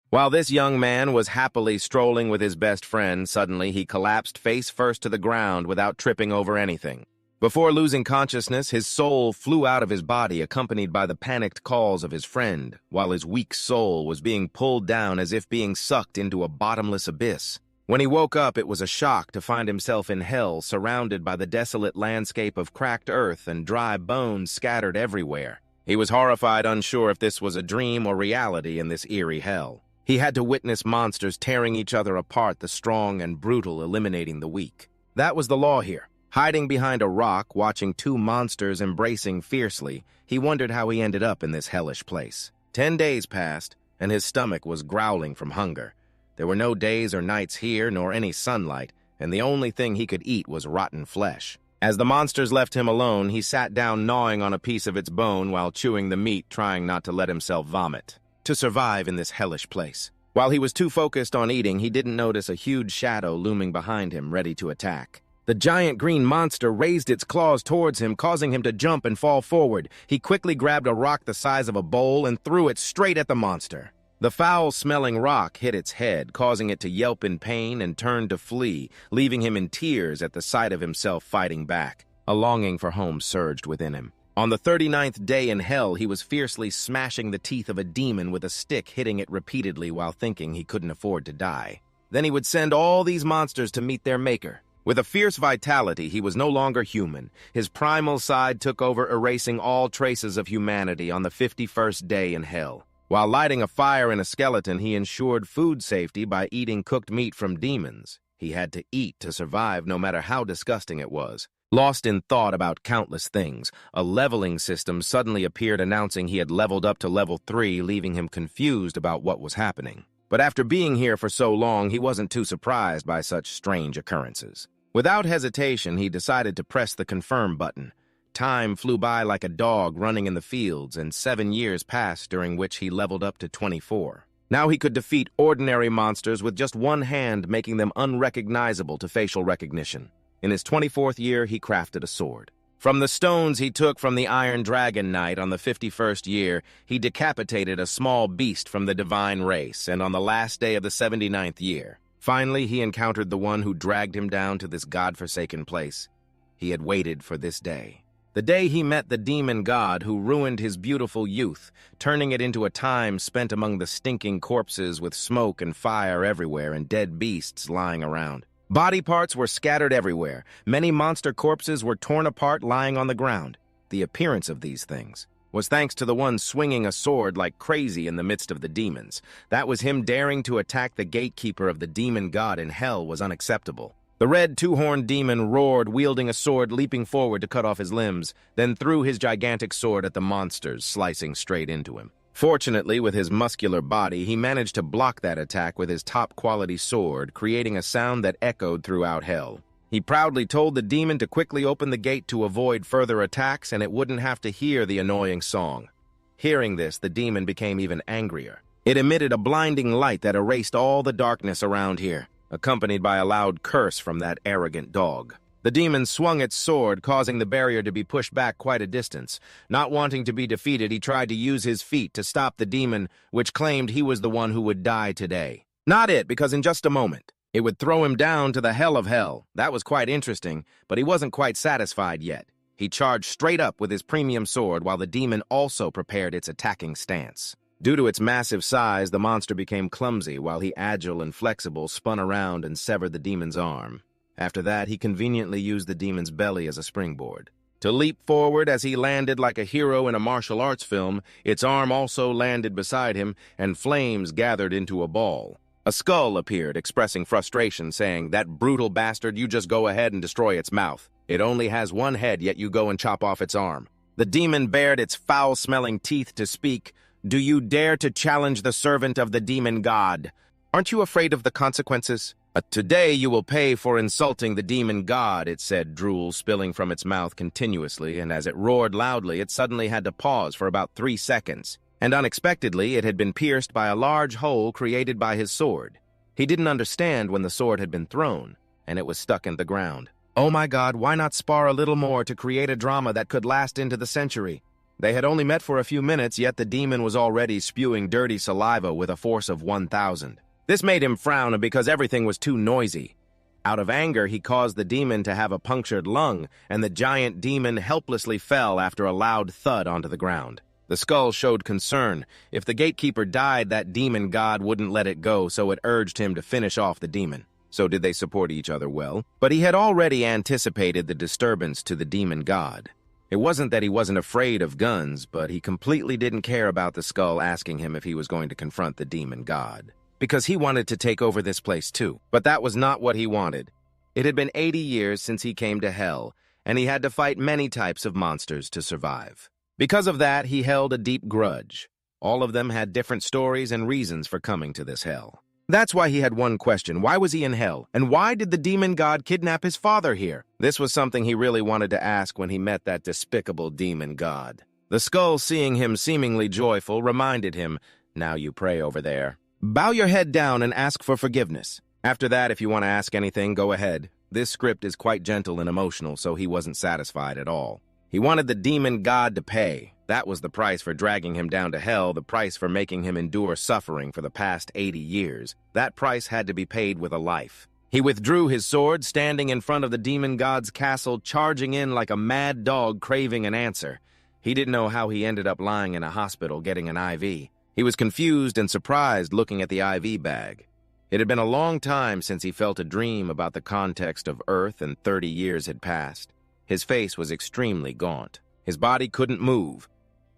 While this young man was happily strolling with his best friend, suddenly he collapsed face first to the ground without tripping over anything. Before losing consciousness, his soul flew out of his body, accompanied by the panicked calls of his friend, while his weak soul was being pulled down as if being sucked into a bottomless abyss. When he woke up, it was a shock to find himself in hell, surrounded by the desolate landscape of cracked earth and dry bones scattered everywhere. He was horrified, unsure if this was a dream or reality in this eerie hell. He had to witness monsters tearing each other apart, the strong and brutal eliminating the weak. That was the law here. Hiding behind a rock, watching two monsters embracing fiercely, he wondered how he ended up in this hellish place. 10 days passed, and his stomach was growling from hunger. There were no days or nights here, nor any sunlight, and the only thing he could eat was rotten flesh. As the monsters left him alone, he sat down gnawing on a piece of its bone while chewing the meat, trying not to let himself vomit. To survive in this hellish place. While he was too focused on eating, he didn't notice a huge shadow looming behind him, ready to attack. The giant green monster raised its claws towards him, causing him to jump and fall forward. He quickly grabbed a rock the size of a bowl and threw it straight at the monster. The foul-smelling rock hit its head, causing it to yelp in pain and turn to flee, leaving him in tears at the sight of himself fighting back. A longing for home surged within him. On the 39th day in hell, he was fiercely smashing the teeth of a demon with a stick, hitting it repeatedly while thinking he couldn't afford to die. Then he would send all these monsters to meet their maker. With a fierce vitality, he was no longer human. His primal side took over, erasing all traces of humanity on the 51st day in hell. While lighting a fire in a skeleton, he ensured food safety by eating cooked meat from demons. He had to eat to survive, no matter how disgusting it was. Lost in thought about countless things, a leveling system suddenly appeared announcing he had leveled up to level 3, leaving him confused about what was happening. But after being here for so long, he wasn't too surprised by such strange occurrences. Without hesitation, he decided to press the confirm button. Time flew by like a dog running in the fields, and 7 years passed during which he leveled up to 24. Now he could defeat ordinary monsters with just one hand, making them unrecognizable to facial recognition. In his 24th year, he crafted a sword. From the stones he took from the Iron Dragon Knight on the 51st year, he decapitated a small beast from the divine race, and on the last day of the 79th year, finally he encountered the one who dragged him down to this godforsaken place. He had waited for this day. The day he met the demon god who ruined his beautiful youth, turning it into a time spent among the stinking corpses with smoke and fire everywhere and dead beasts lying around. Body parts were scattered everywhere. Many monster corpses were torn apart, lying on the ground. The appearance of these things was thanks to the one swinging a sword like crazy in the midst of the demons. That was him daring to attack the gatekeeper of the demon god in hell was unacceptable. The red two-horned demon roared, wielding a sword, leaping forward to cut off his limbs, then threw his gigantic sword at the monsters, slicing straight into him. Fortunately, with his muscular body, he managed to block that attack with his top-quality sword, creating a sound that echoed throughout hell. He proudly told the demon to quickly open the gate to avoid further attacks, and it wouldn't have to hear the annoying song. Hearing this, the demon became even angrier. It emitted a blinding light that erased all the darkness around here, accompanied by a loud curse from that arrogant dog. The demon swung its sword, causing the barrier to be pushed back quite a distance. Not wanting to be defeated, he tried to use his feet to stop the demon, which claimed he was the one who would die today. Not it, because in just a moment, it would throw him down to the hell of hell. That was quite interesting, but he wasn't quite satisfied yet. He charged straight up with his premium sword while the demon also prepared its attacking stance. Due to its massive size, the monster became clumsy while he, agile and flexible, spun around and severed the demon's arm. After that, he conveniently used the demon's belly as a springboard. To leap forward as he landed like a hero in a martial arts film, its arm also landed beside him, and flames gathered into a ball. A skull appeared, expressing frustration, saying, "That brutal bastard, you just go ahead and destroy its mouth. It only has one head, yet you go and chop off its arm." The demon bared its foul-smelling teeth to speak. "Do you dare to challenge the servant of the demon god? Aren't you afraid of the consequences? Today you will pay for insulting the demon god," it said, drool spilling from its mouth continuously, and as it roared loudly, it suddenly had to pause for about 3 seconds. And unexpectedly, it had been pierced by a large hole created by his sword. He didn't understand when the sword had been thrown, and it was stuck in the ground. Oh my God, why not spar a little more to create a drama that could last into the century? They had only met for a few minutes, yet the demon was already spewing dirty saliva with a force of 1,000. This made him frown because everything was too noisy. Out of anger, he caused the demon to have a punctured lung, and the giant demon helplessly fell after a loud thud onto the ground. The skull showed concern. If the gatekeeper died, that demon god wouldn't let it go, so it urged him to finish off the demon. So did they support each other well? But he had already anticipated the disturbance to the demon god. It wasn't that he wasn't afraid of guns, but he completely didn't care about the skull asking him if he was going to confront the demon god. Because he wanted to take over this place too. But that was not what he wanted. It had been 80 years since he came to hell, and he had to fight many types of monsters to survive. Because of that, he held a deep grudge. All of them had different stories and reasons for coming to this hell. That's why he had one question: why was he in hell? And why did the demon god kidnap his father here? This was something he really wanted to ask when he met that despicable demon god. The skull, seeing him seemingly joyful, reminded him, "Now you pray over there. Bow your head down and ask for forgiveness. After that, if you want to ask anything, go ahead." This script is quite gentle and emotional, so he wasn't satisfied at all. He wanted the demon god to pay. That was the price for dragging him down to hell, the price for making him endure suffering for the past 80 years. That price had to be paid with a life. He withdrew his sword, standing in front of the demon god's castle, charging in like a mad dog craving an answer. He didn't know how he ended up lying in a hospital getting an IV. He was confused and surprised looking at the IV bag. It had been a long time since he felt a dream about the context of Earth, and 30 years had passed. His face was extremely gaunt. His body couldn't move.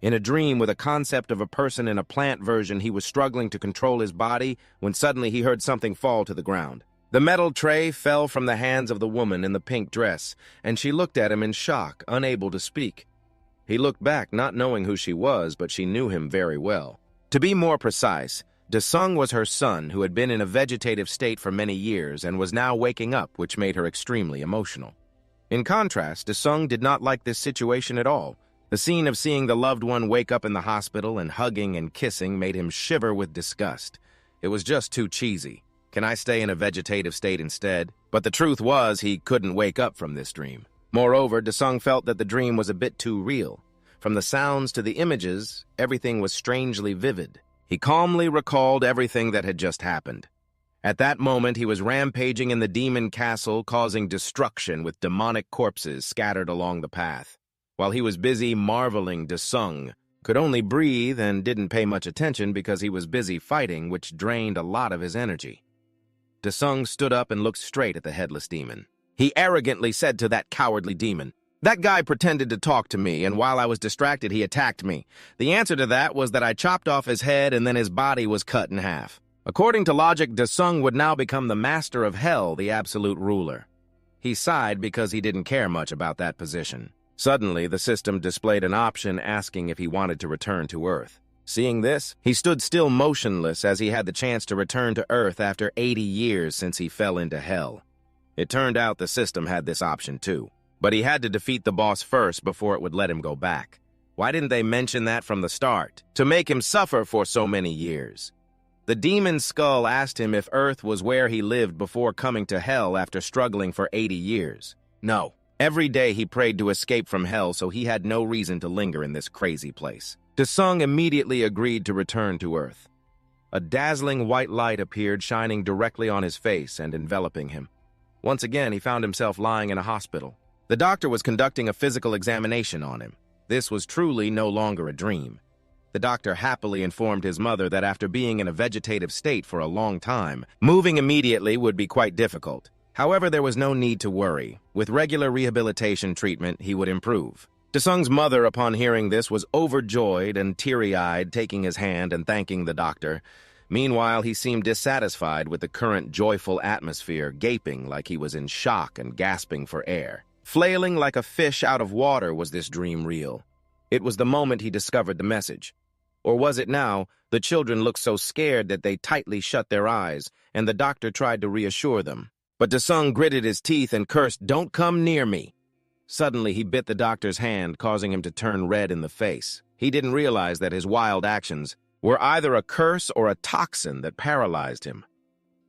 In a dream with a concept of a person in a plant version, he was struggling to control his body when suddenly he heard something fall to the ground. The metal tray fell from the hands of the woman in the pink dress, and she looked at him in shock, unable to speak. He looked back, not knowing who she was, but she knew him very well. To be more precise, Desung was her son, who had been in a vegetative state for many years and was now waking up, which made her extremely emotional. In contrast, Desung did not like this situation at all. The scene of seeing the loved one wake up in the hospital and hugging and kissing made him shiver with disgust. It was just too cheesy. Can I stay in a vegetative state instead? But the truth was, he couldn't wake up from this dream. Moreover, Desung felt that the dream was a bit too real. From the sounds to the images, everything was strangely vivid. He calmly recalled everything that had just happened. At that moment, he was rampaging in the demon castle, causing destruction with demonic corpses scattered along the path. While he was busy marveling, Desung could only breathe and didn't pay much attention because he was busy fighting, which drained a lot of his energy. Desung stood up and looked straight at the headless demon. He arrogantly said to that cowardly demon, "That guy pretended to talk to me, and while I was distracted, he attacked me. The answer to that was that I chopped off his head and then his body was cut in half." According to logic, Desung would now become the master of hell, the absolute ruler. He sighed because he didn't care much about that position. Suddenly, the system displayed an option asking if he wanted to return to Earth. Seeing this, he stood still motionless as he had the chance to return to Earth after 80 years since he fell into hell. It turned out the system had this option too. But he had to defeat the boss first before it would let him go back. Why didn't they mention that from the start? To make him suffer for so many years. The demon skull asked him if Earth was where he lived before coming to hell after struggling for 80 years. No. Every day he prayed to escape from hell, so he had no reason to linger in this crazy place. Desung immediately agreed to return to Earth. A dazzling white light appeared, shining directly on his face and enveloping him. Once again, he found himself lying in a hospital. The doctor was conducting a physical examination on him. This was truly no longer a dream. The doctor happily informed his mother that after being in a vegetative state for a long time, moving immediately would be quite difficult. However, there was no need to worry. With regular rehabilitation treatment, he would improve. Desung's mother, upon hearing this, was overjoyed and teary-eyed, taking his hand and thanking the doctor. Meanwhile, he seemed dissatisfied with the current joyful atmosphere, gaping like he was in shock and gasping for air. Flailing like a fish out of water, was this dream real? It was the moment he discovered the message. Or was it now? The children looked so scared that they tightly shut their eyes, and the doctor tried to reassure them. But Desung gritted his teeth and cursed, "Don't come near me." Suddenly, he bit the doctor's hand, causing him to turn red in the face. He didn't realize that his wild actions were either a curse or a toxin that paralyzed him.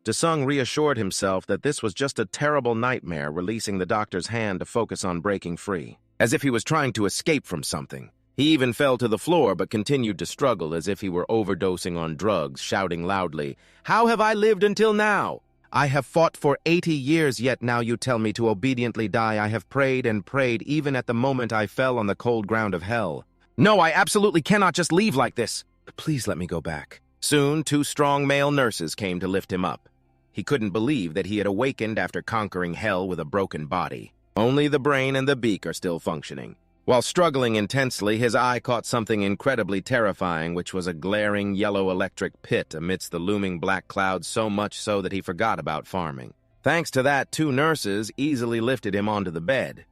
Desung reassured himself that this was just a terrible nightmare, releasing the doctor's hand to focus on breaking free, as if he was trying to escape from something. He even fell to the floor but continued to struggle as if he were overdosing on drugs, shouting loudly, "How have I lived until now? I have fought for 80 years, yet now you tell me to obediently die. I have prayed and prayed, even at the moment I fell on the cold ground of hell. No, I absolutely cannot just leave like this. Please let me go back." Soon, 2 strong male nurses came to lift him up. He couldn't believe that he had awakened after conquering hell with a broken body. Only the brain and the beak are still functioning. While struggling intensely, his eye caught something incredibly terrifying, which was a glaring yellow electric pit amidst the looming black clouds, so much so that he forgot about farming. Thanks to that, 2 nurses easily lifted him onto the bed.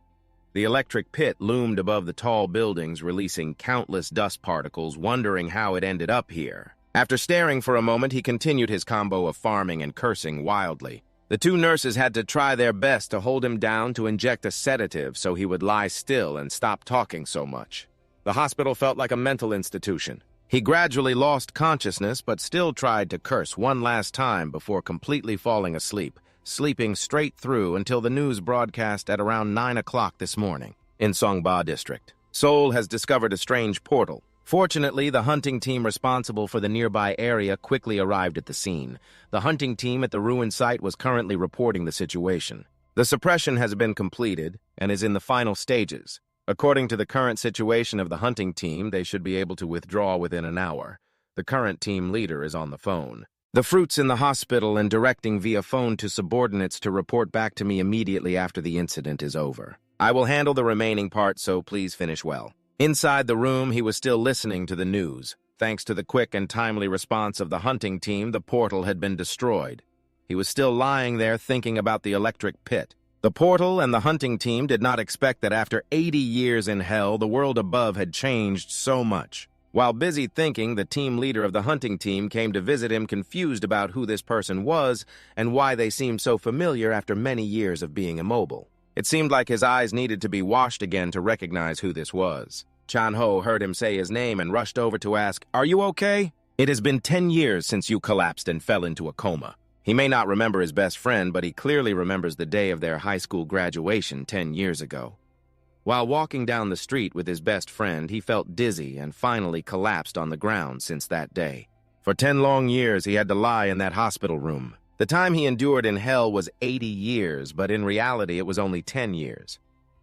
The electric pit loomed above the tall buildings, releasing countless dust particles, wondering how it ended up here. After staring for a moment, he continued his combo of farming and cursing wildly. The 2 nurses had to try their best to hold him down to inject a sedative so he would lie still and stop talking so much. The hospital felt like a mental institution. He gradually lost consciousness but still tried to curse one last time before completely falling asleep, sleeping straight through until the news broadcast at around 9 o'clock this morning. In Songba district, Seoul has discovered a strange portal. Fortunately, the hunting team responsible for the nearby area quickly arrived at the scene. The hunting team at the ruined site was currently reporting the situation. The suppression has been completed and is in the final stages. According to the current situation of the hunting team, they should be able to withdraw within an hour. The current team leader is on the phone. The fruit's in the hospital and directing via phone to subordinates to report back to me immediately after the incident is over. I will handle the remaining part, so please finish well. Inside the room, he was still listening to the news. Thanks to the quick and timely response of the hunting team, the portal had been destroyed. He was still lying there thinking about the electric pit. The portal and the hunting team did not expect that after 80 years in hell, the world above had changed so much. While busy thinking, the team leader of the hunting team came to visit him, confused about who this person was and why they seemed so familiar after many years of being immobile. It seemed like his eyes needed to be washed again to recognize who this was. Chan-ho heard him say his name and rushed over to ask, "Are you okay? It has been 10 years since you collapsed and fell into a coma." He may not remember his best friend, but he clearly remembers the day of their high school graduation 10 years ago. While walking down the street with his best friend, he felt dizzy and finally collapsed on the ground since that day. For 10 long years, he had to lie in that hospital room. The time he endured in hell was 80 years, but in reality, it was only 10 years.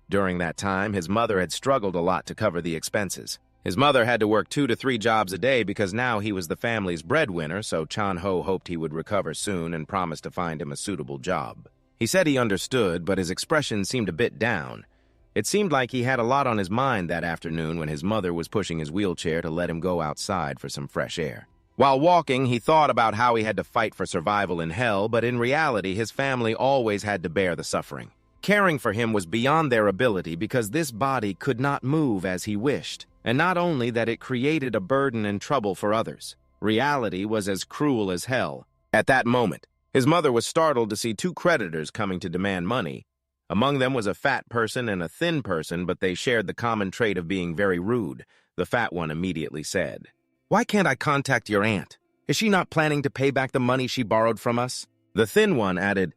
During that time, his mother had struggled a lot to cover the expenses. His mother had to work 2 to 3 jobs a day because now he was the family's breadwinner, so Chan-ho hoped he would recover soon and promised to find him a suitable job. He said he understood, but his expression seemed a bit down. It seemed like he had a lot on his mind that afternoon when his mother was pushing his wheelchair to let him go outside for some fresh air. While walking, he thought about how he had to fight for survival in hell, but in reality, his family always had to bear the suffering. Caring for him was beyond their ability because this body could not move as he wished. And not only that, it created a burden and trouble for others. Reality was as cruel as hell. At that moment, his mother was startled to see 2 creditors coming to demand money. Among them was a fat person and a thin person, but they shared the common trait of being very rude. The fat one immediately said, "Why can't I contact your aunt? Is she not planning to pay back the money she borrowed from us?" The thin one added,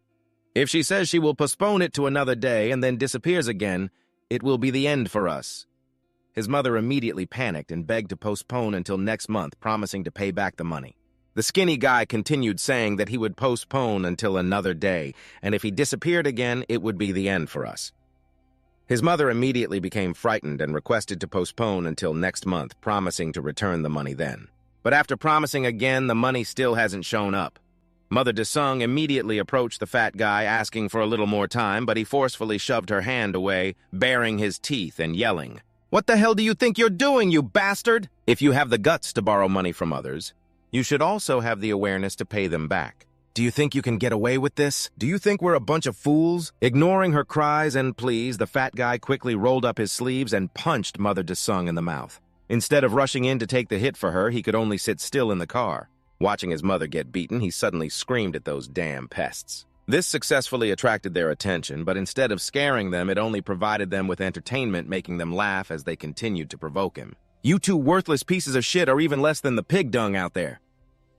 "If she says she will postpone it to another day and then disappears again, it will be the end for us." His mother immediately panicked and begged to postpone until next month, promising to pay back the money. The skinny guy continued saying that he would postpone until another day, and if he disappeared again, it would be the end for us. His mother immediately became frightened and requested to postpone until next month, promising to return the money then. But after promising again, the money still hasn't shown up. Mother Desung immediately approached the fat guy, asking for a little more time, but he forcefully shoved her hand away, baring his teeth and yelling, "What the hell do you think you're doing, you bastard? If you have the guts to borrow money from others, you should also have the awareness to pay them back. Do you think you can get away with this? Do you think we're a bunch of fools?" Ignoring her cries and pleas, the fat guy quickly rolled up his sleeves and punched Mother Desung in the mouth. Instead of rushing in to take the hit for her, he could only sit still in the car. Watching his mother get beaten, he suddenly screamed at those damn pests. This successfully attracted their attention, but instead of scaring them, it only provided them with entertainment, making them laugh as they continued to provoke him. "You 2 worthless pieces of shit are even less than the pig dung out there."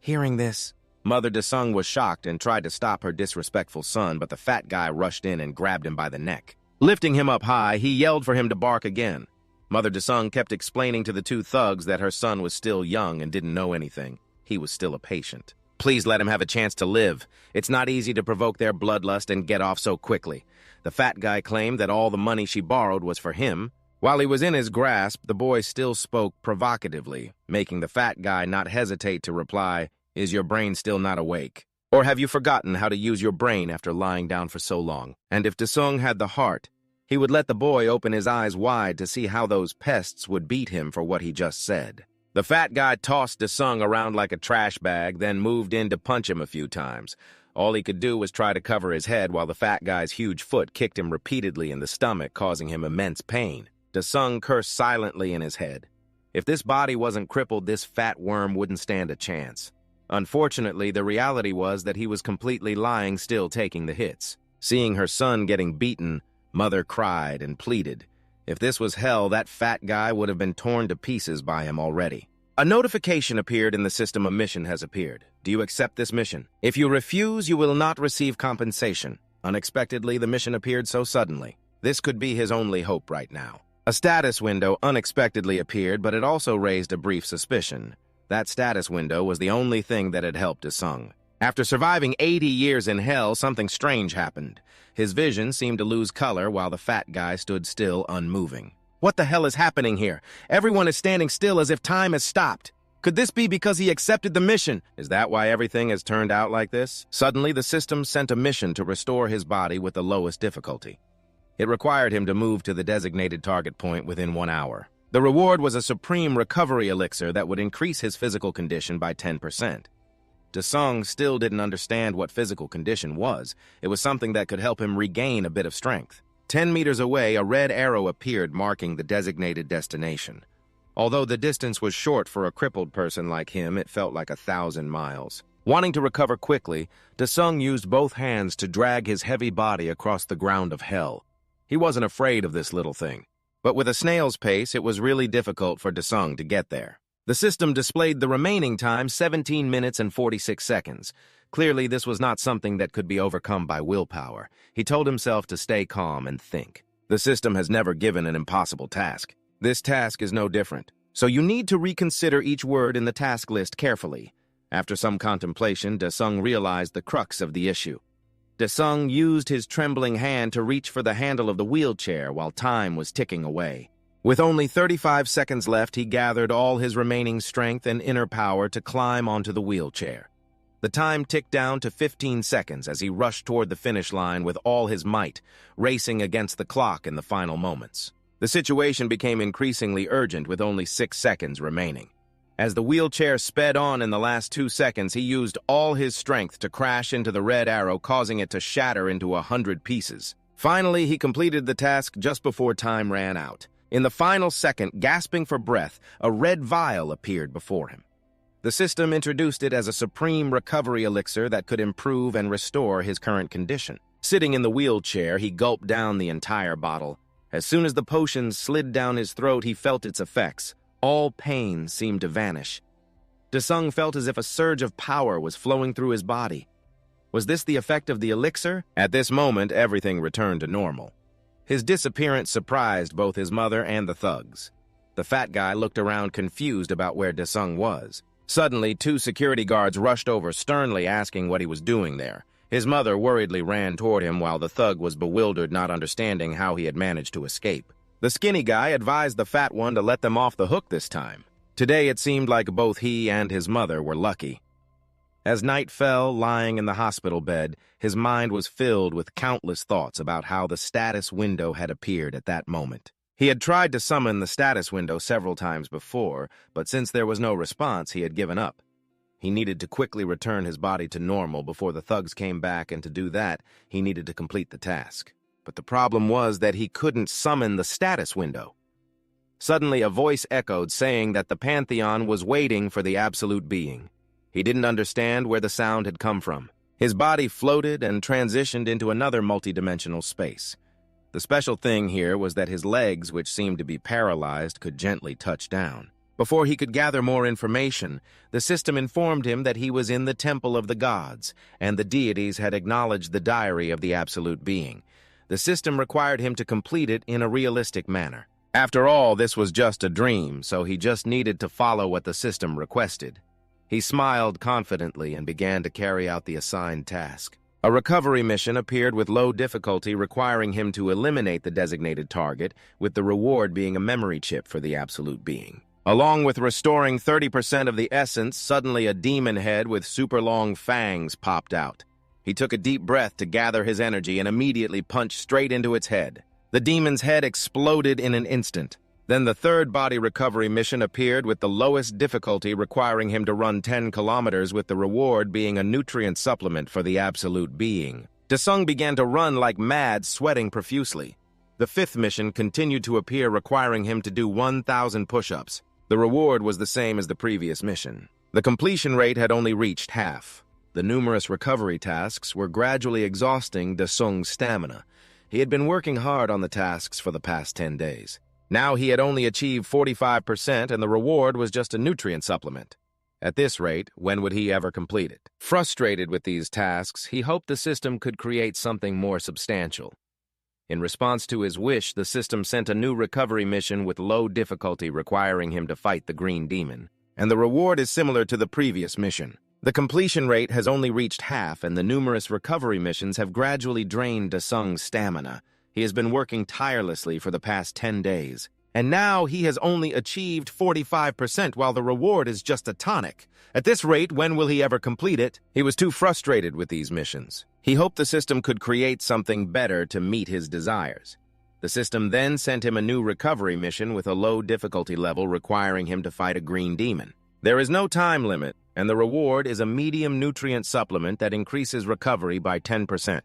Hearing this, Mother Desung was shocked and tried to stop her disrespectful son, but the fat guy rushed in and grabbed him by the neck. Lifting him up high, he yelled for him to bark again. Mother Desung kept explaining to the two thugs that her son was still young and didn't know anything. He was still a patient. Please let him have a chance to live. It's not easy to provoke their bloodlust and get off so quickly. The fat guy claimed that all the money she borrowed was for him. While he was in his grasp, the boy still spoke provocatively, making the fat guy not hesitate to reply, "Is your brain still not awake? Or have you forgotten how to use your brain after lying down for so long?" And if Desung had the heart, he would let the boy open his eyes wide to see how those pests would beat him for what he just said. The fat guy tossed Desung around like a trash bag, then moved in to punch him a few times. All he could do was try to cover his head while the fat guy's huge foot kicked him repeatedly in the stomach, causing him immense pain. Desung cursed silently in his head. If this body wasn't crippled, this fat worm wouldn't stand a chance. Unfortunately, the reality was that he was completely lying still, taking the hits. Seeing her son getting beaten, Mother cried and pleaded. If this was hell, that fat guy would have been torn to pieces by him already. A notification appeared in the system. A mission has appeared. Do you accept this mission? If you refuse, you will not receive compensation. Unexpectedly, the mission appeared so suddenly. This could be his only hope right now. A status window unexpectedly appeared, but it also raised a brief suspicion. That status window was the only thing that had helped Desung. After surviving 80 years in hell, something strange happened. His vision seemed to lose color while the fat guy stood still, unmoving. What the hell is happening here? Everyone is standing still as if time has stopped. Could this be because he accepted the mission? Is that why everything has turned out like this? Suddenly, the system sent a mission to restore his body with the lowest difficulty. It required him to move to the designated target point within 1 hour. The reward was a supreme recovery elixir that would increase his physical condition by 10%. Desung still didn't understand what physical condition was. It was something that could help him regain a bit of strength. 10 meters away, a red arrow appeared marking the designated destination. Although the distance was short for a crippled person like him, it felt like 1,000 miles. Wanting to recover quickly, Desung used both hands to drag his heavy body across the ground of hell. He wasn't afraid of this little thing. But with a snail's pace, it was really difficult for Desung to get there. The system displayed the remaining time 17 minutes and 46 seconds. Clearly, this was not something that could be overcome by willpower. He told himself to stay calm and think. The system has never given an impossible task. This task is no different. So you need to reconsider each word in the task list carefully. After some contemplation, Desung realized the crux of the issue. Desung used his trembling hand to reach for the handle of the wheelchair while time was ticking away. With only 35 seconds left, he gathered all his remaining strength and inner power to climb onto the wheelchair. The time ticked down to 15 seconds as he rushed toward the finish line with all his might, racing against the clock in the final moments. The situation became increasingly urgent with only 6 seconds remaining. As the wheelchair sped on in the last 2 seconds, he used all his strength to crash into the red arrow, causing it to shatter into 100 pieces. Finally, he completed the task just before time ran out. In the final second, gasping for breath, a red vial appeared before him. The system introduced it as a supreme recovery elixir that could improve and restore his current condition. Sitting in the wheelchair, he gulped down the entire bottle. As soon as the potion slid down his throat, he felt its effects. All pain seemed to vanish. Desung felt as if a surge of power was flowing through his body. Was this the effect of the elixir? At this moment, everything returned to normal. His disappearance surprised both his mother and the thugs. The fat guy looked around confused about where Desung was. Suddenly, 2 security guards rushed over, sternly asking what he was doing there. His mother worriedly ran toward him while the thug was bewildered, not understanding how he had managed to escape. The skinny guy advised the fat one to let them off the hook this time. Today it seemed like both he and his mother were lucky. As night fell, lying in the hospital bed, his mind was filled with countless thoughts about how the status window had appeared at that moment. He had tried to summon the status window several times before, but since there was no response, he had given up. He needed to quickly return his body to normal before the thugs came back, and to do that, he needed to complete the task. But the problem was that he couldn't summon the status window. Suddenly, a voice echoed saying that the Pantheon was waiting for the Absolute Being. He didn't understand where the sound had come from. His body floated and transitioned into another multidimensional space. The special thing here was that his legs, which seemed to be paralyzed, could gently touch down. Before he could gather more information, the system informed him that he was in the Temple of the Gods, and the deities had acknowledged the diary of the Absolute Being. The system required him to complete it in a realistic manner. After all, this was just a dream, so he just needed to follow what the system requested. He smiled confidently and began to carry out the assigned task. A recovery mission appeared with low difficulty, requiring him to eliminate the designated target, with the reward being a memory chip for the absolute being. Along with restoring 30% of the essence, suddenly a demon head with super long fangs popped out. He took a deep breath to gather his energy and immediately punched straight into its head. The demon's head exploded in an instant. Then the third body recovery mission appeared with the lowest difficulty, requiring him to run 10 kilometers, with the reward being a nutrient supplement for the absolute being. Desung began to run like mad, sweating profusely. The fifth mission continued to appear, requiring him to do 1,000 push-ups. The reward was the same as the previous mission. The completion rate had only reached half. The numerous recovery tasks were gradually exhausting Desung's stamina. He had been working hard on the tasks for the past 10 days. Now he had only achieved 45%, and the reward was just a nutrient supplement. At this rate, when would he ever complete it? Frustrated with these tasks, he hoped the system could create something more substantial. In response to his wish, the system sent a new recovery mission with low difficulty, requiring him to fight the green demon. And the reward is similar to the previous mission. The completion rate has only reached half, and the numerous recovery missions have gradually drained Desung's stamina. He has been working tirelessly for the past 10 days. And now he has only achieved 45%, while the reward is just a tonic. At this rate, when will he ever complete it? He was too frustrated with these missions. He hoped the system could create something better to meet his desires. The system then sent him a new recovery mission with a low difficulty level, requiring him to fight a green demon. There is no time limit, and the reward is a medium nutrient supplement that increases recovery by 10%.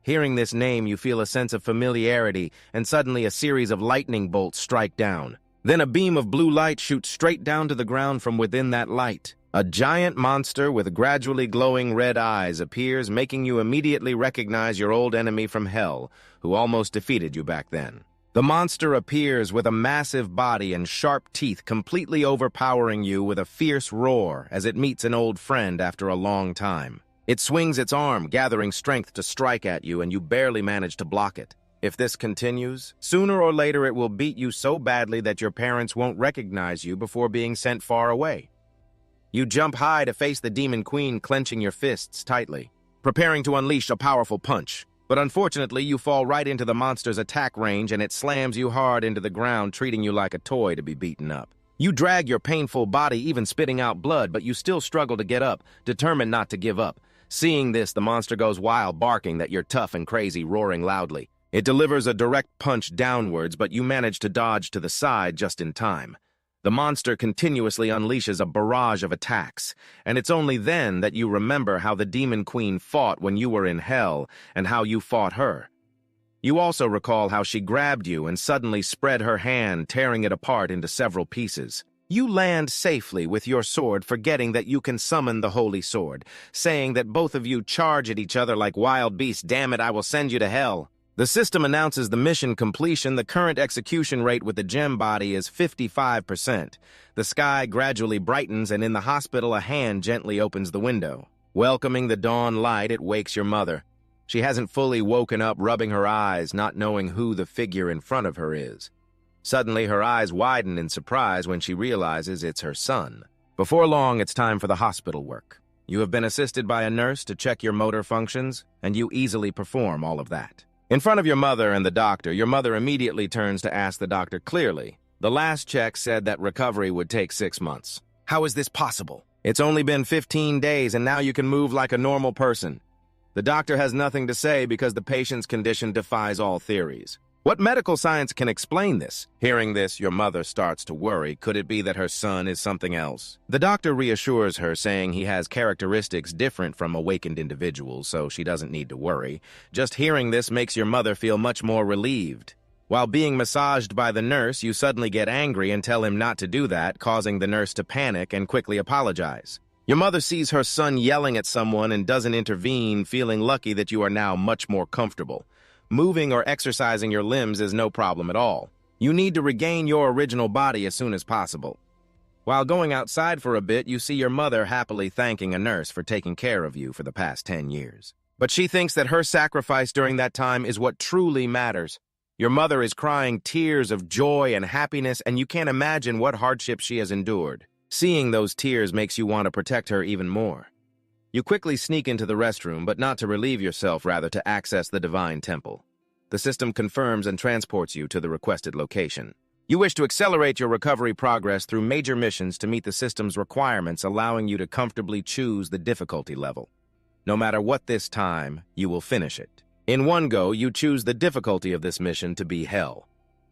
Hearing this name, you feel a sense of familiarity, and suddenly a series of lightning bolts strike down. Then a beam of blue light shoots straight down to the ground from within that light. A giant monster with gradually glowing red eyes appears, making you immediately recognize your old enemy from hell, who almost defeated you back then. The monster appears with a massive body and sharp teeth, completely overpowering you with a fierce roar as it meets an old friend after a long time. It swings its arm, gathering strength to strike at you, and you barely manage to block it. If this continues, sooner or later it will beat you so badly that your parents won't recognize you before being sent far away. You jump high to face the Demon Queen, clenching your fists tightly, preparing to unleash a powerful punch. But unfortunately, you fall right into the monster's attack range, and it slams you hard into the ground, treating you like a toy to be beaten up. You drag your painful body, even spitting out blood, but you still struggle to get up, determined not to give up. Seeing this, the monster goes wild, barking that you're tough and crazy, roaring loudly. It delivers a direct punch downwards, but you manage to dodge to the side just in time. The monster continuously unleashes a barrage of attacks, and it's only then that you remember how the Demon Queen fought when you were in hell, and how you fought her. You also recall how she grabbed you and suddenly spread her hand, tearing it apart into several pieces. You land safely with your sword, forgetting that you can summon the Holy Sword, saying that both of you charge at each other like wild beasts. Damn it, I will send you to hell. The system announces the mission completion. The current execution rate with the gem body is 55%. The sky gradually brightens, and in the hospital, a hand gently opens the window. Welcoming the dawn light, it wakes your mother. She hasn't fully woken up, rubbing her eyes, not knowing who the figure in front of her is. Suddenly, her eyes widen in surprise when she realizes it's her son. Before long, it's time for the hospital work. You have been assisted by a nurse to check your motor functions, and you easily perform all of that. In front of your mother and the doctor, your mother immediately turns to ask the doctor clearly. The last check said that recovery would take 6 months. How is this possible? It's only been 15 days, and now you can move like a normal person. The doctor has nothing to say because the patient's condition defies all theories. What medical science can explain this? Hearing this, your mother starts to worry. Could it be that her son is something else? The doctor reassures her, saying he has characteristics different from awakened individuals, so she doesn't need to worry. Just hearing this makes your mother feel much more relieved. While being massaged by the nurse, you suddenly get angry and tell him not to do that, causing the nurse to panic and quickly apologize. Your mother sees her son yelling at someone and doesn't intervene, feeling lucky that you are now much more comfortable. Moving or exercising your limbs is no problem at all. You need to regain your original body as soon as possible. While going outside for a bit, you see your mother happily thanking a nurse for taking care of you for the past 10 years. But she thinks that her sacrifice during that time is what truly matters. Your mother is crying tears of joy and happiness, and you can't imagine what hardship she has endured. Seeing those tears makes you want to protect her even more. You quickly sneak into the restroom, but not to relieve yourself, rather to access the divine temple. The system confirms and transports you to the requested location. You wish to accelerate your recovery progress through major missions to meet the system's requirements, allowing you to comfortably choose the difficulty level. No matter what this time, you will finish it. In one go, you choose the difficulty of this mission to be Hell.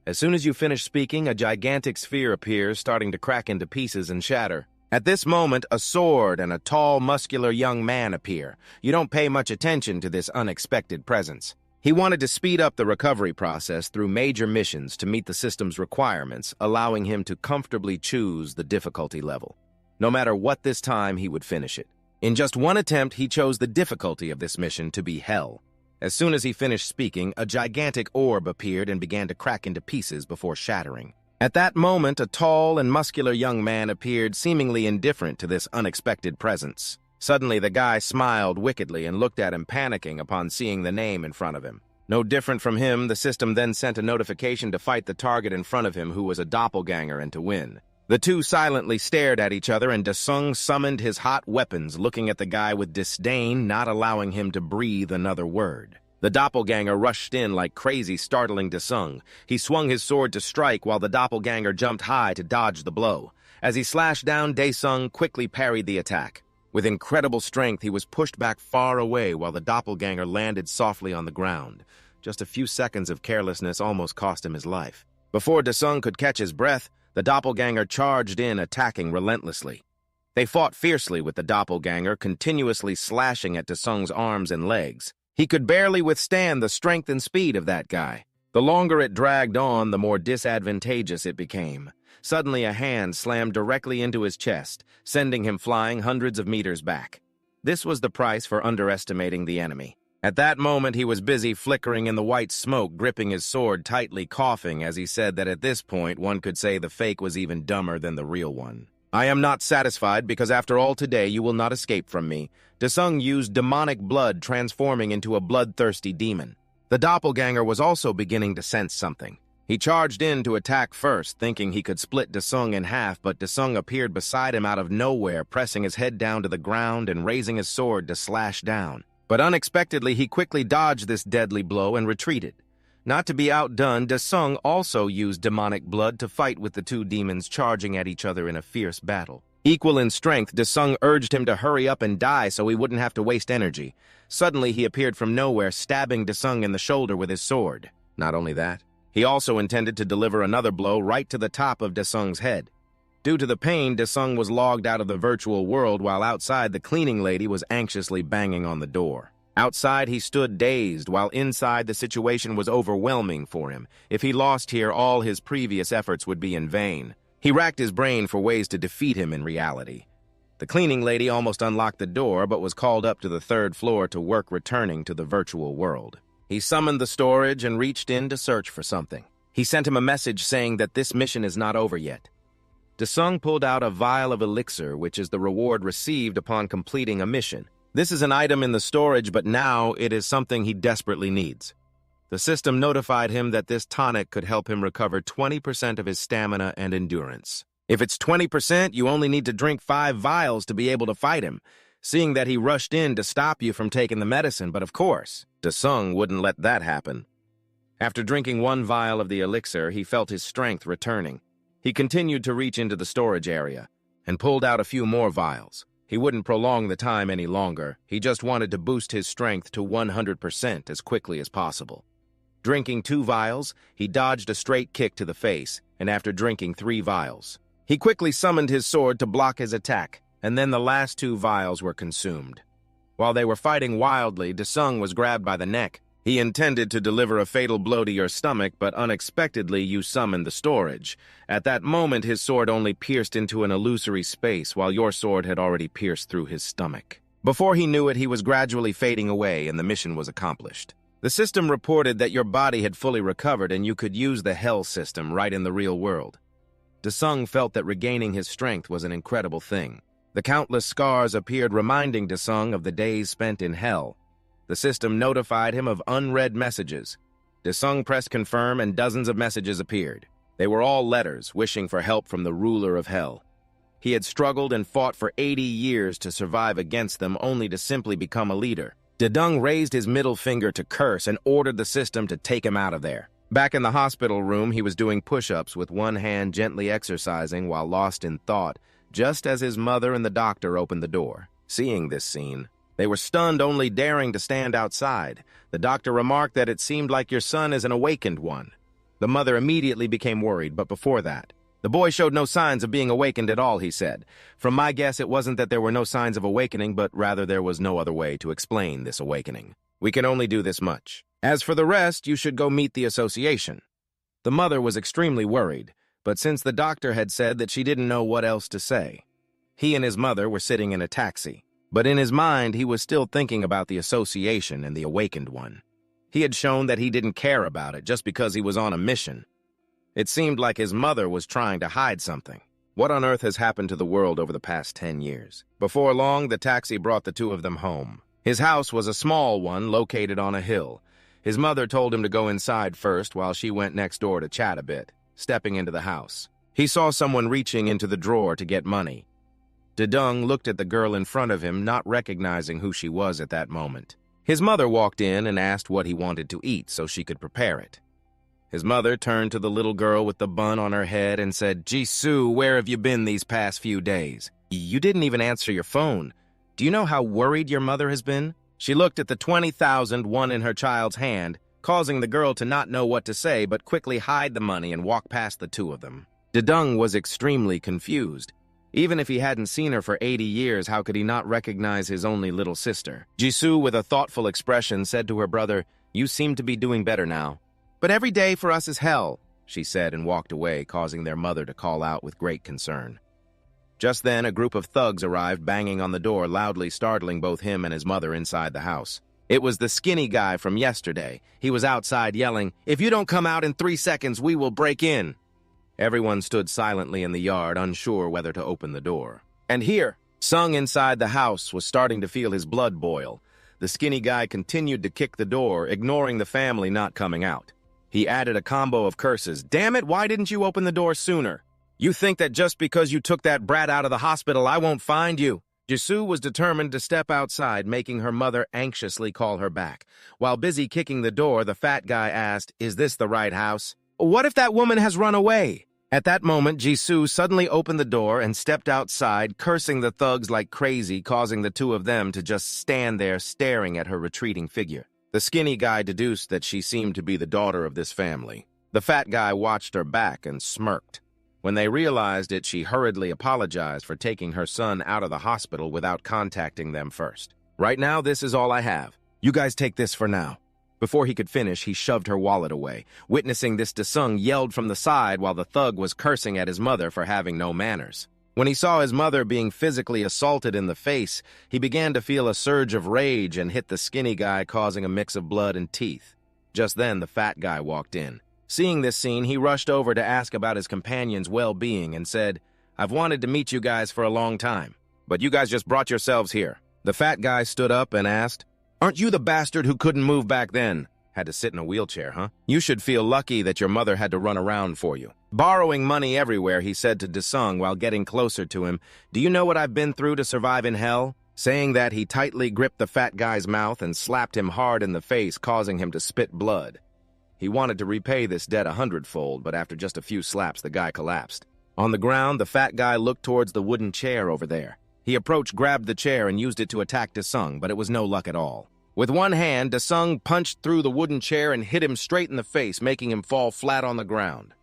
As soon as you finish speaking, a gigantic sphere appears, starting to crack into pieces and shatter. At this moment, a sword and a tall, muscular young man appear. You don't pay much attention to this unexpected presence. He wanted to speed up the recovery process through major missions to meet the system's requirements, allowing him to comfortably choose the difficulty level. No matter what this time, he would finish it. In just one attempt, he chose the difficulty of this mission to be Hell. As soon as he finished speaking, a gigantic orb appeared and began to crack into pieces before shattering. At that moment, a tall and muscular young man appeared, seemingly indifferent to this unexpected presence. Suddenly, the guy smiled wickedly and looked at him, panicking upon seeing the name in front of him. No different from him, the system then sent a notification to fight the target in front of him, who was a doppelganger, and to win. The two silently stared at each other, and Dasung summoned his hot weapons, looking at the guy with disdain, not allowing him to breathe another word. The doppelganger rushed in like crazy, startling Dasung. He swung his sword to strike, while the doppelganger jumped high to dodge the blow. As he slashed down, Dasung quickly parried the attack. With incredible strength, he was pushed back far away, while the doppelganger landed softly on the ground. Just a few seconds of carelessness almost cost him his life. Before Dasung could catch his breath, the doppelganger charged in, attacking relentlessly. They fought fiercely, with the doppelganger continuously slashing at Dasung's arms and legs. He could barely withstand the strength and speed of that guy. The longer it dragged on, the more disadvantageous it became. Suddenly, a hand slammed directly into his chest, sending him flying hundreds of meters back. This was the price for underestimating the enemy. At that moment, he was busy flickering in the white smoke, gripping his sword tightly, coughing as he said that at this point, one could say the fake was even dumber than the real one. I am not satisfied, because after all today, you will not escape from me. Dasung used demonic blood, transforming into a bloodthirsty demon. The doppelganger was also beginning to sense something. He charged in to attack first, thinking he could split Dasung in half, but Dasung appeared beside him out of nowhere, pressing his head down to the ground and raising his sword to slash down. But unexpectedly, he quickly dodged this deadly blow and retreated. Not to be outdone, Dasung also used demonic blood to fight with the two demons, charging at each other in a fierce battle. Equal in strength, Dasung urged him to hurry up and die so he wouldn't have to waste energy. Suddenly, he appeared from nowhere, stabbing Dasung in the shoulder with his sword. Not only that, he also intended to deliver another blow right to the top of Dasung's head. Due to the pain, Dasung was logged out of the virtual world, while outside the cleaning lady was anxiously banging on the door. Outside, he stood dazed, while inside the situation was overwhelming for him. If he lost here, all his previous efforts would be in vain. He racked his brain for ways to defeat him in reality. The cleaning lady almost unlocked the door, but was called up to the third floor to work returning to the virtual world. He summoned the storage and reached in to search for something. He sent him a message saying that this mission is not over yet. Dasung pulled out a vial of elixir, which is the reward received upon completing a mission. This is an item in the storage, but now it is something he desperately needs. The system notified him that this tonic could help him recover 20% of his stamina and endurance. If it's 20%, you only need to drink 5 vials to be able to fight him, seeing that he rushed in to stop you from taking the medicine, but of course, Dasung wouldn't let that happen. After drinking 1 vial of the elixir, he felt his strength returning. He continued to reach into the storage area and pulled out a few more vials. He wouldn't prolong the time any longer. He just wanted to boost his strength to 100% as quickly as possible. Drinking 2 vials, he dodged a straight kick to the face, and after drinking 3 vials, he quickly summoned his sword to block his attack, and then the last 2 vials were consumed. While they were fighting wildly, Dasung was grabbed by the neck. He intended to deliver a fatal blow to your stomach, but unexpectedly you summoned the storage. At that moment, his sword only pierced into an illusory space, while your sword had already pierced through his stomach. Before he knew it, he was gradually fading away, and the mission was accomplished. The system reported that your body had fully recovered, and you could use the Hell system right in the real world. Dasung felt that regaining his strength was an incredible thing. The countless scars appeared, reminding Dasung of the days spent in Hell. The system notified him of unread messages. Desung pressed confirm and dozens of messages appeared. They were all letters wishing for help from the ruler of hell. He had struggled and fought for 80 years to survive against them, only to simply become a leader. Dedung raised his middle finger to curse and ordered the system to take him out of there. Back in the hospital room, he was doing push-ups with one hand gently exercising while lost in thought, just as his mother and the doctor opened the door. Seeing this scene, they were stunned, only daring to stand outside. The doctor remarked that it seemed like your son is an awakened one. The mother immediately became worried, but before that, the boy showed no signs of being awakened at all, he said. From my guess, it wasn't that there were no signs of awakening, but rather there was no other way to explain this awakening. We can only do this much. As for the rest, you should go meet the association. The mother was extremely worried, but since the doctor had said that she didn't know what else to say, he and his mother were sitting in a taxi. But in his mind, he was still thinking about the association and the awakened one. He had shown that he didn't care about it just because he was on a mission. It seemed like his mother was trying to hide something. What on earth has happened to the world over the past 10 years? Before long, the taxi brought the two of them home. His house was a small one located on a hill. His mother told him to go inside first while she went next door to chat a bit. Stepping into the house, he saw someone reaching into the drawer to get money. Dedung looked at the girl in front of him, not recognizing who she was at that moment. His mother walked in and asked what he wanted to eat so she could prepare it. His mother turned to the little girl with the bun on her head and said, "Jisoo, where have you been these past few days? You didn't even answer your phone. Do you know how worried your mother has been?" She looked at the 20,000 won in her child's hand, causing the girl to not know what to say but quickly hide the money and walk past the two of them. Dedung was extremely confused. Even if he hadn't seen her for 80 years, how could he not recognize his only little sister? Jisoo, with a thoughtful expression, said to her brother, "You seem to be doing better now." "But every day for us is hell," she said and walked away, causing their mother to call out with great concern. Just then, a group of thugs arrived, banging on the door, loudly startling both him and his mother inside the house. It was the skinny guy from yesterday. He was outside yelling, "If you don't come out in 3 seconds, we will break in." Everyone stood silently in the yard, unsure whether to open the door. And here, Sung inside the house was starting to feel his blood boil. The skinny guy continued to kick the door, ignoring the family not coming out. He added a combo of curses. "Damn it, why didn't you open the door sooner? You think that just because you took that brat out of the hospital, I won't find you?" Jisoo was determined to step outside, making her mother anxiously call her back. While busy kicking the door, the fat guy asked, "Is this the right house? What if that woman has run away?" At that moment, Jisoo suddenly opened the door and stepped outside, cursing the thugs like crazy, causing the two of them to just stand there staring at her retreating figure. The skinny guy deduced that she seemed to be the daughter of this family. The fat guy watched her back and smirked. When they realized it, she hurriedly apologized for taking her son out of the hospital without contacting them first. "Right now, this is all I have. You guys take this for now." Before he could finish, he shoved her wallet away. Witnessing this, Desung yelled from the side while the thug was cursing at his mother for having no manners. When he saw his mother being physically assaulted in the face, he began to feel a surge of rage and hit the skinny guy, causing a mix of blood and teeth. Just then, the fat guy walked in. Seeing this scene, he rushed over to ask about his companion's well-being and said, "I've wanted to meet you guys for a long time, but you guys just brought yourselves here." The fat guy stood up and asked, "Aren't you the bastard who couldn't move back then? Had to sit in a wheelchair, huh? You should feel lucky that your mother had to run around for you." Borrowing money everywhere, he said to Desung while getting closer to him, "Do you know what I've been through to survive in hell?" Saying that, he tightly gripped the fat guy's mouth and slapped him hard in the face, causing him to spit blood. He wanted to repay this debt 100-fold, but after just a few slaps, the guy collapsed. On the ground, the fat guy looked towards the wooden chair over there. He approached, grabbed the chair, and used it to attack Desung, but it was no luck at all. With one hand, Desung punched through the wooden chair and hit him straight in the face, making him fall flat on the ground.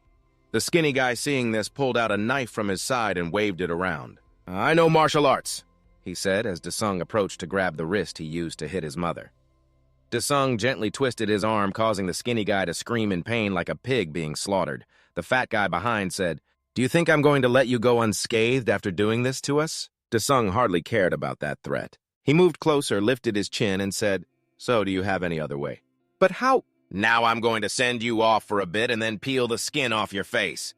The skinny guy, seeing this, pulled out a knife from his side and waved it around. "I know martial arts," he said as Desung approached to grab the wrist he used to hit his mother. Desung gently twisted his arm, causing the skinny guy to scream in pain like a pig being slaughtered. The fat guy behind said, "Do you think I'm going to let you go unscathed after doing this to us?" Desung hardly cared about that threat. He moved closer, lifted his chin, and said, "So do you have any other way?" "But how?" "Now I'm going to send you off for a bit and then peel the skin off your face."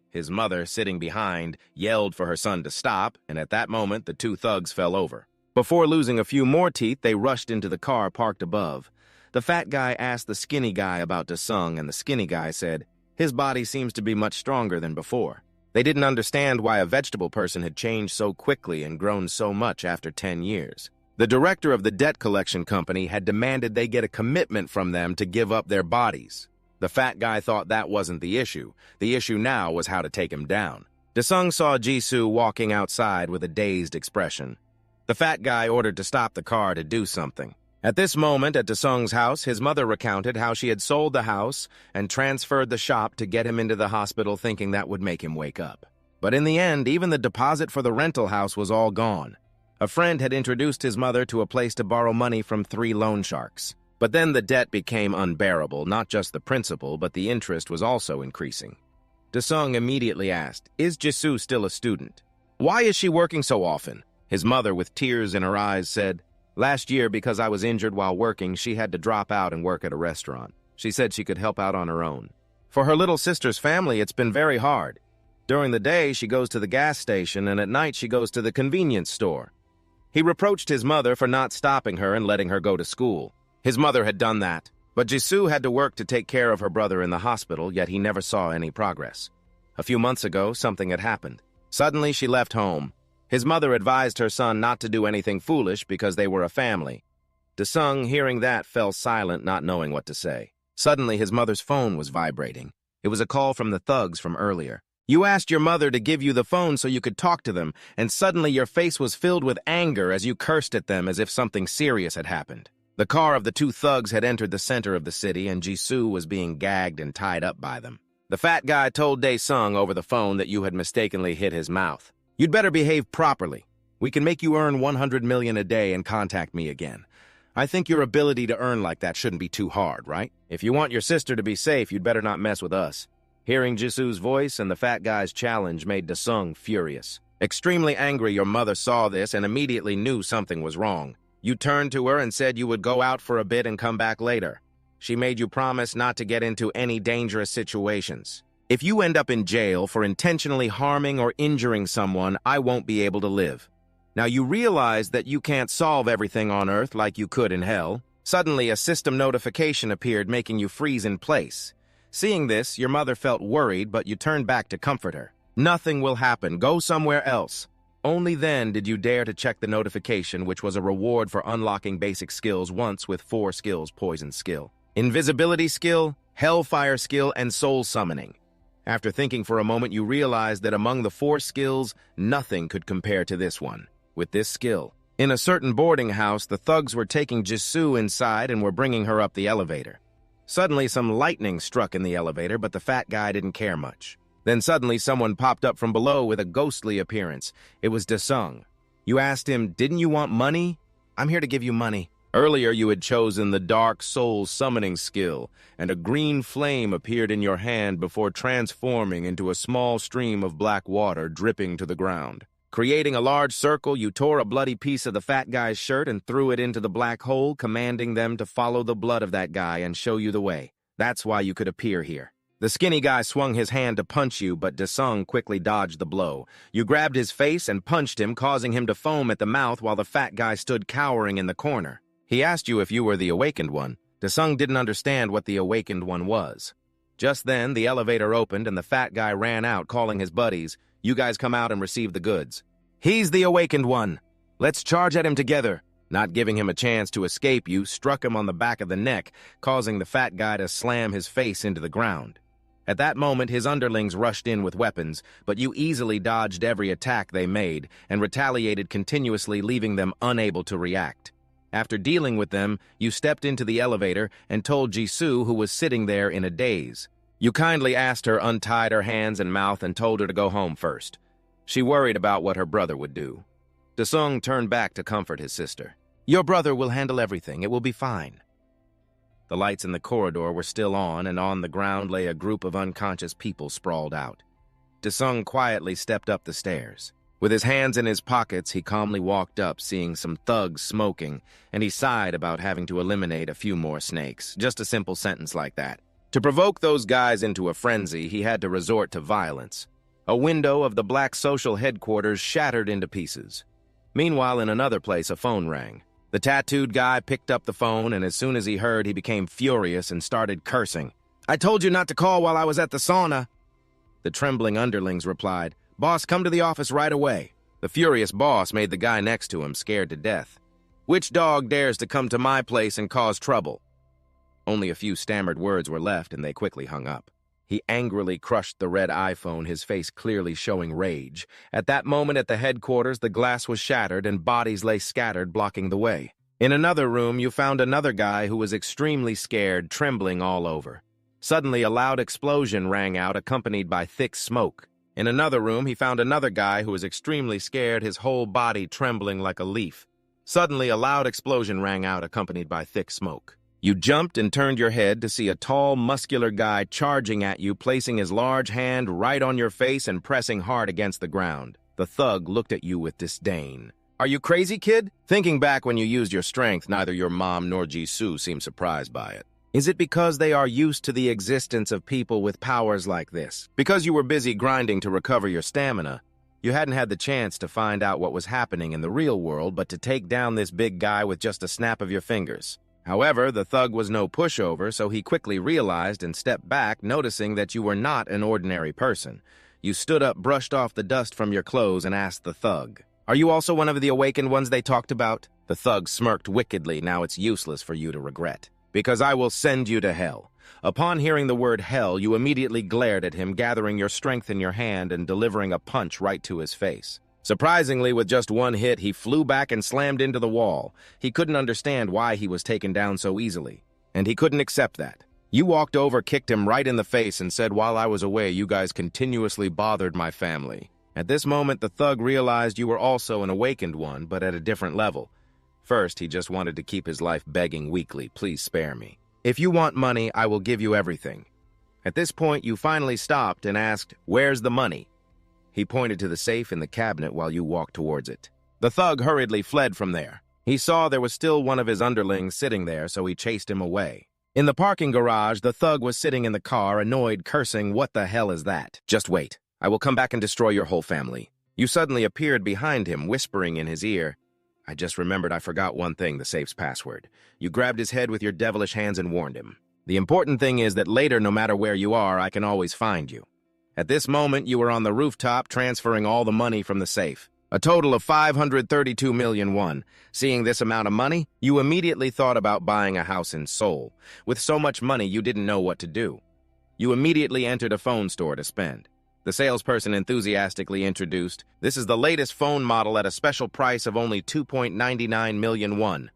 His mother, sitting behind, yelled for her son to stop, and at that moment the two thugs fell over. Before losing a few more teeth, they rushed into the car parked above. The fat guy asked the skinny guy about Desung, and the skinny guy said, his body seems to be much stronger than before. They didn't understand why a vegetable person had changed so quickly and grown so much after 10 years. The director of the debt collection company had demanded they get a commitment from them to give up their bodies. The fat guy thought that wasn't the issue. The issue now was how to take him down. Desung saw Jisoo walking outside with a dazed expression. The fat guy ordered to stop the car to do something. At this moment, at Desung's house, his mother recounted how she had sold the house and transferred the shop to get him into the hospital, thinking that would make him wake up. But in the end, even the deposit for the rental house was all gone. A friend had introduced his mother to a place to borrow money from 3 loan sharks. But then the debt became unbearable, not just the principal, but the interest was also increasing. Desung immediately asked, "Is Jisoo still a student? Why is she working so often?" His mother, with tears in her eyes, said, "Last year, because I was injured while working, she had to drop out and work at a restaurant. She said she could help out on her own. For her little sister's family, it's been very hard. During the day, she goes to the gas station, and at night she goes to the convenience store." He reproached his mother for not stopping her and letting her go to school. His mother had done that, but Jisoo had to work to take care of her brother in the hospital, yet he never saw any progress. A few months ago, something had happened. Suddenly, she left home. His mother advised her son not to do anything foolish because they were a family. Desung, hearing that, fell silent, not knowing what to say. Suddenly, his mother's phone was vibrating. It was a call from the thugs from earlier. "You asked your mother to give you the phone so you could talk to them, and suddenly your face was filled with anger as you cursed at them as if something serious had happened." The car of the 2 thugs had entered the center of the city, and Jisoo was being gagged and tied up by them. The fat guy told Dae-sung over the phone that you had mistakenly hit his mouth. "You'd better behave properly. We can make you earn 100 million a day and contact me again. I think your ability to earn like that shouldn't be too hard, right? If you want your sister to be safe, you'd better not mess with us." Hearing Jisoo's voice and the fat guy's challenge made Dae-sung furious. Extremely angry, your mother saw this and immediately knew something was wrong. You turned to her and said you would go out for a bit and come back later. She made you promise not to get into any dangerous situations. If you end up in jail for intentionally harming or injuring someone, I won't be able to live. Now you realize that you can't solve everything on Earth like you could in hell. Suddenly, a system notification appeared, making you freeze in place. Seeing this, your mother felt worried, but you turned back to comfort her. "Nothing will happen. Go somewhere else." Only then did you dare to check the notification, which was a reward for unlocking basic skills once with 4 skills: poison skill, invisibility skill, hellfire skill, and soul summoning. After thinking for a moment, you realized that among the 4 skills, nothing could compare to this one. With this skill, in a certain boarding house, the thugs were taking Jisoo inside and were bringing her up the elevator. Suddenly, some lightning struck in the elevator, but the fat guy didn't care much. Then suddenly, someone popped up from below with a ghostly appearance. It was Dae-sung. You asked him, "Didn't you want money?" "I'm here to give you money." Earlier, you had chosen the dark soul summoning skill, and a green flame appeared in your hand before transforming into a small stream of black water dripping to the ground. Creating a large circle, you tore a bloody piece of the fat guy's shirt and threw it into the black hole, commanding them to follow the blood of that guy and show you the way. That's why you could appear here. The skinny guy swung his hand to punch you, but Dae-sung quickly dodged the blow. You grabbed his face and punched him, causing him to foam at the mouth while the fat guy stood cowering in the corner. He asked you if you were the awakened one. Dae-sung didn't understand what the awakened one was. Just then, the elevator opened and the fat guy ran out, calling his buddies. "You guys come out and receive the goods." "He's the awakened one. Let's charge at him together." Not giving him a chance to escape, you struck him on the back of the neck, causing the fat guy to slam his face into the ground. At that moment, his underlings rushed in with weapons, but you easily dodged every attack they made and retaliated continuously, leaving them unable to react. After dealing with them, you stepped into the elevator and told Jisoo, who was sitting there in a daze. You kindly asked her, untied her hands and mouth, and told her to go home first. She worried about what her brother would do. Dae-sung turned back to comfort his sister. "Your brother will handle everything. It will be fine." The lights in the corridor were still on, and on the ground lay a group of unconscious people sprawled out. Dae-sung quietly stepped up the stairs. With his hands in his pockets, he calmly walked up, seeing some thugs smoking, and he sighed about having to eliminate a few more snakes. Just a simple sentence like that. To provoke those guys into a frenzy, he had to resort to violence. A window of the black social headquarters shattered into pieces. Meanwhile, in another place, a phone rang. The tattooed guy picked up the phone, and as soon as he heard, he became furious and started cursing. "I told you not to call while I was at the sauna." The trembling underlings replied, "Boss, come to the office right away." The furious boss made the guy next to him scared to death. "Which dog dares to come to my place and cause trouble?" Only a few stammered words were left, and they quickly hung up. He angrily crushed the red iPhone, his face clearly showing rage. At that moment at the headquarters, the glass was shattered and bodies lay scattered, blocking the way. In another room, you found another guy who was extremely scared, trembling all over. Suddenly, a loud explosion rang out, accompanied by thick smoke. In another room, he found another guy who was extremely scared, his whole body trembling like a leaf. Suddenly, a loud explosion rang out, accompanied by thick smoke. You jumped and turned your head to see a tall, muscular guy charging at you, placing his large hand right on your face and pressing hard against the ground. The thug looked at you with disdain. "Are you crazy, kid?" Thinking back when you used your strength, neither your mom nor Jisoo seemed surprised by it. Is it because they are used to the existence of people with powers like this? Because you were busy grinding to recover your stamina, you hadn't had the chance to find out what was happening in the real world, but to take down this big guy with just a snap of your fingers. However, the thug was no pushover, so he quickly realized and stepped back, noticing that you were not an ordinary person. You stood up, brushed off the dust from your clothes, and asked the thug, "Are you also one of the awakened ones they talked about?" The thug smirked wickedly. "Now it's useless for you to regret, because I will send you to hell." Upon hearing the word hell, you immediately glared at him, gathering your strength in your hand and delivering a punch right to his face. Surprisingly, with just one hit, he flew back and slammed into the wall. He couldn't understand why he was taken down so easily, and he couldn't accept that. You walked over, kicked him right in the face, and said, "While I was away, you guys continuously bothered my family." At this moment, the thug realized you were also an awakened one, but at a different level. First, he just wanted to keep his life begging weakly, "Please spare me. If you want money, I will give you everything." At this point, you finally stopped and asked, "Where's the money?" He pointed to the safe in the cabinet while you walked towards it. The thug hurriedly fled from there. He saw there was still one of his underlings sitting there, so he chased him away. In the parking garage, the thug was sitting in the car, annoyed, cursing, "What the hell is that? Just wait. I will come back and destroy your whole family." You suddenly appeared behind him, whispering in his ear, "I just remembered I forgot one thing, the safe's password." You grabbed his head with your devilish hands and warned him. "The important thing is that later, no matter where you are, I can always find you." At this moment, you were on the rooftop transferring all the money from the safe. A total of 532 million won. Seeing this amount of money, you immediately thought about buying a house in Seoul. With so much money, you didn't know what to do. You immediately entered a phone store to spend. The salesperson enthusiastically introduced, "This is the latest phone model at a special price of only 2.99 million won.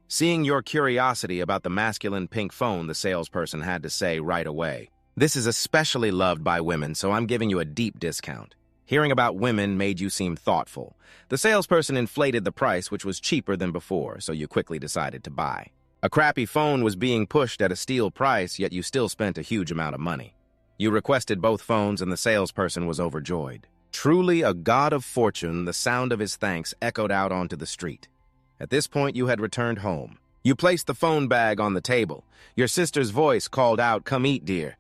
Seeing your curiosity about the masculine pink phone, the salesperson had to say right away, "This is especially loved by women, so I'm giving you a deep discount." Hearing about women made you seem thoughtful. The salesperson inflated the price, which was cheaper than before, so you quickly decided to buy. A crappy phone was being pushed at a steal price, yet you still spent a huge amount of money. You requested both phones, and the salesperson was overjoyed. Truly a god of fortune, the sound of his thanks echoed out onto the street. At this point, you had returned home. You placed the phone bag on the table. Your sister's voice called out, "Come eat, dear."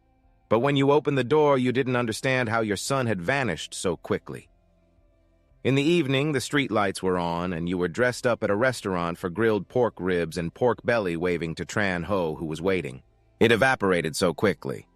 But when you opened the door, you didn't understand how your son had vanished so quickly. In the evening, the street lights were on, and you were dressed up at a restaurant for grilled pork ribs and pork belly, waving to Tran Ho, who was waiting. It evaporated so quickly.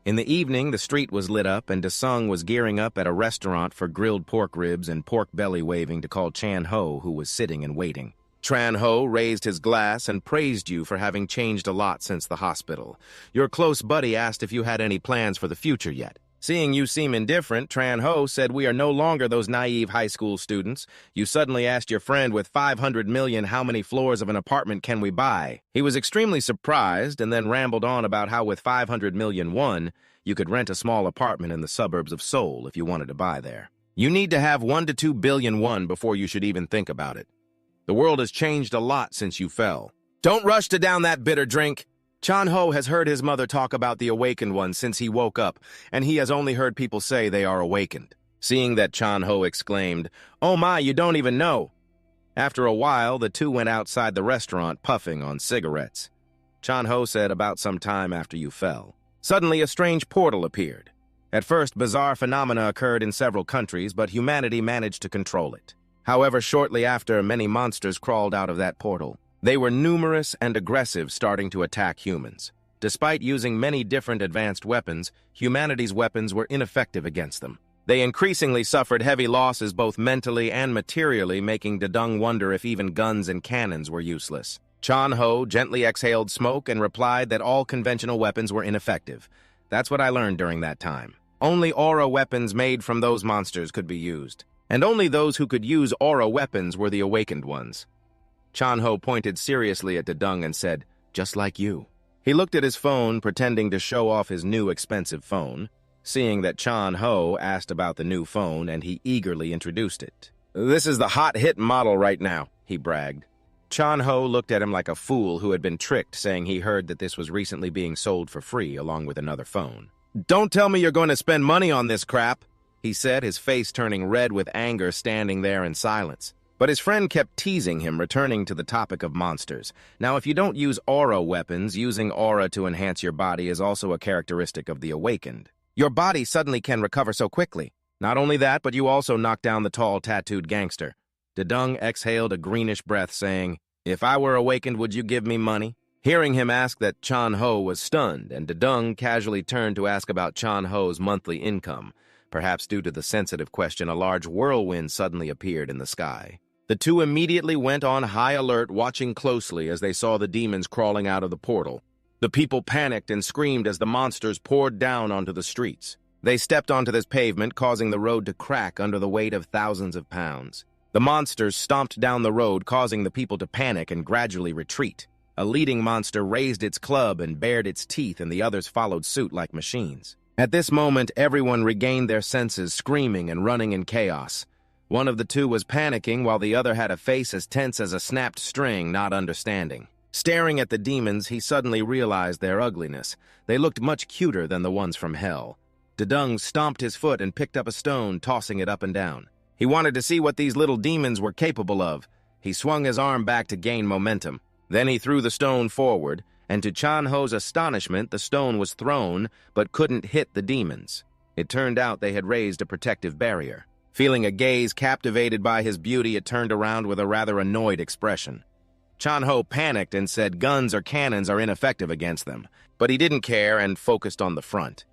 In the evening, the street was lit up, and Desung was gearing up at a restaurant for grilled pork ribs and pork belly, waving to call Chan Ho, who was sitting and waiting. Tran Ho raised his glass and praised you for having changed a lot since the hospital. Your close buddy asked if you had any plans for the future yet. Seeing you seem indifferent, Tran Ho said, "We are no longer those naive high school students. You suddenly asked your friend with 500 million how many floors of an apartment can we buy." He was extremely surprised and then rambled on about how with 500 million won, you could rent a small apartment in the suburbs of Seoul if you wanted to buy there. You need to have 1 to 2 billion won before you should even think about it. The world has changed a lot since you fell. Don't rush to down that bitter drink. Chan Ho has heard his mother talk about the awakened ones since he woke up, and he has only heard people say they are awakened. Seeing that, Chan Ho exclaimed, "Oh my, you don't even know." After a while, the two went outside the restaurant puffing on cigarettes. Chan Ho said about some time after you fell. Suddenly, a strange portal appeared. At first, bizarre phenomena occurred in several countries, but humanity managed to control it. However, shortly after, many monsters crawled out of that portal. They were numerous and aggressive, starting to attack humans. Despite using many different advanced weapons, humanity's weapons were ineffective against them. They increasingly suffered heavy losses both mentally and materially, making Dedung wonder if even guns and cannons were useless. Chan-ho gently exhaled smoke and replied that all conventional weapons were ineffective. That's what I learned during that time. Only aura weapons made from those monsters could be used. And only those who could use aura weapons were the awakened ones. Chan-ho pointed seriously at Dedung and said, "Just like you." He looked at his phone, pretending to show off his new expensive phone. Seeing that Chan-ho asked about the new phone, and he eagerly introduced it. "This is the hot hit model right now," he bragged. Chan-ho looked at him like a fool who had been tricked, saying he heard that this was recently being sold for free along with another phone. "Don't tell me you're going to spend money on this crap," he said, his face turning red with anger, standing there in silence. But his friend kept teasing him, returning to the topic of monsters. Now, if you don't use aura weapons, using aura to enhance your body is also a characteristic of the awakened. Your body suddenly can recover so quickly. Not only that, but you also knock down the tall, tattooed gangster. Dedung exhaled a greenish breath, saying, "If I were awakened, would you give me money?" Hearing him ask that, Chan-ho was stunned, and Dedung casually turned to ask about Chan-ho's monthly income. Perhaps due to the sensitive question, a large whirlwind suddenly appeared in the sky. The two immediately went on high alert, watching closely as they saw the demons crawling out of the portal. The people panicked and screamed as the monsters poured down onto the streets. They stepped onto this pavement, causing the road to crack under the weight of thousands of pounds. The monsters stomped down the road, causing the people to panic and gradually retreat. A leading monster raised its club and bared its teeth, and the others followed suit like machines. At this moment, everyone regained their senses, screaming and running in chaos. One of the two was panicking, while the other had a face as tense as a snapped string, not understanding. Staring at the demons, he suddenly realized their ugliness. They looked much cuter than the ones from hell. Dedung stomped his foot and picked up a stone, tossing it up and down. He wanted to see what these little demons were capable of. He swung his arm back to gain momentum. Then he threw the stone forward, and to Chan-ho's astonishment, the stone was thrown, but couldn't hit the demons. It turned out they had raised a protective barrier. Feeling a gaze captivated by his beauty, it turned around with a rather annoyed expression. Chan-ho panicked and said guns or cannons are ineffective against them, but he didn't care and focused on the front.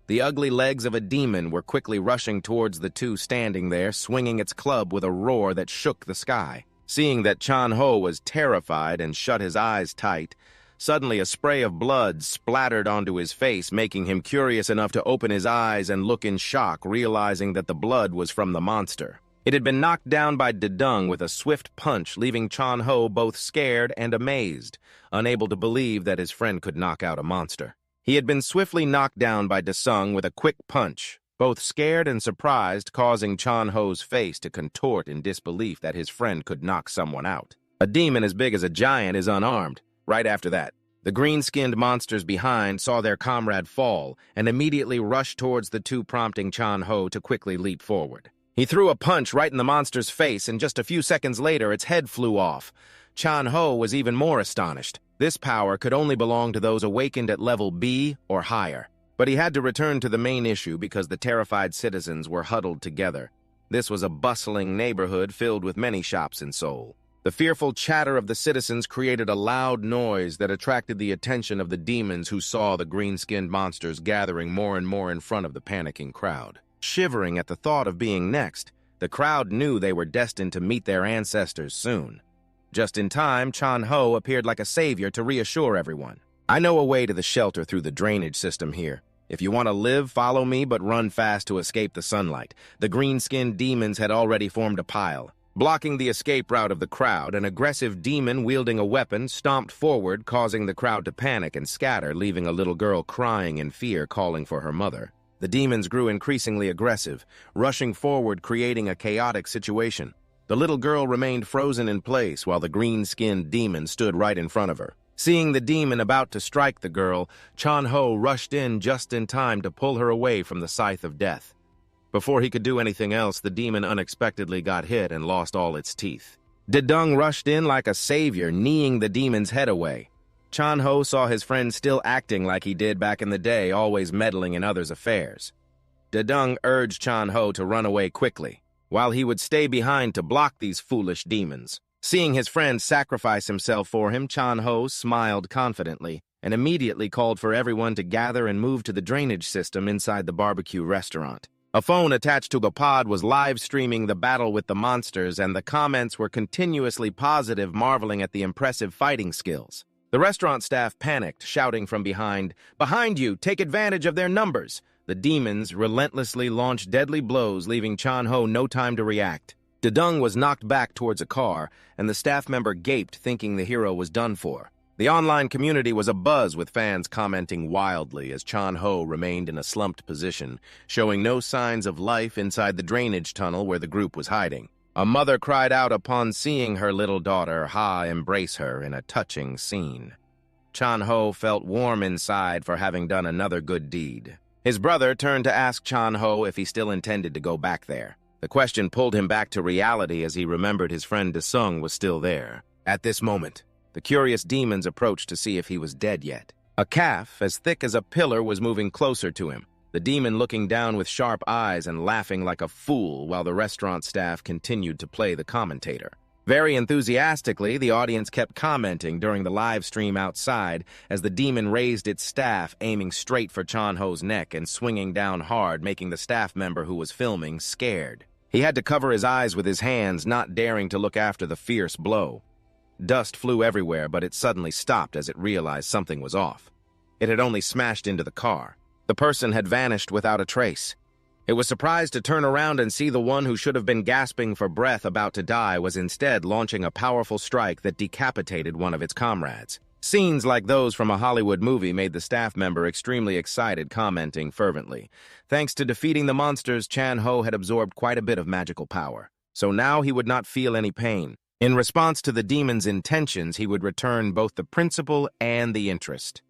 The ugly legs of a demon were quickly rushing towards the two standing there, swinging its club with a roar that shook the sky. Seeing that Chan-ho was terrified and shut his eyes tight, suddenly a spray of blood splattered onto his face, making him curious enough to open his eyes and look in shock, realizing that the blood was from the monster. It had been knocked down by Dedung with a swift punch, leaving Chan-ho both scared and amazed, unable to believe that his friend could knock out a monster. He had been swiftly knocked down by Desung with a quick punch, both scared and surprised, causing Chan-ho's face to contort in disbelief that his friend could knock someone out. A demon as big as a giant is unarmed. Right after that, the green-skinned monsters behind saw their comrade fall and immediately rushed towards the two, prompting Chan-ho to quickly leap forward. He threw a punch right in the monster's face, and just a few seconds later, its head flew off. Chan-ho was even more astonished. This power could only belong to those awakened at level B or higher. But he had to return to the main issue because the terrified citizens were huddled together. This was a bustling neighborhood filled with many shops in Seoul. The fearful chatter of the citizens created a loud noise that attracted the attention of the demons, who saw the green-skinned monsters gathering more and more in front of the panicking crowd. Shivering at the thought of being next, the crowd knew they were destined to meet their ancestors soon. Just in time, Chan-ho appeared like a savior to reassure everyone. "I know a way to the shelter through the drainage system here. If you want to live, follow me, but run fast to escape the sunlight." The green-skinned demons had already formed a pile. Blocking the escape route of the crowd, an aggressive demon wielding a weapon stomped forward, causing the crowd to panic and scatter, leaving a little girl crying in fear, calling for her mother. The demons grew increasingly aggressive, rushing forward, creating a chaotic situation. The little girl remained frozen in place while the green-skinned demon stood right in front of her. Seeing the demon about to strike the girl, Chan-ho rushed in just in time to pull her away from the scythe of death. Before he could do anything else, the demon unexpectedly got hit and lost all its teeth. Dedung rushed in like a savior, kneeing the demon's head away. Chan-ho saw his friend still acting like he did back in the day, always meddling in others' affairs. Dedung urged Chan-ho to run away quickly, while he would stay behind to block these foolish demons. Seeing his friend sacrifice himself for him, Chan-ho smiled confidently and immediately called for everyone to gather and move to the drainage system inside the barbecue restaurant. A phone attached to a pod was live streaming the battle with the monsters, and the comments were continuously positive, marveling at the impressive fighting skills. The restaurant staff panicked, shouting from behind, "Behind you! Take advantage of their numbers!" The demons relentlessly launched deadly blows, leaving Chan-ho no time to react. Dedung was knocked back towards a car, and the staff member gaped, thinking the hero was done for. The online community was abuzz, with fans commenting wildly as Chan-ho remained in a slumped position, showing no signs of life inside the drainage tunnel where the group was hiding. A mother cried out upon seeing her little daughter, Ha, embrace her in a touching scene. Chan-ho felt warm inside for having done another good deed. His brother turned to ask Chan-ho if he still intended to go back there. The question pulled him back to reality as he remembered his friend Desung was still there. At this moment, the curious demons approached to see if he was dead yet. A calf, as thick as a pillar, was moving closer to him, the demon looking down with sharp eyes and laughing like a fool while the restaurant staff continued to play the commentator. Very enthusiastically, the audience kept commenting during the live stream outside as the demon raised its staff, aiming straight for Chan-ho's neck and swinging down hard, making the staff member who was filming scared. He had to cover his eyes with his hands, not daring to look after the fierce blow. Dust flew everywhere, but it suddenly stopped as it realized something was off. It had only smashed into the car. The person had vanished without a trace. It was surprised to turn around and see the one who should have been gasping for breath about to die was instead launching a powerful strike that decapitated one of its comrades. Scenes like those from a Hollywood movie made the staff member extremely excited, commenting fervently. Thanks to defeating the monsters, Chan-ho had absorbed quite a bit of magical power, so now he would not feel any pain. In response to the demon's intentions, he would return both the principal and the interest.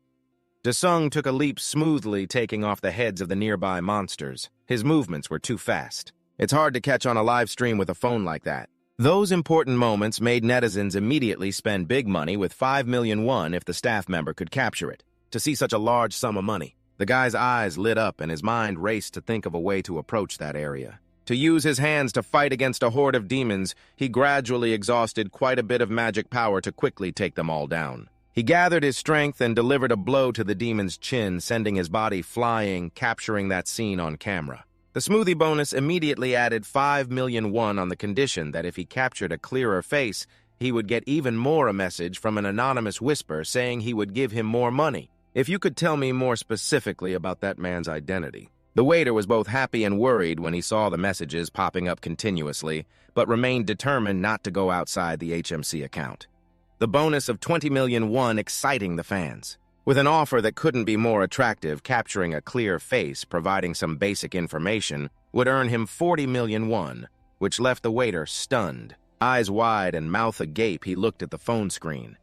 Desung took a leap smoothly, taking off the heads of the nearby monsters. His movements were too fast. It's hard to catch on a live stream with a phone like that. Those important moments made netizens immediately spend big money, with 5 million won if the staff member could capture it. To see such a large sum of money, the guy's eyes lit up and his mind raced to think of a way to approach that area. To use his hands to fight against a horde of demons, he gradually exhausted quite a bit of magic power to quickly take them all down. He gathered his strength and delivered a blow to the demon's chin, sending his body flying, capturing that scene on camera. The smoothie bonus immediately added 5 million won on the condition that if he captured a clearer face, he would get even more. A message from an anonymous whisper saying he would give him more money. If you could tell me more specifically about that man's identity. The waiter was both happy and worried when he saw the messages popping up continuously, but remained determined not to go outside the HMC account. The bonus of 20 million won exciting the fans. With an offer that couldn't be more attractive, capturing a clear face, providing some basic information, would earn him 40 million won, which left the waiter stunned. Eyes wide and mouth agape, he looked at the phone screen.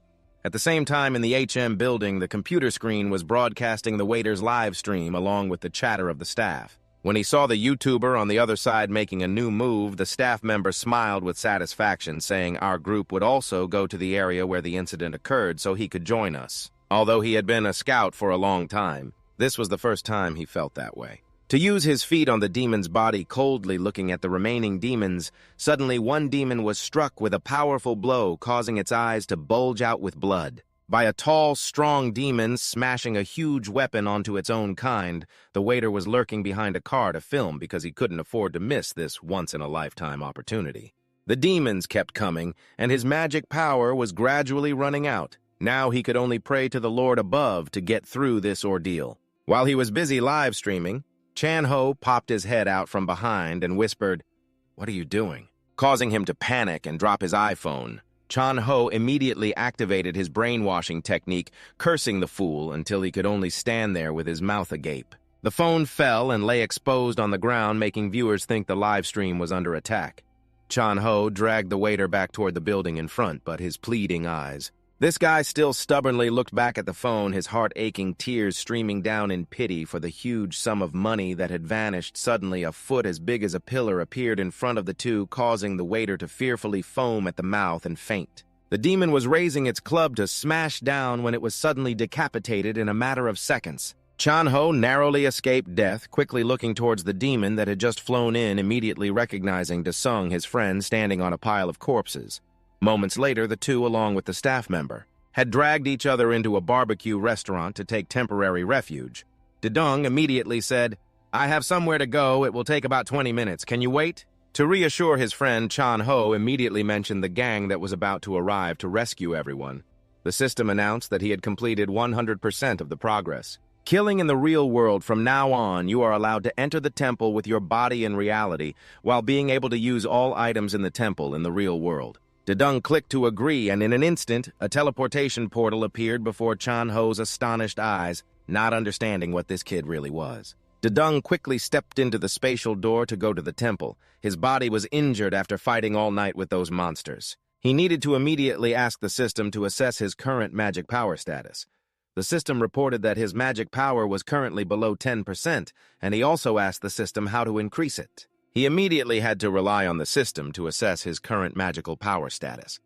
At the same time, in the HM building, the computer screen was broadcasting the waiter's live stream along with the chatter of the staff. When he saw the YouTuber on the other side making a new move, the staff member smiled with satisfaction, saying our group would also go to the area where the incident occurred so he could join us. Although he had been a scout for a long time, this was the first time he felt that way. To use his feet on the demon's body, coldly looking at the remaining demons, suddenly one demon was struck with a powerful blow, causing its eyes to bulge out with blood. By a tall, strong demon smashing a huge weapon onto its own kind, the waiter was lurking behind a car to film because he couldn't afford to miss this once-in-a-lifetime opportunity. The demons kept coming, and his magic power was gradually running out. Now he could only pray to the Lord above to get through this ordeal. While he was busy live streaming, Chan-ho popped his head out from behind and whispered, "What are you doing?" causing him to panic and drop his iPhone. Chan-ho immediately activated his brainwashing technique, cursing the fool until he could only stand there with his mouth agape. The phone fell and lay exposed on the ground, making viewers think the live stream was under attack. Chan-ho dragged the waiter back toward the building in front, but his pleading eyes. This guy still stubbornly looked back at the phone, his heart aching, tears streaming down in pity for the huge sum of money that had vanished. Suddenly, a foot as big as a pillar appeared in front of the two, causing the waiter to fearfully foam at the mouth and faint. The demon was raising its club to smash down when it was suddenly decapitated in a matter of seconds. Chan-ho narrowly escaped death, quickly looking towards the demon that had just flown in, immediately recognizing Desung, his friend, standing on a pile of corpses. Moments later, the two, along with the staff member, had dragged each other into a barbecue restaurant to take temporary refuge. Dedong immediately said, "I have somewhere to go. It will take about 20 minutes. Can you wait?" To reassure his friend, Chan Ho immediately mentioned the gang that was about to arrive to rescue everyone. The system announced that he had completed 100% of the progress. Killing in the real world from now on, you are allowed to enter the temple with your body in reality while being able to use all items in the temple in the real world. Dedong clicked to agree, and in an instant, a teleportation portal appeared before Chan Ho's astonished eyes, not understanding what this kid really was. Dedong quickly stepped into the spatial door to go to the temple. His body was injured after fighting all night with those monsters. He needed to immediately ask the system to assess his current magic power status. The system reported that his magic power was currently below 10%, and he also asked the system how to increase it. He immediately had to rely on the system to assess his current magical power status.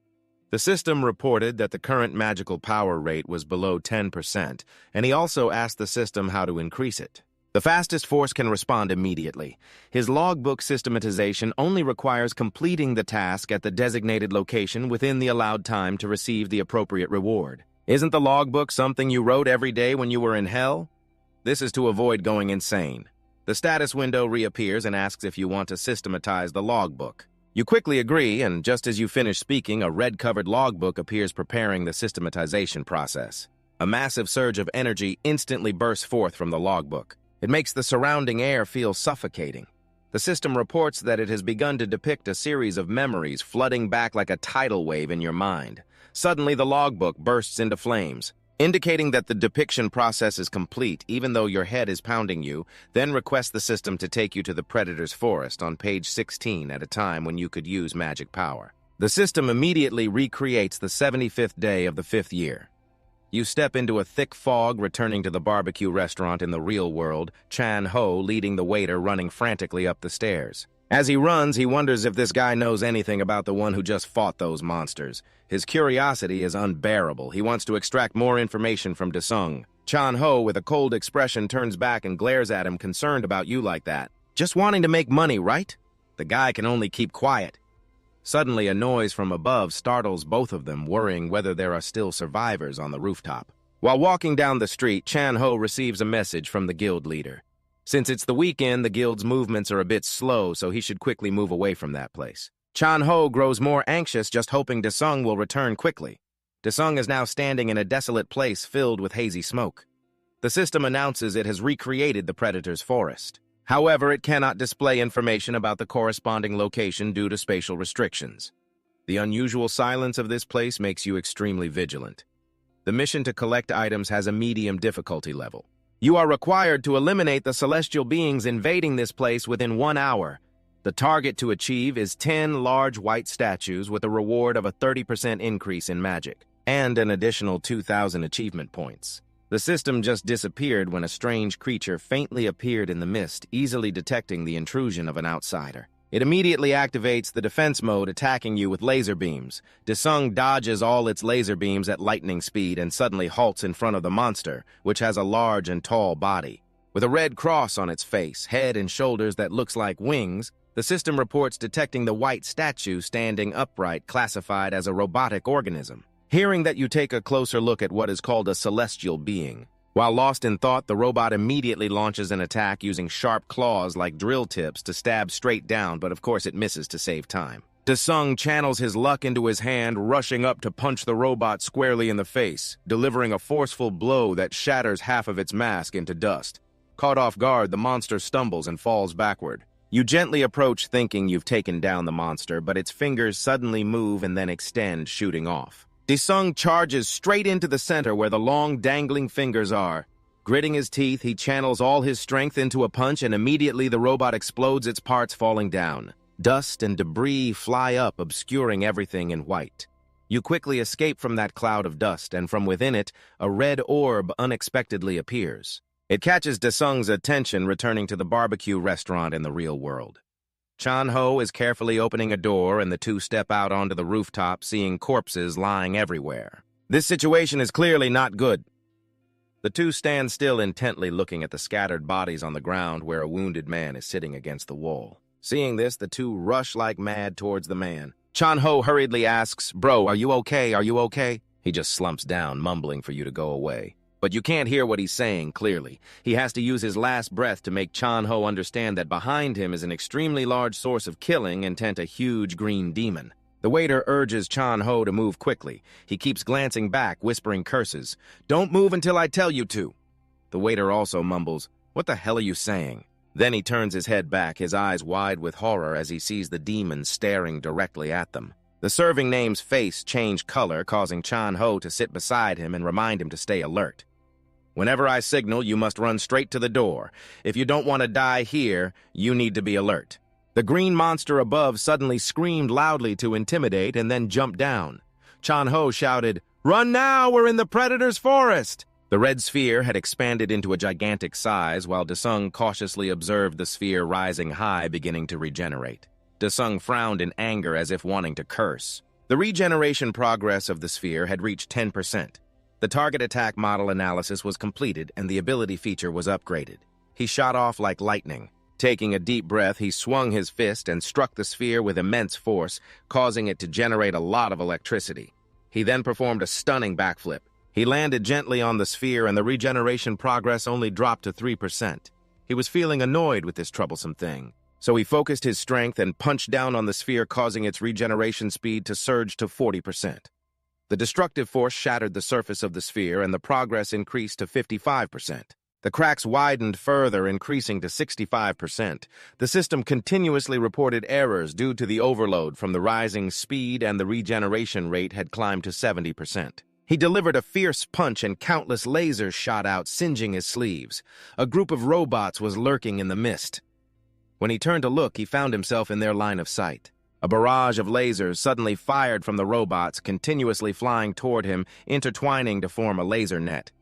The system reported that the current magical power rate was below 10%, and he also asked the system how to increase it. The fastest force can respond immediately. His logbook systematization only requires completing the task at the designated location within the allowed time to receive the appropriate reward. Isn't the logbook something you wrote every day when you were in hell? This is to avoid going insane. The status window reappears and asks if you want to systematize the logbook. You quickly agree, and just as you finish speaking, a red-covered logbook appears preparing the systematization process. A massive surge of energy instantly bursts forth from the logbook. It makes the surrounding air feel suffocating. The system reports that it has begun to depict a series of memories flooding back like a tidal wave in your mind. Suddenly, the logbook bursts into flames, indicating that the depiction process is complete even though your head is pounding you. Then request the system to take you to the Predator's Forest on page 16 at a time when you could use magic power. The system immediately recreates the 75th day of the 5th year. You step into a thick fog returning to the barbecue restaurant in the real world, Chan Ho leading the waiter running frantically up the stairs. As he runs, he wonders if this guy knows anything about the one who just fought those monsters. His curiosity is unbearable. He wants to extract more information from Desung. Chan Ho, with a cold expression, turns back and glares at him, concerned about you like that. Just wanting to make money, right? The guy can only keep quiet. Suddenly, a noise from above startles both of them, worrying whether there are still survivors on the rooftop. While walking down the street, Chan Ho receives a message from the guild leader. Since it's the weekend, the guild's movements are a bit slow, so he should quickly move away from that place. Chan Ho grows more anxious, just hoping Desung will return quickly. Desung is now standing in a desolate place filled with hazy smoke. The system announces it has recreated the Predator's Forest. However, it cannot display information about the corresponding location due to spatial restrictions. The unusual silence of this place makes you extremely vigilant. The mission to collect items has a medium difficulty level. You are required to eliminate the celestial beings invading this place within 1 hour. The target to achieve is 10 large white statues with a reward of a 30% increase in magic, and an additional 2,000 achievement points. The system just disappeared when a strange creature faintly appeared in the mist, easily detecting the intrusion of an outsider. It immediately activates the defense mode, attacking you with laser beams. Desung dodges all its laser beams at lightning speed and suddenly halts in front of the monster, which has a large and tall body. With a red cross on its face, head, and shoulders that looks like wings, the system reports detecting the white statue standing upright, classified as a robotic organism. Hearing that, you take a closer look at what is called a celestial being. While lost in thought, the robot immediately launches an attack using sharp claws like drill tips to stab straight down, but of course it misses to save time. Desung channels his luck into his hand, rushing up to punch the robot squarely in the face, delivering a forceful blow that shatters half of its mask into dust. Caught off guard, the monster stumbles and falls backward. You gently approach, thinking you've taken down the monster, but its fingers suddenly move and then extend, shooting off. Desung charges straight into the center where the long, dangling fingers are. Gritting his teeth, he channels all his strength into a punch, and immediately the robot explodes, its parts falling down. Dust and debris fly up, obscuring everything in white. You quickly escape from that cloud of dust, and from within it, a red orb unexpectedly appears. It catches Desung's attention, returning to the barbecue restaurant in the real world. Chan Ho is carefully opening a door, and the two step out onto the rooftop, seeing corpses lying everywhere. This situation is clearly not good. The two stand still, intently looking at the scattered bodies on the ground where a wounded man is sitting against the wall. Seeing this, the two rush like mad towards the man. Chan-ho hurriedly asks, "Bro, are you okay? Are you okay?" He just slumps down, mumbling for you to go away. But you can't hear what he's saying clearly. He has to use his last breath to make Chan-ho understand that behind him is an extremely large source of killing intent, a huge green demon. The waiter urges Chan-ho to move quickly. He keeps glancing back, whispering curses. "Don't move until I tell you to." The waiter also mumbles, "What the hell are you saying?" Then he turns his head back, his eyes wide with horror as he sees the demon staring directly at them. The serving name's face changed color, causing Chan-ho to sit beside him and remind him to stay alert. "Whenever I signal, you must run straight to the door. If you don't want to die here, you need to be alert." The green monster above suddenly screamed loudly to intimidate and then jumped down. Chan-ho shouted, "Run now, we're in the predator's forest!" The red sphere had expanded into a gigantic size, while Desung cautiously observed the sphere rising high, beginning to regenerate. Desung frowned in anger as if wanting to curse. The regeneration progress of the sphere had reached 10%. The target attack model analysis was completed and the ability feature was upgraded. He shot off like lightning. Taking a deep breath, he swung his fist and struck the sphere with immense force, causing it to generate a lot of electricity. He then performed a stunning backflip. He landed gently on the sphere and the regeneration progress only dropped to 3%. He was feeling annoyed with this troublesome thing. So he focused his strength and punched down on the sphere, causing its regeneration speed to surge to 40%. The destructive force shattered the surface of the sphere and the progress increased to 55%. The cracks widened further, increasing to 65%. The system continuously reported errors due to the overload from the rising speed, and the regeneration rate had climbed to 70%. He delivered a fierce punch and countless lasers shot out, singeing his sleeves. A group of robots was lurking in the mist. When he turned to look, he found himself in their line of sight. A barrage of lasers suddenly fired from the robots, continuously flying toward him, intertwining to form a laser net.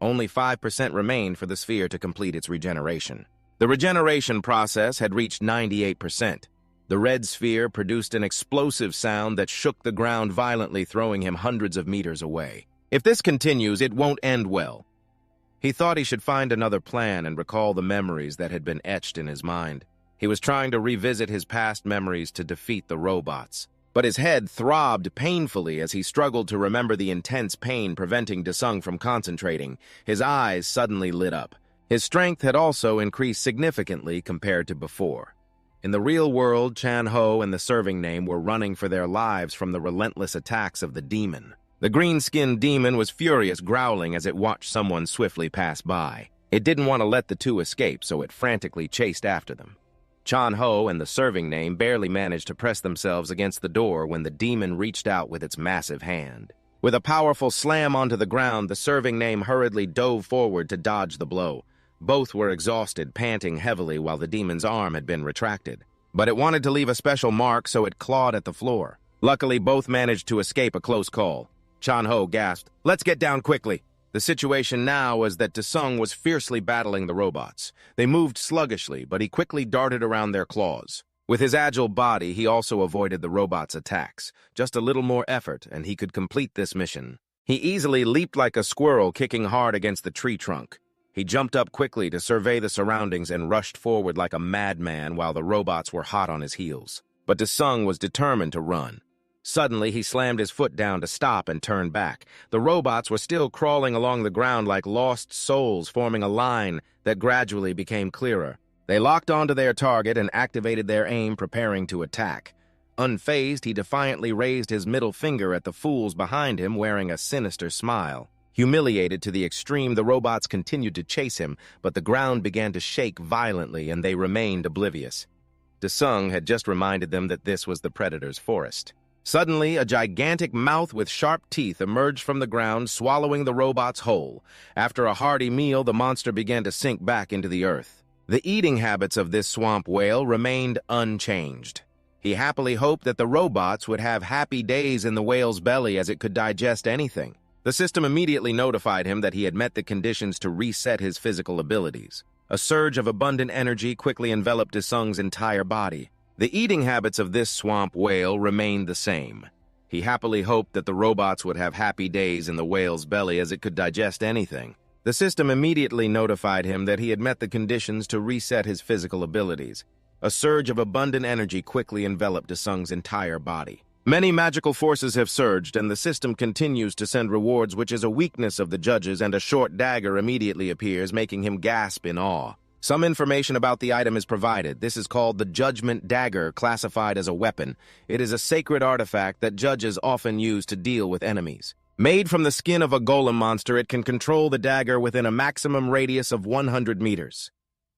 Only 5% remained for the sphere to complete its regeneration. The regeneration process had reached 98%. The red sphere produced an explosive sound that shook the ground violently, throwing him hundreds of meters away. If this continues, it won't end well. He thought he should find another plan and recall the memories that had been etched in his mind. He was trying to revisit his past memories to defeat the robots. But his head throbbed painfully as he struggled to remember the intense pain preventing Desung from concentrating. His eyes suddenly lit up. His strength had also increased significantly compared to before. In the real world, Chan-ho and the serving name were running for their lives from the relentless attacks of the demon. The green-skinned demon was furious, growling as it watched someone swiftly pass by. It didn't want to let the two escape, so it frantically chased after them. Chan-ho and the serving name barely managed to press themselves against the door when the demon reached out with its massive hand. With a powerful slam onto the ground, the serving name hurriedly dove forward to dodge the blow. Both were exhausted, panting heavily while the demon's arm had been retracted. But it wanted to leave a special mark, so it clawed at the floor. Luckily, both managed to escape a close call. Chan-ho gasped, "Let's get down quickly." The situation now was that Desung was fiercely battling the robots. They moved sluggishly, but he quickly darted around their claws. With his agile body, he also avoided the robots' attacks. Just a little more effort, and he could complete this mission. He easily leaped like a squirrel, kicking hard against the tree trunk. He jumped up quickly to survey the surroundings and rushed forward like a madman while the robots were hot on his heels. But Desung was determined to run. Suddenly, he slammed his foot down to stop and turned back. The robots were still crawling along the ground like lost souls, forming a line that gradually became clearer. They locked onto their target and activated their aim, preparing to attack. Unfazed, he defiantly raised his middle finger at the fools behind him, wearing a sinister smile. Humiliated to the extreme, the robots continued to chase him, but the ground began to shake violently and they remained oblivious. Desung had just reminded them that this was the predator's forest. Suddenly, a gigantic mouth with sharp teeth emerged from the ground, swallowing the robots whole. After a hearty meal, the monster began to sink back into the earth. The eating habits of this swamp whale remained unchanged. He happily hoped that the robots would have happy days in the whale's belly as it could digest anything. The system immediately notified him that he had met the conditions to reset his physical abilities. A surge of abundant energy quickly enveloped Desung's entire body. The eating habits of this swamp whale remained the same. He happily hoped that the robots would have happy days in the whale's belly as it could digest anything. The system immediately notified him that he had met the conditions to reset his physical abilities. A surge of abundant energy quickly enveloped Desung's entire body. Many magical forces have surged, and the system continues to send rewards, which is a weakness of the judges, and a short dagger immediately appears, making him gasp in awe. Some information about the item is provided. This is called the Judgment Dagger, classified as a weapon. It is a sacred artifact that judges often use to deal with enemies. Made from the skin of a golem monster, it can control the dagger within a maximum radius of 100 meters.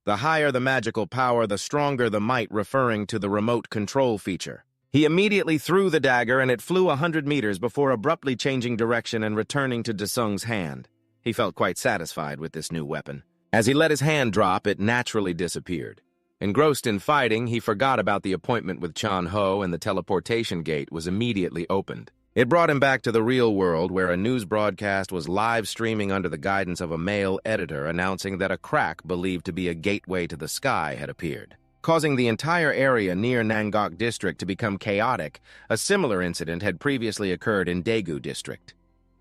The higher the magical power, the stronger the might, referring to the remote control feature. He immediately threw the dagger, and it flew 100 meters before abruptly changing direction and returning to Desung's hand. He felt quite satisfied with this new weapon. As he let his hand drop, it naturally disappeared. Engrossed in fighting, he forgot about the appointment with Chan Ho, and the teleportation gate was immediately opened. It brought him back to the real world, where a news broadcast was live streaming under the guidance of a male editor, announcing that a crack believed to be a gateway to the sky had appeared, causing the entire area near Nangok District to become chaotic. A similar incident had previously occurred in Daegu District.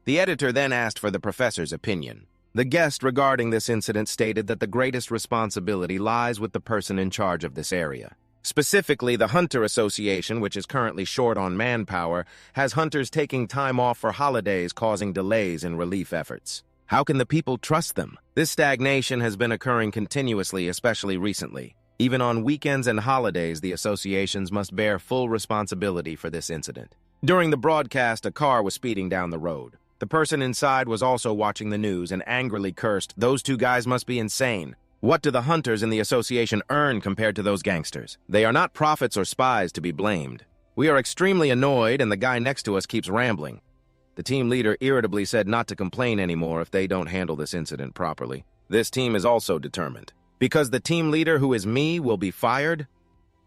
The editor then asked for the professor's opinion. The guest regarding this incident stated that the greatest responsibility lies with the person in charge of this area. Specifically, the Hunter Association, which is currently short on manpower, has hunters taking time off for holidays, causing delays in relief efforts. How can the people trust them? This stagnation has been occurring continuously, especially recently. Even on weekends and holidays, the associations must bear full responsibility for this incident. During the broadcast, a car was speeding down the road. The person inside was also watching the news and angrily cursed, "Those two guys must be insane. What do the hunters in the association earn compared to those gangsters? They are not prophets or spies to be blamed. We are extremely annoyed, and the guy next to us keeps rambling." The team leader irritably said not to complain anymore if they don't handle this incident properly. This team is also determined. Because the team leader, who is me, will be fired?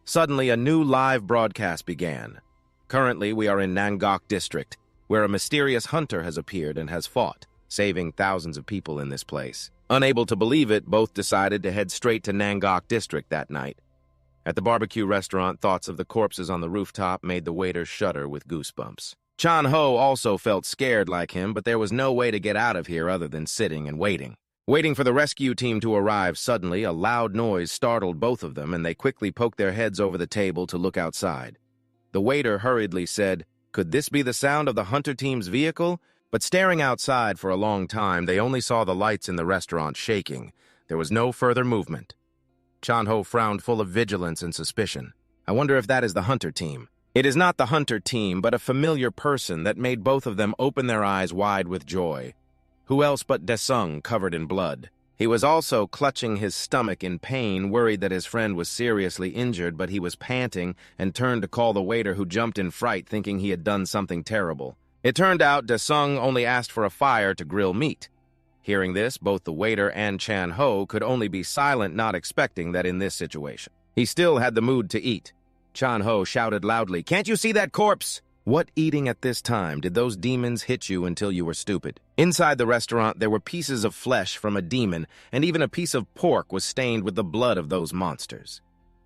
Suddenly, a new live broadcast began. Currently, we are in Nangok District, where a mysterious hunter has appeared and has fought, saving thousands of people in this place. Unable to believe it, both decided to head straight to Nangok District that night. At the barbecue restaurant, thoughts of the corpses on the rooftop made the waiter shudder with goosebumps. Chan Ho also felt scared like him, but there was no way to get out of here other than sitting and waiting. Waiting for the rescue team to arrive, suddenly a loud noise startled both of them, and they quickly poked their heads over the table to look outside. The waiter hurriedly said, "Could this be the sound of the hunter team's vehicle?" But staring outside for a long time, they only saw the lights in the restaurant shaking. There was no further movement. Chan Ho frowned, full of vigilance and suspicion. "I wonder if that is the hunter team." It is not the hunter team, but a familiar person that made both of them open their eyes wide with joy. Who else but Desung, covered in blood? He was also clutching his stomach in pain, worried that his friend was seriously injured, but he was panting and turned to call the waiter, who jumped in fright, thinking he had done something terrible. It turned out Desung only asked for a fire to grill meat. Hearing this, both the waiter and Chan Ho could only be silent, not expecting that in this situation. He still had the mood to eat. Chan Ho shouted loudly, "Can't you see that corpse?" What eating at this time? Did those demons hit you until you were stupid? Inside the restaurant, there were pieces of flesh from a demon, and even a piece of pork was stained with the blood of those monsters.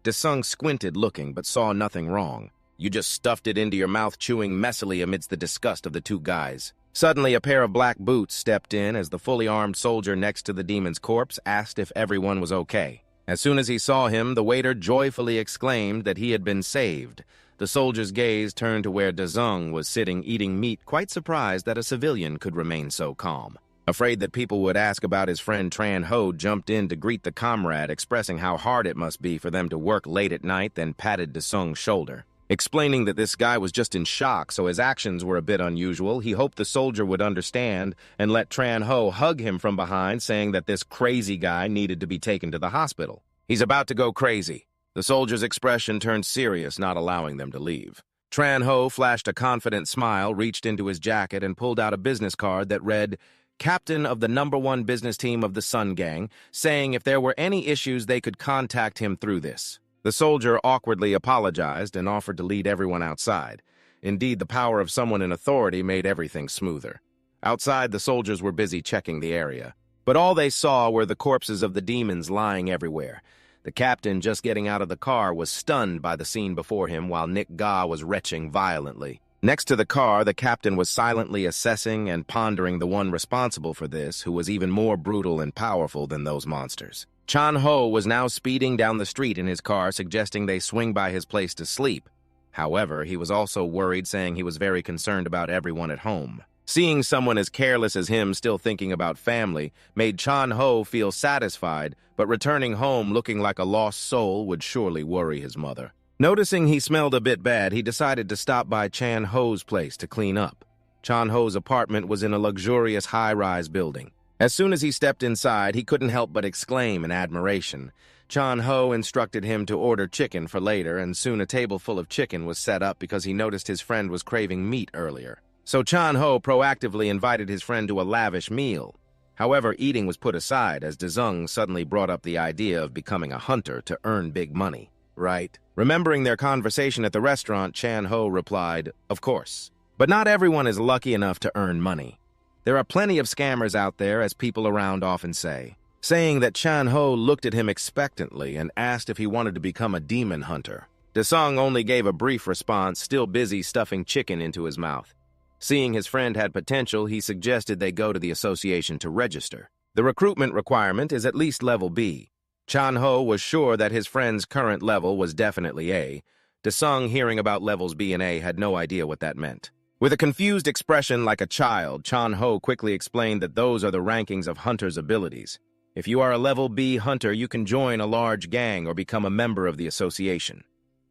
Desung squinted, looking, but saw nothing wrong. You just stuffed it into your mouth, chewing messily amidst the disgust of the two guys. Suddenly, a pair of black boots stepped in as the fully armed soldier next to the demon's corpse asked if everyone was okay. As soon as he saw him, the waiter joyfully exclaimed that he had been saved. The soldier's gaze turned to where Desung was sitting eating meat, quite surprised that a civilian could remain so calm. Afraid that people would ask about his friend, Tran Ho jumped in to greet the comrade, expressing how hard it must be for them to work late at night, then patted Desung's shoulder. Explaining that this guy was just in shock, so his actions were a bit unusual, he hoped the soldier would understand and let Tran Ho hug him from behind, saying that this crazy guy needed to be taken to the hospital. He's about to go crazy. The soldier's expression turned serious, not allowing them to leave. Tran Ho flashed a confident smile, reached into his jacket, and pulled out a business card that read, "Captain of the #1 business team of the Sun Gang," saying if there were any issues they could contact him through this. The soldier awkwardly apologized and offered to lead everyone outside. Indeed, the power of someone in authority made everything smoother. Outside, the soldiers were busy checking the area. But all they saw were the corpses of the demons lying everywhere. The captain, just getting out of the car, was stunned by the scene before him while Nick Ga was retching violently. Next to the car, the captain was silently assessing and pondering the one responsible for this, who was even more brutal and powerful than those monsters. Chan Ho was now speeding down the street in his car, suggesting they swing by his place to sleep. However, he was also worried, saying he was very concerned about everyone at home. Seeing someone as careless as him still thinking about family made Chan-ho feel satisfied, but returning home looking like a lost soul would surely worry his mother. Noticing he smelled a bit bad, he decided to stop by Chan-ho's place to clean up. Chan-ho's apartment was in a luxurious high-rise building. As soon as he stepped inside, he couldn't help but exclaim in admiration. Chan-ho instructed him to order chicken for later, and soon a table full of chicken was set up because he noticed his friend was craving meat earlier. So Chan-ho proactively invited his friend to a lavish meal. However, eating was put aside as Desung suddenly brought up the idea of becoming a hunter to earn big money. Right? Remembering their conversation at the restaurant, Chan-ho replied, "Of course. But not everyone is lucky enough to earn money. There are plenty of scammers out there, as people around often say." Saying that, Chan-ho looked at him expectantly and asked if he wanted to become a demon hunter. Desung only gave a brief response, still busy stuffing chicken into his mouth. Seeing his friend had potential, he suggested they go to the association to register. The recruitment requirement is at least level B. Chan-ho was sure that his friend's current level was definitely A. Desung, hearing about levels B and A, had no idea what that meant. With a confused expression like a child, Chan-ho quickly explained that those are the rankings of hunters' abilities. If you are a level B hunter, you can join a large gang or become a member of the association.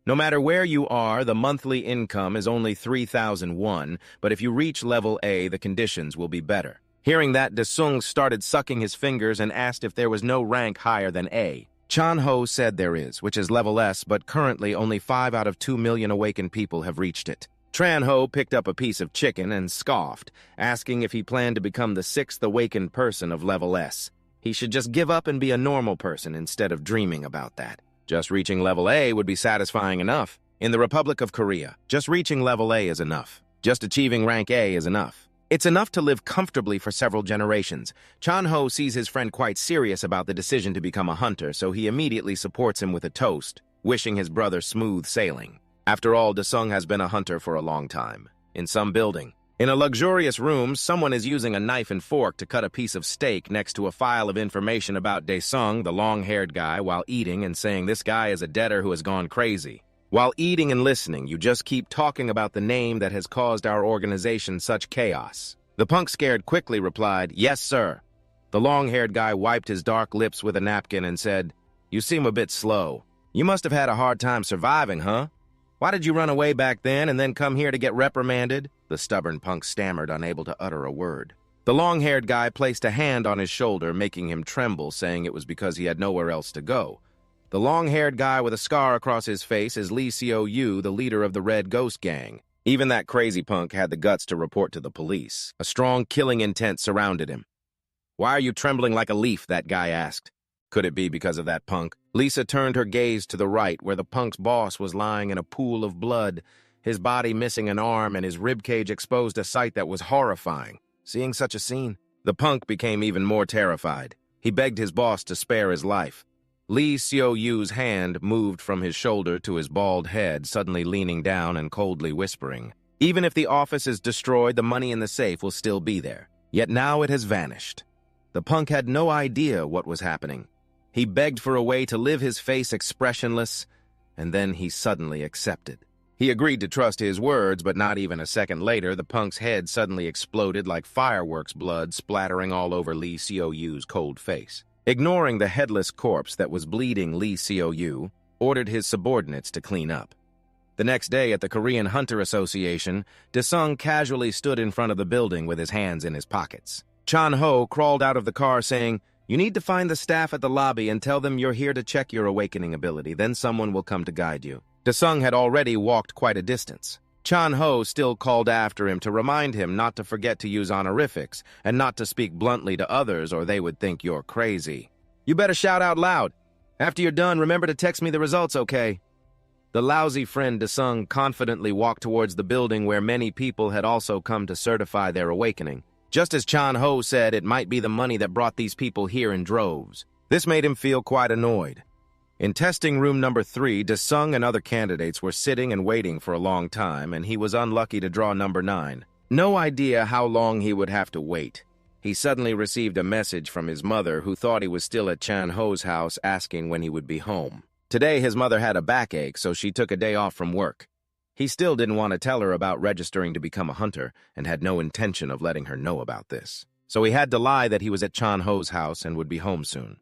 No matter where you are, the monthly income is only 3,001, but if you reach level A, the conditions will be better. Hearing that, Desung started sucking his fingers and asked if there was no rank higher than A. Chan-ho said there is, which is level S, but currently only 5 out of 2 million awakened people have reached it. Chan-ho picked up a piece of chicken and scoffed, asking if he planned to become the 6th awakened person of level S. He should just give up and be a normal person instead of dreaming about that. Just reaching level A would be satisfying enough. In the Republic of Korea, just reaching level A is enough. Just achieving rank A is enough. It's enough to live comfortably for several generations. Chan-ho sees his friend quite serious about the decision to become a hunter, so he immediately supports him with a toast, wishing his brother smooth sailing. After all, Desung has been a hunter for a long time. In some building, in a luxurious room, someone is using a knife and fork to cut a piece of steak next to a file of information about Desung, the long-haired guy, while eating and saying this guy is a debtor who has gone crazy. While eating and listening, you just keep talking about the name that has caused our organization such chaos. The punk scared quickly replied, "Yes, sir." The long-haired guy wiped his dark lips with a napkin and said, "You seem a bit slow. You must have had a hard time surviving, huh? Why did you run away back then and then come here to get reprimanded?" The stubborn punk stammered, unable to utter a word. The long-haired guy placed a hand on his shoulder, making him tremble, saying it was because he had nowhere else to go. The long-haired guy with a scar across his face is Lee Seo-yu, the leader of the Red Ghost Gang. Even that crazy punk had the guts to report to the police. A strong killing intent surrounded him. "Why are you trembling like a leaf?" that guy asked. Could it be because of that punk? Lisa turned her gaze to the right, where the punk's boss was lying in a pool of blood, his body missing an arm and his ribcage exposed, a sight that was horrifying. Seeing such a scene, the punk became even more terrified. He begged his boss to spare his life. Lee Seo-yu's hand moved from his shoulder to his bald head, suddenly leaning down and coldly whispering, "Even if the office is destroyed, the money in the safe will still be there. Yet now it has vanished." The punk had no idea what was happening. He begged for a way to live his face expressionless, and then he suddenly accepted. He agreed to trust his words, but not even a second later, the punk's head suddenly exploded like fireworks, blood splattering all over Lee Seo-yu's cold face. Ignoring the headless corpse that was bleeding, Lee Seo-yu ordered his subordinates to clean up. The next day at the Korean Hunter Association, Desung casually stood in front of the building with his hands in his pockets. Chan-ho crawled out of the car saying, "You need to find the staff at the lobby and tell them you're here to check your awakening ability. Then someone will come to guide you." Desung had already walked quite a distance. Chan-ho still called after him to remind him not to forget to use honorifics and not to speak bluntly to others or they would think you're crazy. "You better shout out loud. After you're done, remember to text me the results, okay?" The lousy friend Desung confidently walked towards the building where many people had also come to certify their awakening. Just as Chan-ho said, it might be the money that brought these people here in droves. This made him feel quite annoyed. In testing room number 3, Desung and other candidates were sitting and waiting for a long time, and he was unlucky to draw number 9. No idea how long he would have to wait. He suddenly received a message from his mother, who thought he was still at Chan-ho's house, asking when he would be home. Today, his mother had a backache, so she took a day off from work. He still didn't want to tell her about registering to become a hunter and had no intention of letting her know about this. So he had to lie that he was at Chan Ho's house and would be home soon.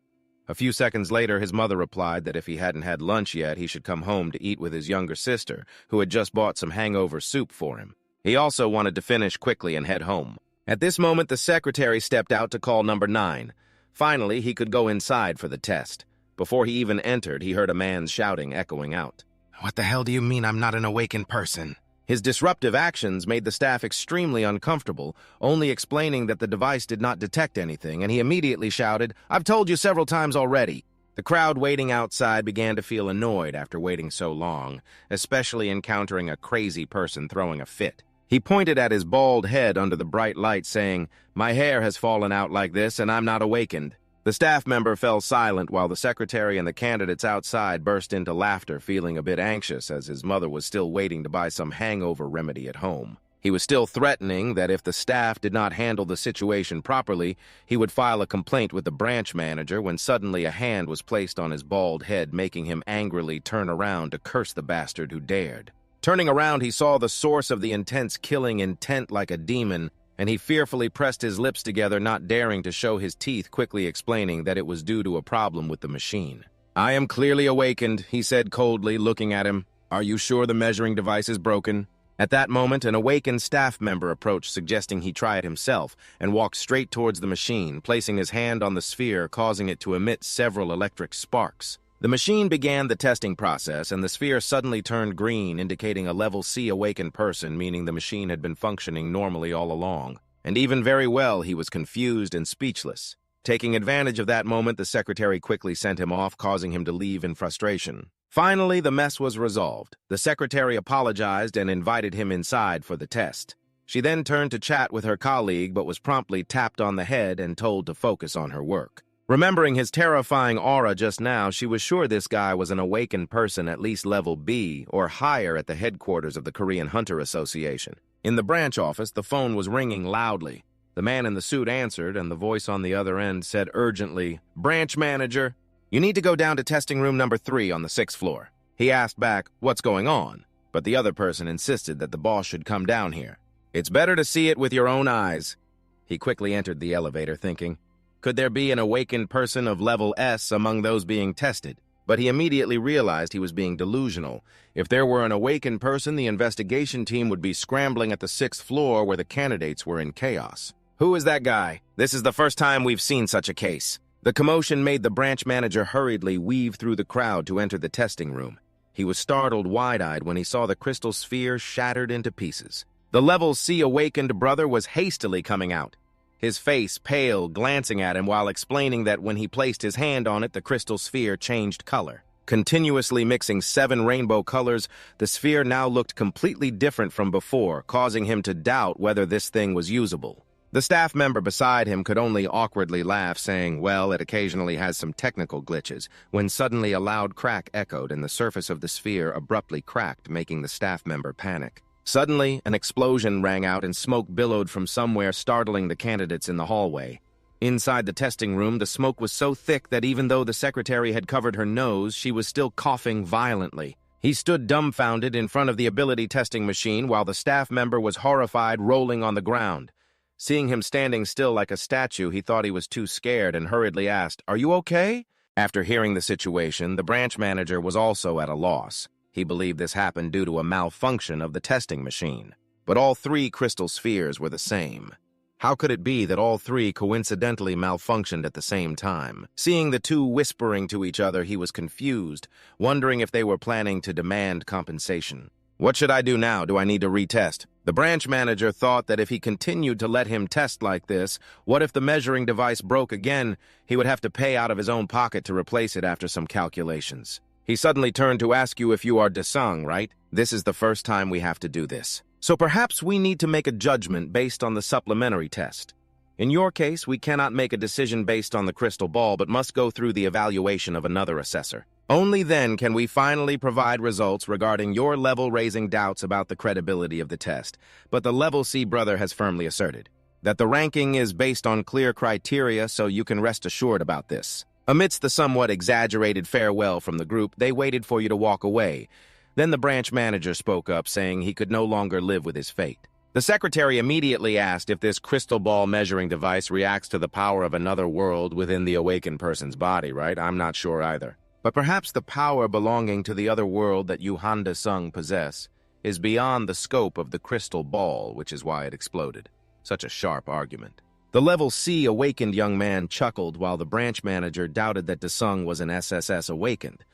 A few seconds later, his mother replied that if he hadn't had lunch yet, he should come home to eat with his younger sister, who had just bought some hangover soup for him. He also wanted to finish quickly and head home. At this moment, the secretary stepped out to call number 9. Finally, he could go inside for the test. Before he even entered, he heard a man's shouting echoing out. "What the hell do you mean I'm not an awakened person?" His disruptive actions made the staff extremely uncomfortable, only explaining that the device did not detect anything, and he immediately shouted, "I've told you several times already." The crowd waiting outside began to feel annoyed after waiting so long, especially encountering a crazy person throwing a fit. He pointed at his bald head under the bright light, saying, "My hair has fallen out like this, and I'm not awakened." The staff member fell silent while the secretary and the candidates outside burst into laughter, feeling a bit anxious as his mother was still waiting to buy some hangover remedy at home. He was still threatening that if the staff did not handle the situation properly, he would file a complaint with the branch manager when suddenly a hand was placed on his bald head, making him angrily turn around to curse the bastard who dared. Turning around, he saw the source of the intense killing intent like a demon, and he fearfully pressed his lips together, not daring to show his teeth, quickly explaining that it was due to a problem with the machine. "I am clearly awakened," he said coldly, looking at him. "Are you sure the measuring device is broken?" At that moment, an awakened staff member approached, suggesting he try it himself, and walked straight towards the machine, placing his hand on the sphere, causing it to emit several electric sparks. The machine began the testing process, and the sphere suddenly turned green, indicating a level C awakened person, meaning the machine had been functioning normally all along. And even very well, he was confused and speechless. Taking advantage of that moment, the secretary quickly sent him off, causing him to leave in frustration. Finally, the mess was resolved. The secretary apologized and invited him inside for the test. She then turned to chat with her colleague, but was promptly tapped on the head and told to focus on her work. Remembering his terrifying aura just now, she was sure this guy was an awakened person at least level B or higher at the headquarters of the Korean Hunter Association. In the branch office, the phone was ringing loudly. The man in the suit answered, and the voice on the other end said urgently, "Branch manager, you need to go down to testing room number 3 on the 6th floor." He asked back, "What's going on?" But the other person insisted that the boss should come down here. "It's better to see it with your own eyes." He quickly entered the elevator, thinking, could there be an awakened person of level S among those being tested? But he immediately realized he was being delusional. If there were an awakened person, the investigation team would be scrambling at the 6th floor where the candidates were in chaos. "Who is that guy? This is the first time we've seen such a case." The commotion made the branch manager hurriedly weave through the crowd to enter the testing room. He was startled wide-eyed when he saw the crystal sphere shattered into pieces. The level C awakened brother was hastily coming out, his face pale, glancing at him while explaining that when he placed his hand on it, the crystal sphere changed color. Continuously mixing 7 rainbow colors, the sphere now looked completely different from before, causing him to doubt whether this thing was usable. The staff member beside him could only awkwardly laugh, saying, "Well, it occasionally has some technical glitches," when suddenly a loud crack echoed and the surface of the sphere abruptly cracked, making the staff member panic. Suddenly, an explosion rang out and smoke billowed from somewhere, startling the candidates in the hallway. Inside the testing room, the smoke was so thick that even though the secretary had covered her nose, she was still coughing violently. He stood dumbfounded in front of the ability testing machine while the staff member was horrified, rolling on the ground. Seeing him standing still like a statue, he thought he was too scared and hurriedly asked, "Are you okay?" After hearing the situation, the branch manager was also at a loss. He believed this happened due to a malfunction of the testing machine. But all 3 crystal spheres were the same. How could it be that all 3 coincidentally malfunctioned at the same time? Seeing the 2 whispering to each other, he was confused, wondering if they were planning to demand compensation. "What should I do now? Do I need to retest?" The branch manager thought that if he continued to let him test like this, what if the measuring device broke again? He would have to pay out of his own pocket to replace it after some calculations. He suddenly turned to ask you if you are Desung, right? This is the first time we have to do this. So perhaps we need to make a judgment based on the supplementary test. In your case, we cannot make a decision based on the crystal ball, but must go through the evaluation of another assessor. Only then can we finally provide results regarding your level, raising doubts about the credibility of the test. But the level C brother has firmly asserted that the ranking is based on clear criteria, so you can rest assured about this. Amidst the somewhat exaggerated farewell from the group, they waited for you to walk away. Then the branch manager spoke up, saying he could no longer live with his fate. The secretary immediately asked if this crystal ball measuring device reacts to the power of another world within the awakened person's body, right? I'm not sure either. But perhaps the power belonging to the other world that you Handa-sung possess is beyond the scope of the crystal ball, which is why it exploded. Such a sharp argument. The level C awakened young man chuckled while the branch manager doubted that Desung was an SSS awakened.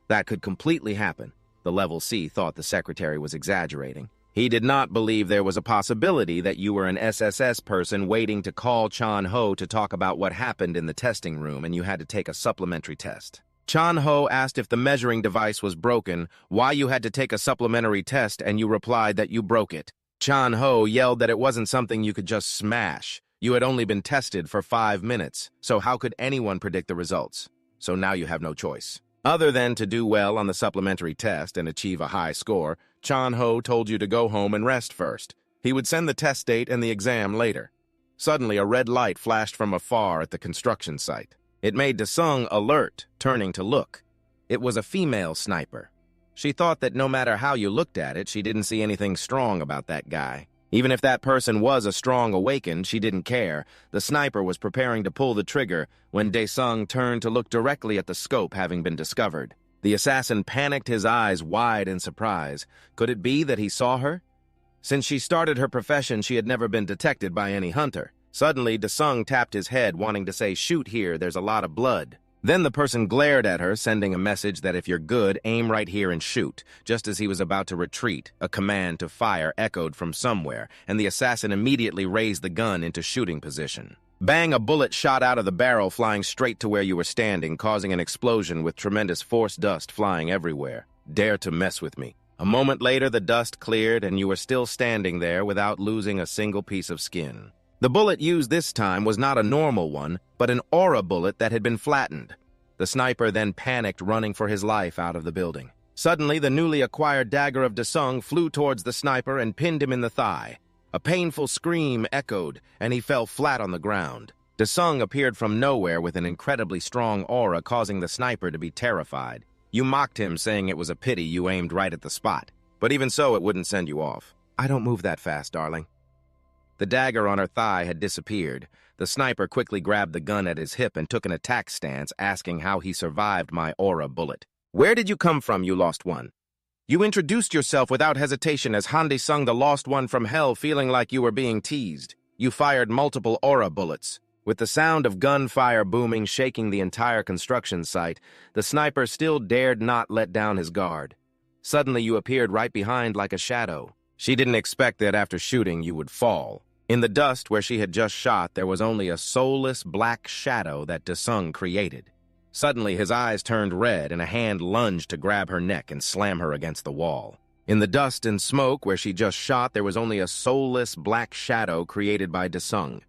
That could completely happen. The level C thought the secretary was exaggerating. He did not believe there was a possibility that you were an SSS person waiting to call Chan Ho to talk about what happened in the testing room and you had to take a supplementary test. Chan Ho asked if the measuring device was broken, why you had to take a supplementary test, and you replied that you broke it. Chan Ho yelled that it wasn't something you could just smash. You had only been tested for 5 minutes, so how could anyone predict the results? So now you have no choice. Other than to do well on the supplementary test and achieve a high score, Chan Ho told you to go home and rest first. He would send the test date and the exam later. Suddenly, a red light flashed from afar at the construction site. It made Desung alert, turning to look. It was a female sniper. She thought that no matter how you looked at it, she didn't see anything strong about that guy. Even if that person was a strong awakened, she didn't care. The sniper was preparing to pull the trigger when Desung turned to look directly at the scope having been discovered. The assassin panicked, his eyes wide in surprise. Could it be that he saw her? Since she started her profession, she had never been detected by any hunter. Suddenly, Desung tapped his head, wanting to say, "Shoot here, there's a lot of blood." Then the person glared at her, sending a message that if you're good, aim right here and shoot. Just as he was about to retreat, a command to fire echoed from somewhere, and the assassin immediately raised the gun into shooting position. Bang, a bullet shot out of the barrel, flying straight to where you were standing, causing an explosion with tremendous force dust flying everywhere. Dare to mess with me. A moment later, the dust cleared, and you were still standing there without losing a single piece of skin. The bullet used this time was not a normal one, but an aura bullet that had been flattened. The sniper then panicked, running for his life out of the building. Suddenly, the newly acquired dagger of Desung flew towards the sniper and pinned him in the thigh. A painful scream echoed, and he fell flat on the ground. Desung appeared from nowhere with an incredibly strong aura, causing the sniper to be terrified. You mocked him, saying it was a pity you aimed right at the spot. But even so, it wouldn't send you off. I don't move that fast, darling. The dagger on her thigh had disappeared. The sniper quickly grabbed the gun at his hip and took an attack stance, asking how he survived my aura bullet. Where did you come from, you lost one? You introduced yourself without hesitation as Handi-sung, the lost one from hell, feeling like you were being teased. You fired multiple aura bullets. With the sound of gunfire booming, shaking the entire construction site, the sniper still dared not let down his guard. Suddenly, you appeared right behind like a shadow. She didn't expect that after shooting, you would fall. In the dust where she had just shot, there was only a soulless black shadow that Desung created. Suddenly, his eyes turned red and a hand lunged to grab her neck and slam her against the wall. In the dust and smoke where she just shot, there was only a soulless black shadow created by Desung.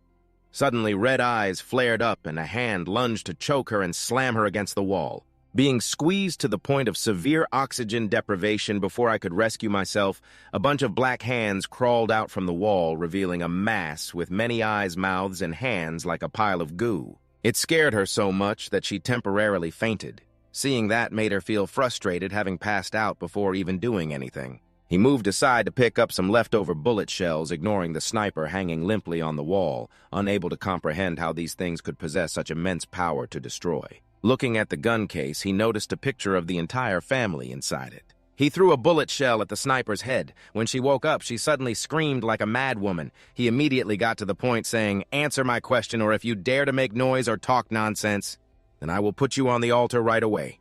Suddenly, red eyes flared up and a hand lunged to choke her and slam her against the wall. Being squeezed to the point of severe oxygen deprivation before I could rescue myself, a bunch of black hands crawled out from the wall, revealing a mass with many eyes, mouths, and hands like a pile of goo. It scared her so much that she temporarily fainted. Seeing that made her feel frustrated, having passed out before even doing anything. He moved aside to pick up some leftover bullet shells, ignoring the sniper hanging limply on the wall, unable to comprehend how these things could possess such immense power to destroy. Looking at the gun case, he noticed a picture of the entire family inside it. He threw a bullet shell at the sniper's head. When she woke up, she suddenly screamed like a madwoman. He immediately got to the point, saying, "Answer my question, or if you dare to make noise or talk nonsense, then I will put you on the altar right away."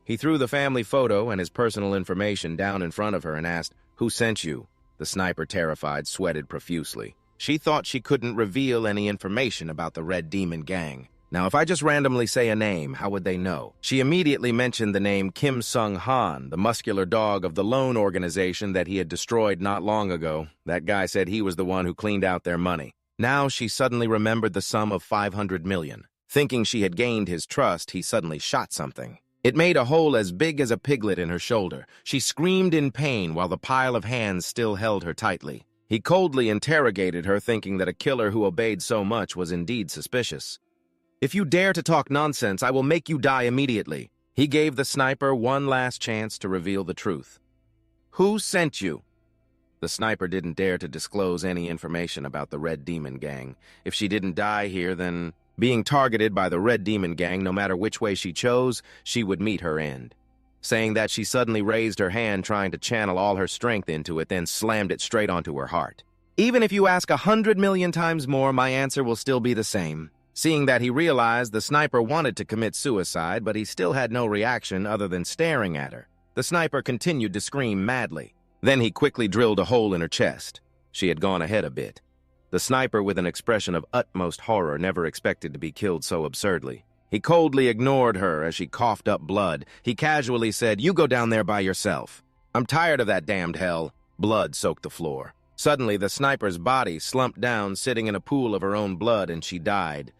He threw the family photo and his personal information down in front of her and asked, "Who sent you?" The sniper, terrified, sweated profusely. She thought she couldn't reveal any information about the Red Demon Gang. Now, if I just randomly say a name, how would they know? She immediately mentioned the name Kim Sung-han, the muscular dog of the loan organization that he had destroyed not long ago. That guy said he was the one who cleaned out their money. Now she suddenly remembered the sum of 500 million. Thinking she had gained his trust, he suddenly shot something. It made a hole as big as a piglet in her shoulder. She screamed in pain while the pile of hands still held her tightly. He coldly interrogated her, thinking that a killer who obeyed so much was indeed suspicious. "If you dare to talk nonsense, I will make you die immediately." He gave the sniper one last chance to reveal the truth. "Who sent you?" The sniper didn't dare to disclose any information about the Red Demon Gang. If she didn't die here, then being targeted by the Red Demon Gang, no matter which way she chose, she would meet her end. Saying that, she suddenly raised her hand, trying to channel all her strength into it, then slammed it straight onto her heart. "Even if you ask 100 million times more, my answer will still be the same." Seeing that, he realized the sniper wanted to commit suicide, but he still had no reaction other than staring at her. The sniper continued to scream madly. Then he quickly drilled a hole in her chest. She had gone ahead a bit. The sniper, with an expression of utmost horror, never expected to be killed so absurdly. He coldly ignored her as she coughed up blood. He casually said, "You go down there by yourself. I'm tired of that damned hell." Blood soaked the floor. Suddenly, the sniper's body slumped down, sitting in a pool of her own blood, and she died.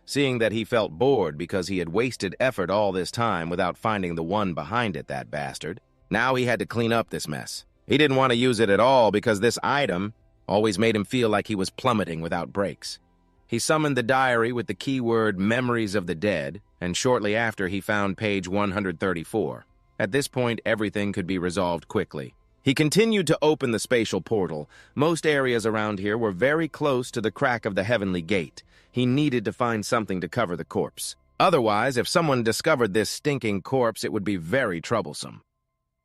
Seeing that, he felt bored because he had wasted effort all this time without finding the one behind it, that bastard. Now he had to clean up this mess. He didn't want to use it at all because this item always made him feel like he was plummeting without breaks. He summoned the diary with the keyword "Memories of the Dead," and shortly after he found page 134. At this point, everything could be resolved quickly. He continued to open the spatial portal. Most areas around here were very close to the crack of the heavenly gate. He needed to find something to cover the corpse. Otherwise, if someone discovered this stinking corpse, it would be very troublesome.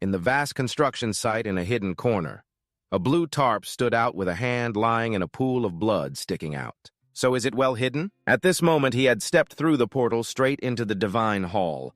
In the vast construction site in a hidden corner, a blue tarp stood out with a hand lying in a pool of blood sticking out. So is it well hidden? At this moment, he had stepped through the portal straight into the divine hall.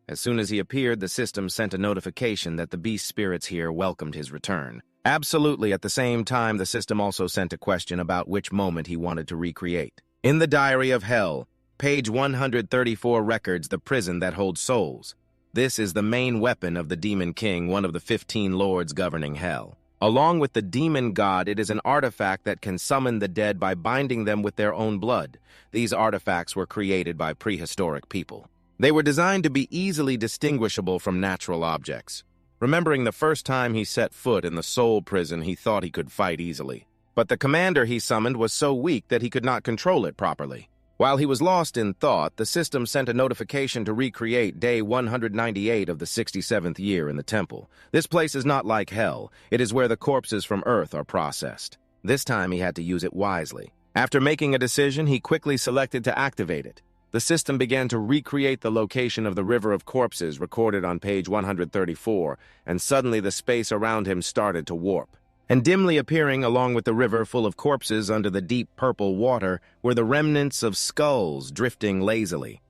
As soon as he appeared, the system sent a notification that the beast spirits here welcomed his return. Absolutely at the same time, the system also sent a question about which moment he wanted to recreate. In the Diary of Hell, page 134 records the prison that holds souls. This is the main weapon of the Demon King, one of the 15 lords governing hell. Along with the demon god, it is an artifact that can summon the dead by binding them with their own blood. These artifacts were created by prehistoric people. They were designed to be easily distinguishable from natural objects. Remembering the first time he set foot in the soul prison, he thought he could fight easily. But the commander he summoned was so weak that he could not control it properly. While he was lost in thought, the system sent a notification to recreate day 198 of the 67th year in the temple. This place is not like hell. It is where the corpses from Earth are processed. This time he had to use it wisely. After making a decision, he quickly selected to activate it. The system began to recreate the location of the river of corpses recorded on page 134, and suddenly the space around him started to warp. And dimly appearing along with the river full of corpses under the deep purple water were the remnants of skulls drifting lazily.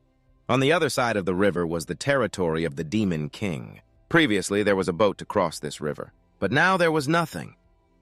On the other side of the river was the territory of the Demon King. Previously, there was a boat to cross this river, but now there was nothing.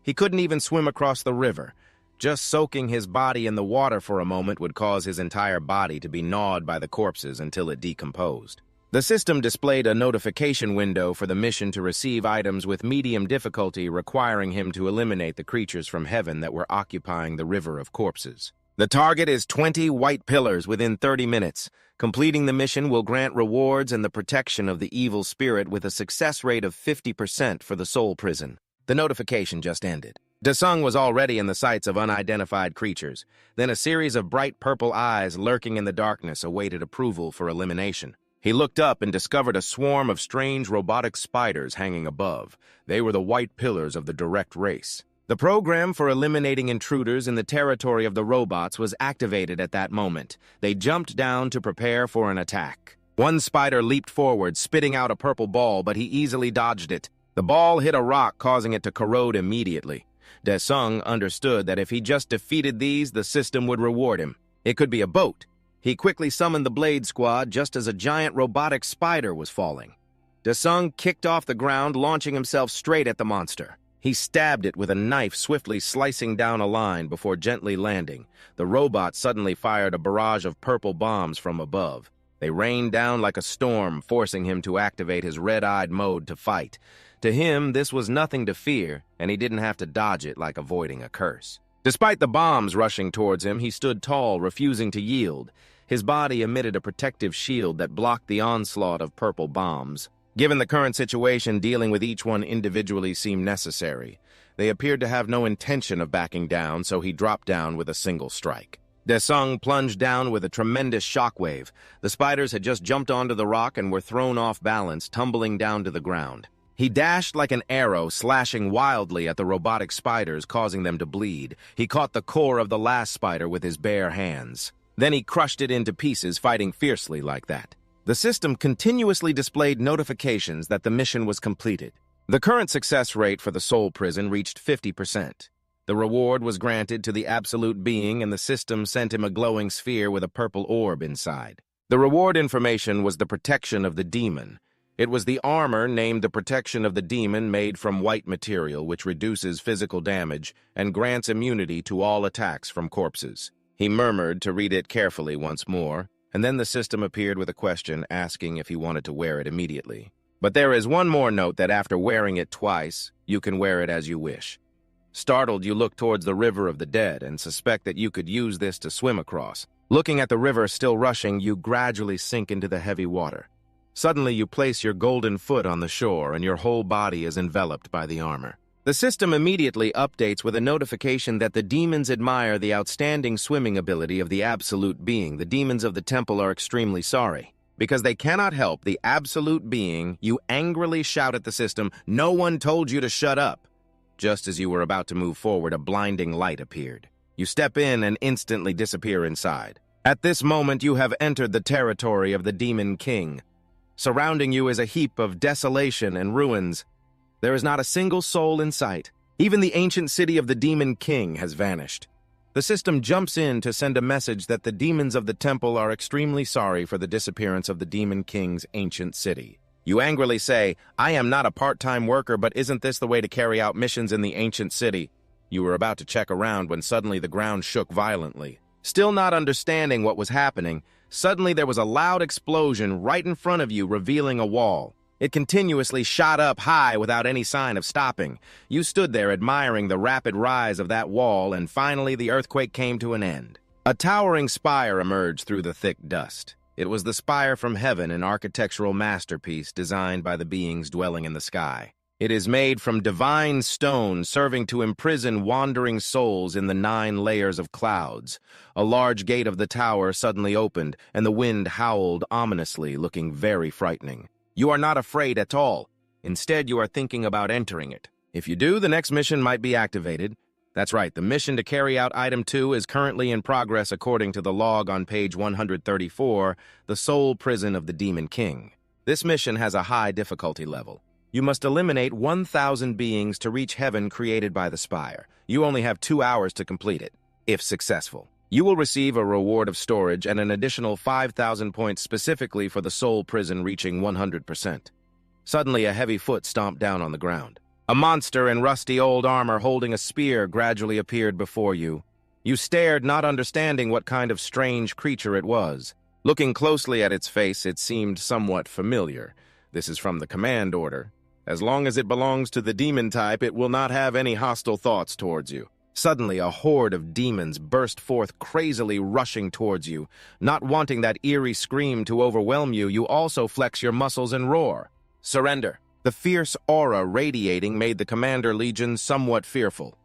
He couldn't even swim across the river. Just soaking his body in the water for a moment would cause his entire body to be gnawed by the corpses until it decomposed. The system displayed a notification window for the mission to receive items with medium difficulty, requiring him to eliminate the creatures from heaven that were occupying the river of corpses. The target is 20 white pillars within 30 minutes. Completing the mission will grant rewards and the protection of the evil spirit with a success rate of 50% for the soul prison. The notification just ended. Dasung was already in the sights of unidentified creatures. Then a series of bright purple eyes lurking in the darkness awaited approval for elimination. He looked up and discovered a swarm of strange robotic spiders hanging above. They were the white pillars of the direct race. The program for eliminating intruders in the territory of the robots was activated at that moment. They jumped down to prepare for an attack. One spider leaped forward, spitting out a purple ball, but he easily dodged it. The ball hit a rock, causing it to corrode immediately. Dasung understood that if he just defeated these, the system would reward him. It could be a boat. He quickly summoned the Blade Squad just as a giant robotic spider was falling. Dasung kicked off the ground, launching himself straight at the monster. He stabbed it with a knife, swiftly slicing down a line before gently landing. The robot suddenly fired a barrage of purple bombs from above. They rained down like a storm, forcing him to activate his red-eyed mode to fight. To him, this was nothing to fear, and he didn't have to dodge it like avoiding a curse. Despite the bombs rushing towards him, he stood tall, refusing to yield. His body emitted a protective shield that blocked the onslaught of purple bombs. Given the current situation, dealing with each one individually seemed necessary. They appeared to have no intention of backing down, so he dropped down with a single strike. Desung plunged down with a tremendous shockwave. The spiders had just jumped onto the rock and were thrown off balance, tumbling down to the ground. He dashed like an arrow, slashing wildly at the robotic spiders, causing them to bleed. He caught the core of the last spider with his bare hands. Then he crushed it into pieces, fighting fiercely like that. The system continuously displayed notifications that the mission was completed. The current success rate for the Soul Prison reached 50%. The reward was granted to the Absolute Being, and the system sent him a glowing sphere with a purple orb inside. The reward information was the protection of the demon. It was the armor named the Protection of the Demon, made from white material, which reduces physical damage and grants immunity to all attacks from corpses. He murmured to read it carefully once more, and then the system appeared with a question asking if he wanted to wear it immediately. But there is one more note that after wearing it twice, you can wear it as you wish. Startled, you look towards the river of the dead and suspect that you could use this to swim across. Looking at the river still rushing, you gradually sink into the heavy water. Suddenly, you place your golden foot on the shore and your whole body is enveloped by the armor. The system immediately updates with a notification that the demons admire the outstanding swimming ability of the Absolute Being. The demons of the temple are extremely sorry. Because they cannot help the Absolute Being, you angrily shout at the system, "No one told you to shut up." Just as you were about to move forward, a blinding light appeared. You step in and instantly disappear inside. At this moment, you have entered the territory of the Demon King. Surrounding you is a heap of desolation and ruins. There is not a single soul in sight. Even the ancient city of the Demon King has vanished. The system jumps in to send a message that the demons of the temple are extremely sorry for the disappearance of the Demon King's ancient city. You angrily say, "I am not a part-time worker, but isn't this the way to carry out missions in the ancient city?" You were about to check around when suddenly the ground shook violently. Still not understanding what was happening, suddenly there was a loud explosion right in front of you, revealing a wall. It continuously shot up high without any sign of stopping. You stood there admiring the rapid rise of that wall, and finally the earthquake came to an end. A towering spire emerged through the thick dust. It was the spire from heaven, an architectural masterpiece designed by the beings dwelling in the sky. It is made from divine stone, serving to imprison wandering souls in the 9 layers of clouds. A large gate of the tower suddenly opened, and the wind howled ominously, looking very frightening. You are not afraid at all. Instead, you are thinking about entering it. If you do, the next mission might be activated. That's right, the mission to carry out Item 2 is currently in progress according to the log on page 134, the Soul Prison of the Demon King. This mission has a high difficulty level. You must eliminate 1,000 beings to reach heaven created by the spire. You only have 2 hours to complete it. If successful, you will receive a reward of storage and an additional 5,000 points specifically for the Soul Prison reaching 100%. Suddenly, a heavy foot stomped down on the ground. A monster in rusty old armor holding a spear gradually appeared before you. You stared, not understanding what kind of strange creature it was. Looking closely at its face, it seemed somewhat familiar. This is from the command order. As long as it belongs to the demon type, it will not have any hostile thoughts towards you. Suddenly, a horde of demons burst forth, crazily rushing towards you. Not wanting that eerie scream to overwhelm you, you also flex your muscles and roar. Surrender. The fierce aura radiating made the Commander Legion somewhat fearful.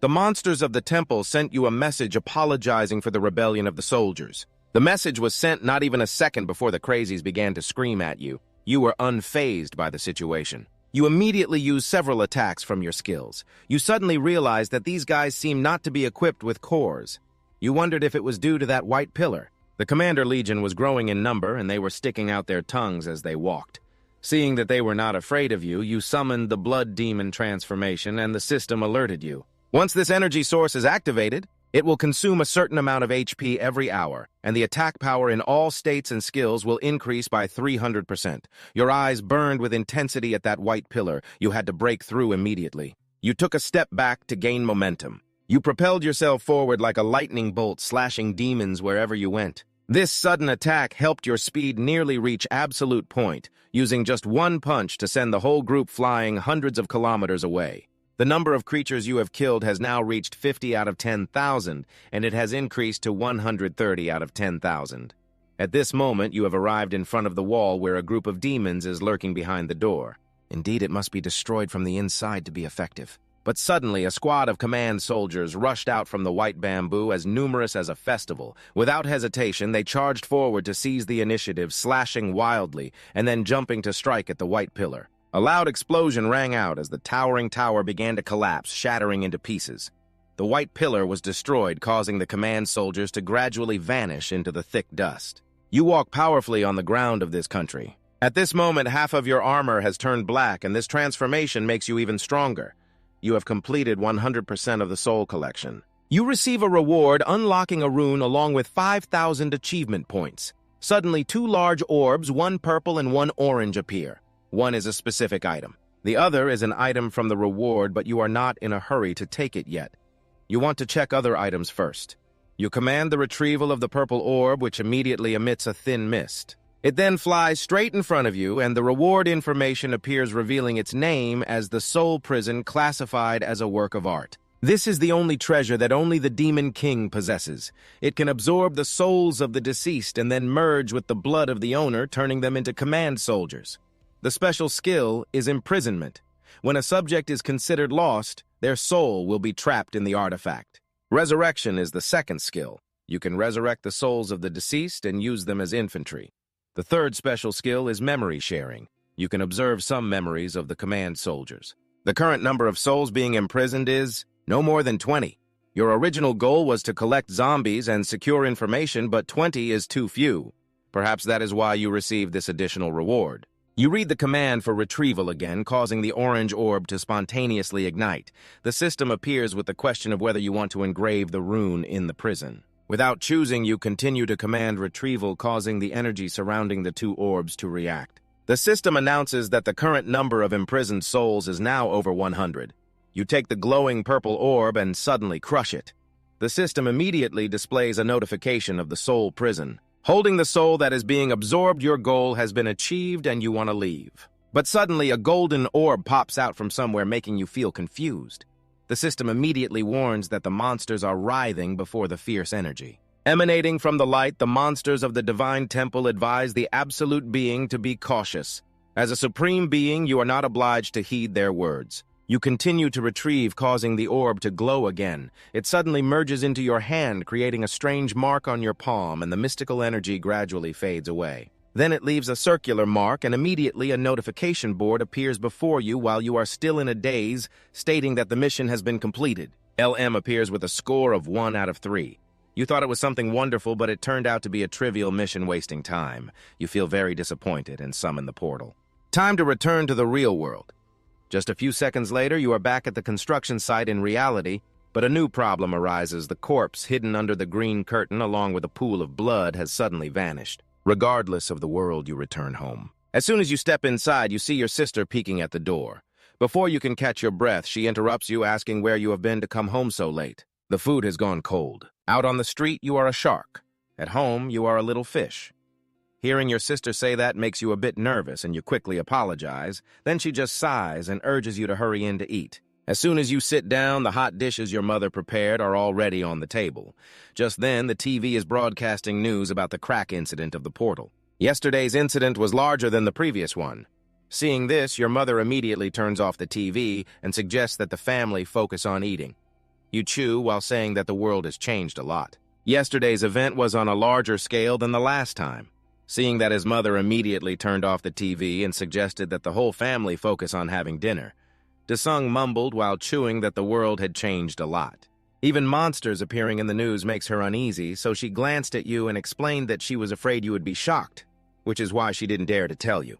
The monsters of the temple sent you a message apologizing for the rebellion of the soldiers. The message was sent not even a second before the crazies began to scream at you. You were unfazed by the situation. You immediately used several attacks from your skills. You suddenly realized that these guys seemed not to be equipped with cores. You wondered if it was due to that white pillar. The Commander Legion was growing in number, and they were sticking out their tongues as they walked. Seeing that they were not afraid of you, you summoned the Blood Demon transformation, and the system alerted you. Once this energy source is activated, it will consume a certain amount of HP every hour, and the attack power in all states and skills will increase by 300%. Your eyes burned with intensity at that white pillar. You had to break through immediately. You took a step back to gain momentum. You propelled yourself forward like a lightning bolt, slashing demons wherever you went. This sudden attack helped your speed nearly reach absolute point, using just one punch to send the whole group flying hundreds of kilometers away. The number of creatures you have killed has now reached 50 out of 10,000, and it has increased to 130 out of 10,000. At this moment, you have arrived in front of the wall where a group of demons is lurking behind the door. Indeed, it must be destroyed from the inside to be effective. But suddenly, a squad of command soldiers rushed out from the white bamboo as numerous as a festival. Without hesitation, they charged forward to seize the initiative, slashing wildly and then jumping to strike at the white pillar. A loud explosion rang out as the towering tower began to collapse, shattering into pieces. The white pillar was destroyed, causing the command soldiers to gradually vanish into the thick dust. You walk powerfully on the ground of this country. At this moment, half of your armor has turned black, and this transformation makes you even stronger. You have completed 100% of the soul collection. You receive a reward unlocking a rune along with 5,000 achievement points. Suddenly, 2 large orbs, one purple and one orange, appear. One is a specific item. The other is an item from the reward, but you are not in a hurry to take it yet. You want to check other items first. You command the retrieval of the purple orb, which immediately emits a thin mist. It then flies straight in front of you, and the reward information appears revealing its name as the Soul Prison, classified as a work of art. This is the only treasure that only the Demon King possesses. It can absorb the souls of the deceased and then merge with the blood of the owner, turning them into command soldiers. The special skill is imprisonment. When a subject is considered lost, their soul will be trapped in the artifact. Resurrection is the second skill. You can resurrect the souls of the deceased and use them as infantry. The third special skill is memory sharing. You can observe some memories of the command soldiers. The current number of souls being imprisoned is no more than 20. Your original goal was to collect zombies and secure information, but 20 is too few. Perhaps that is why you received this additional reward. You read the command for retrieval again, causing the orange orb to spontaneously ignite. The system appears with the question of whether you want to engrave the rune in the prison. Without choosing, you continue to command retrieval, causing the energy surrounding the 2 orbs to react. The system announces that the current number of imprisoned souls is now over 100. You take the glowing purple orb and suddenly crush it. The system immediately displays a notification of the soul prison. Holding the soul that is being absorbed, your goal has been achieved and you want to leave. But suddenly, a golden orb pops out from somewhere, making you feel confused. The system immediately warns that the monsters are writhing before the fierce energy. Emanating from the light, the monsters of the divine temple advise the absolute being to be cautious. As a supreme being, you are not obliged to heed their words. You continue to retrieve, causing the orb to glow again. It suddenly merges into your hand, creating a strange mark on your palm, and the mystical energy gradually fades away. Then it leaves a circular mark, and immediately a notification board appears before you while you are still in a daze, stating that the mission has been completed. LM appears with a score of 1 out of 3. You thought it was something wonderful, but it turned out to be a trivial mission wasting time. You feel very disappointed and summon the portal. Time to return to the real world. Just a few seconds later, you are back at the construction site in reality, but a new problem arises. The corpse hidden under the green curtain along with a pool of blood has suddenly vanished. Regardless of the world, you return home. As soon as you step inside, you see your sister peeking at the door. Before you can catch your breath, she interrupts you, asking where you have been to come home so late. The food has gone cold. Out on the street, you are a shark. At home, you are a little fish. Hearing your sister say that makes you a bit nervous, and you quickly apologize. Then she just sighs and urges you to hurry in to eat. As soon as you sit down, the hot dishes your mother prepared are already on the table. Just then, the TV is broadcasting news about the crack incident of the portal. Yesterday's incident was larger than the previous one. Seeing this, your mother immediately turns off the TV and suggests that the family focus on eating. You chew while saying that the world has changed a lot. Yesterday's event was on a larger scale than the last time. Seeing that his mother immediately turned off the TV and suggested that the whole family focus on having dinner, Desung mumbled while chewing that the world had changed a lot. Even monsters appearing in the news makes her uneasy, so she glanced at you and explained that she was afraid you would be shocked, which is why she didn't dare to tell you.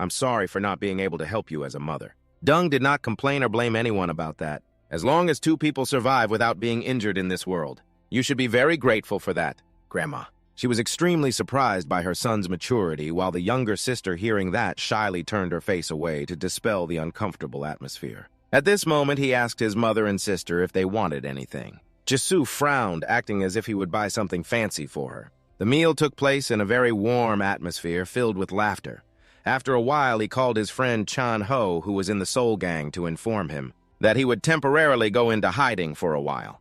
I'm sorry for not being able to help you as a mother. Dung did not complain or blame anyone about that. As long as 2 people survive without being injured in this world, you should be very grateful for that, Grandma. She was extremely surprised by her son's maturity, while the younger sister, hearing that, shyly turned her face away to dispel the uncomfortable atmosphere. At this moment, he asked his mother and sister if they wanted anything. Jisoo frowned, acting as if he would buy something fancy for her. The meal took place in a very warm atmosphere filled with laughter. After a while, he called his friend Chan Ho, who was in the Soul Gang, to inform him that he would temporarily go into hiding for a while.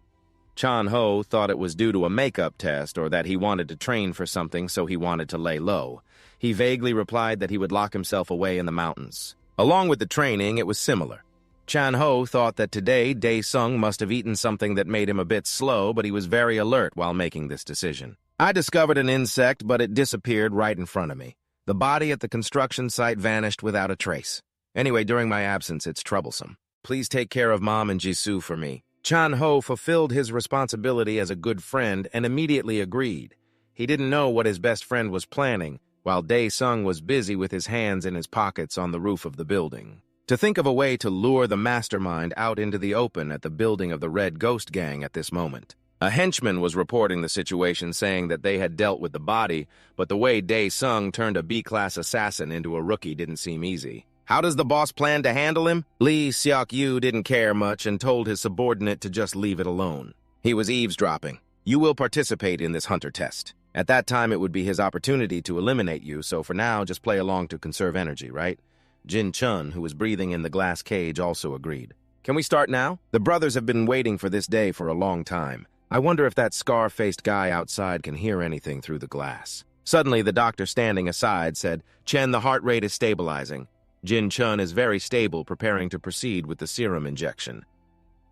Chan Ho thought it was due to a makeup test or that he wanted to train for something, so he wanted to lay low. He vaguely replied that he would lock himself away in the mountains. Along with the training, it was similar. Chan-ho thought that today Dae-sung must have eaten something that made him a bit slow, but he was very alert while making this decision. I discovered an insect, but it disappeared right in front of me. The body at the construction site vanished without a trace. Anyway, during my absence, it's troublesome. Please take care of Mom and Jisoo for me. Chan-ho fulfilled his responsibility as a good friend and immediately agreed. He didn't know what his best friend was planning, while Dae-sung was busy with his hands in his pockets on the roof of the building. To think of a way to lure the mastermind out into the open at the building of the Red Ghost Gang at this moment. A henchman was reporting the situation, saying that they had dealt with the body, but the way Dae-sung turned a B-class assassin into a rookie didn't seem easy. How does the boss plan to handle him? Lee Seok-yu didn't care much and told his subordinate to just leave it alone. He was eavesdropping. You will participate in this hunter test. At that time, it would be his opportunity to eliminate you, so for now, just play along to conserve energy, right? Jin Chun, who was breathing in the glass cage, also agreed. Can we start now? The brothers have been waiting for this day for a long time. I wonder if that scar-faced guy outside can hear anything through the glass. Suddenly, the doctor standing aside said, Chen, the heart rate is stabilizing. Jin Chun is very stable, preparing to proceed with the serum injection.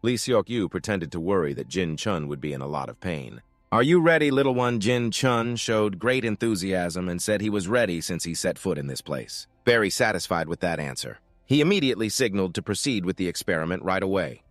Lee Seok-yu pretended to worry that Jin Chun would be in a lot of pain. Are you ready, little one? Jin Chun showed great enthusiasm and said he was ready since he set foot in this place. Very satisfied with that answer. He immediately signaled to proceed with the experiment right away.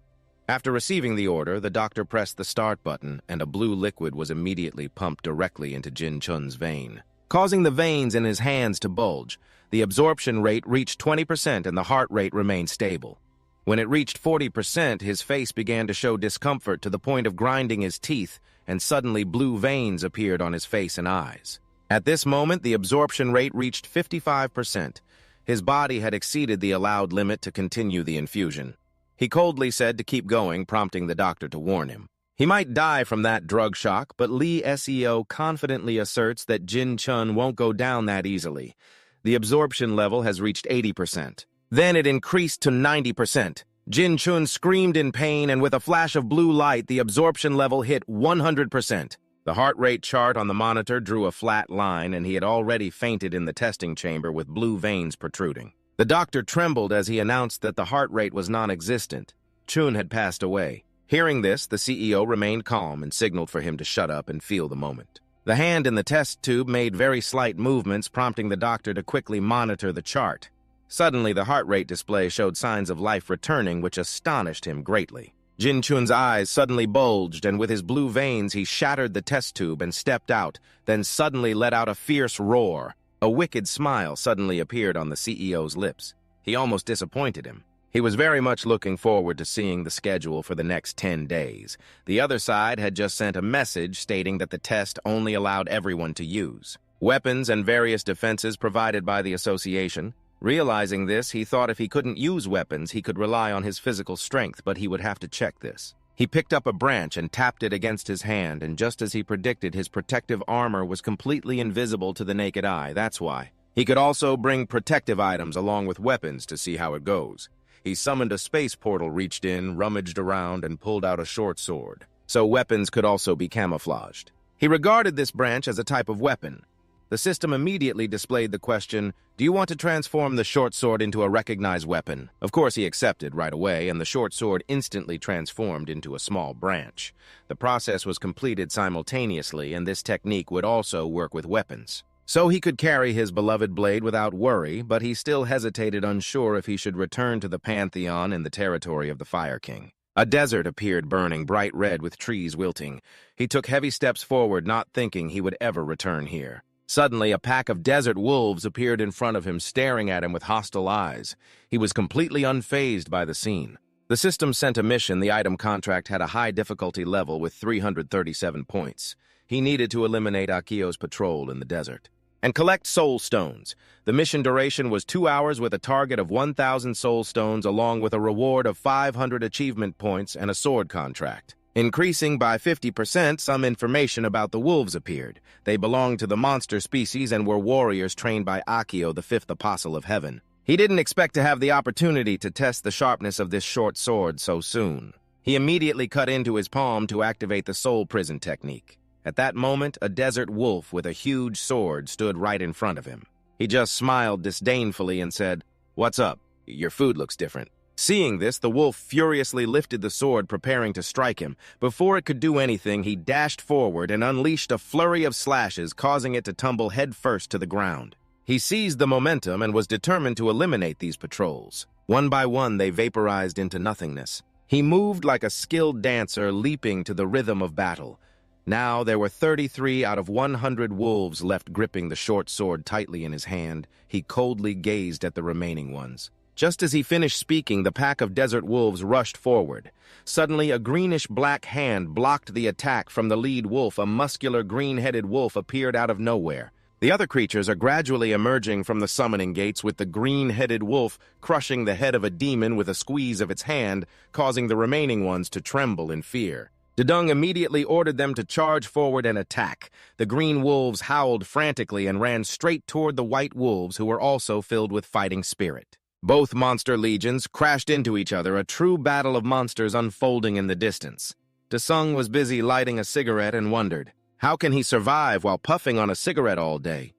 After receiving the order, the doctor pressed the start button and a blue liquid was immediately pumped directly into Jin Chun's vein, causing the veins in his hands to bulge. The absorption rate reached 20% and the heart rate remained stable. When it reached 40%, his face began to show discomfort to the point of grinding his teeth, and suddenly blue veins appeared on his face and eyes. At this moment, the absorption rate reached 55%. His body had exceeded the allowed limit to continue the infusion. He coldly said to keep going, prompting the doctor to warn him. He might die from that drug shock, but Lee Seo confidently asserts that Jin Chun won't go down that easily. The absorption level has reached 80%. Then it increased to 90%. Jin Chun screamed in pain, and with a flash of blue light, the absorption level hit 100%. The heart rate chart on the monitor drew a flat line, and he had already fainted in the testing chamber with blue veins protruding. The doctor trembled as he announced that the heart rate was non-existent. Chun had passed away. Hearing this, the CEO remained calm and signaled for him to shut up and feel the moment. The hand in the test tube made very slight movements, prompting the doctor to quickly monitor the chart. Suddenly, the heart rate display showed signs of life returning, which astonished him greatly. Jin Chun's eyes suddenly bulged, and with his blue veins, he shattered the test tube and stepped out, then suddenly let out a fierce roar. A wicked smile suddenly appeared on the CEO's lips. He almost disappointed him. He was very much looking forward to seeing the schedule for the next 10 days. The other side had just sent a message stating that the test only allowed everyone to use weapons and various defenses provided by the association. Realizing this, he thought if he couldn't use weapons, he could rely on his physical strength, but he would have to check this. He picked up a branch and tapped it against his hand, and just as he predicted, his protective armor was completely invisible to the naked eye. That's why. He could also bring protective items along with weapons to see how it goes. He summoned a space portal, reached in, rummaged around, and pulled out a short sword, so weapons could also be camouflaged. He regarded this branch as a type of weapon. The system immediately displayed the question, do you want to transform the short sword into a recognized weapon? Of course, he accepted right away, and the short sword instantly transformed into a small branch. The process was completed simultaneously, and this technique would also work with weapons. So he could carry his beloved blade without worry, but he still hesitated, unsure if he should return to the Pantheon in the territory of the Fire King. A desert appeared, burning bright red with trees wilting. He took heavy steps forward, not thinking he would ever return here. Suddenly, a pack of desert wolves appeared in front of him, staring at him with hostile eyes. He was completely unfazed by the scene. The system sent a mission. The item contract had a high difficulty level with 337 points. He needed to eliminate Akio's patrol in the desert and collect soul stones. The mission duration was 2 hours with a target of 1,000 soul stones, along with a reward of 500 achievement points and a sword contract. Increasing by 50%, some information about the wolves appeared. They belonged to the monster species and were warriors trained by Akio, the fifth apostle of heaven. He didn't expect to have the opportunity to test the sharpness of this short sword so soon. He immediately cut into his palm to activate the soul prison technique. At that moment, a desert wolf with a huge sword stood right in front of him. He just smiled disdainfully and said, "What's up? Your food looks different." Seeing this, the wolf furiously lifted the sword, preparing to strike him. Before it could do anything, he dashed forward and unleashed a flurry of slashes, causing it to tumble headfirst to the ground. He seized the momentum and was determined to eliminate these patrols. One by one, they vaporized into nothingness. He moved like a skilled dancer, leaping to the rhythm of battle. Now there were 33 out of 100 wolves left, gripping the short sword tightly in his hand. He coldly gazed at the remaining ones. Just as he finished speaking, the pack of desert wolves rushed forward. Suddenly, a greenish-black hand blocked the attack from the lead wolf. A muscular, green-headed wolf appeared out of nowhere. The other creatures are gradually emerging from the summoning gates, with the green-headed wolf crushing the head of a demon with a squeeze of its hand, causing the remaining ones to tremble in fear. Dedung immediately ordered them to charge forward and attack. The green wolves howled frantically and ran straight toward the white wolves, who were also filled with fighting spirit. Both monster legions crashed into each other, a true battle of monsters unfolding in the distance. Desung was busy lighting a cigarette and wondered, how can he survive while puffing on a cigarette all day?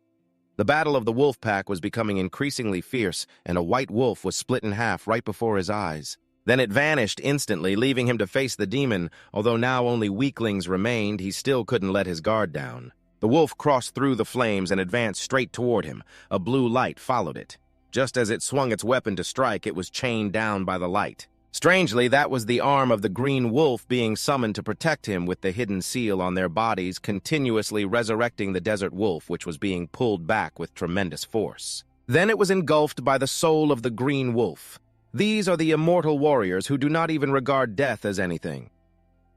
The battle of the wolf pack was becoming increasingly fierce, and a white wolf was split in half right before his eyes. Then it vanished instantly, leaving him to face the demon. Although now only weaklings remained, he still couldn't let his guard down. The wolf crossed through the flames and advanced straight toward him. A blue light followed it. Just as it swung its weapon to strike, it was chained down by the light. Strangely, that was the arm of the green wolf being summoned to protect him, with the hidden seal on their bodies continuously resurrecting the desert wolf, which was being pulled back with tremendous force. Then it was engulfed by the soul of the green wolf. These are the immortal warriors who do not even regard death as anything.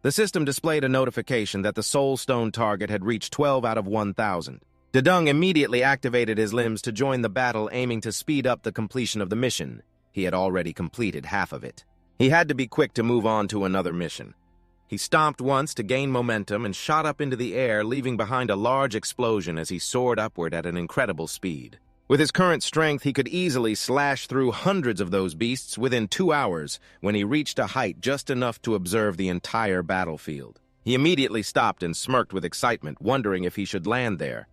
The system displayed a notification that the soul stone target had reached 12 out of 1,000. Dedung immediately activated his limbs to join the battle, aiming to speed up the completion of the mission. He had already completed half of it. He had to be quick to move on to another mission. He stomped once to gain momentum and shot up into the air, leaving behind a large explosion as he soared upward at an incredible speed. With his current strength, he could easily slash through hundreds of those beasts within 2 hours, when he reached a height just enough to observe the entire battlefield. He immediately stopped and smirked with excitement, wondering if he should land there.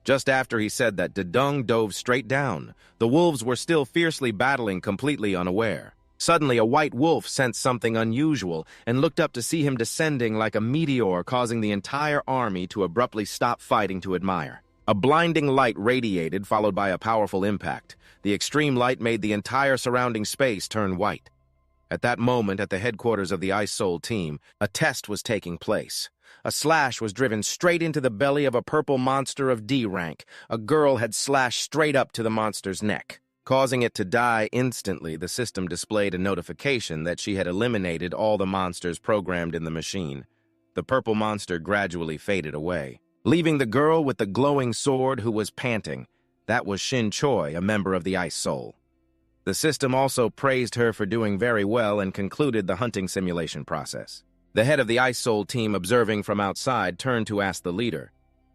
Just after he said that, Dedung dove straight down. The wolves were still fiercely battling, completely unaware. Suddenly, a white wolf sensed something unusual and looked up to see him descending like a meteor, causing the entire army to abruptly stop fighting to admire. A blinding light radiated, followed by a powerful impact. The extreme light made the entire surrounding space turn white. At that moment, at the headquarters of the Ice Soul team, a test was taking place. A slash was driven straight into the belly of a purple monster of D rank. A girl had slashed straight up to the monster's neck. Causing it to die instantly, the system displayed a notification that she had eliminated all the monsters programmed in the machine. The purple monster gradually faded away, leaving the girl with the glowing sword, who was panting. That was Shin Choi, a member of the Ice Soul. The system also praised her for doing very well and concluded the hunting simulation process. The head of the Ice Soul team, observing from outside, turned to ask the leader.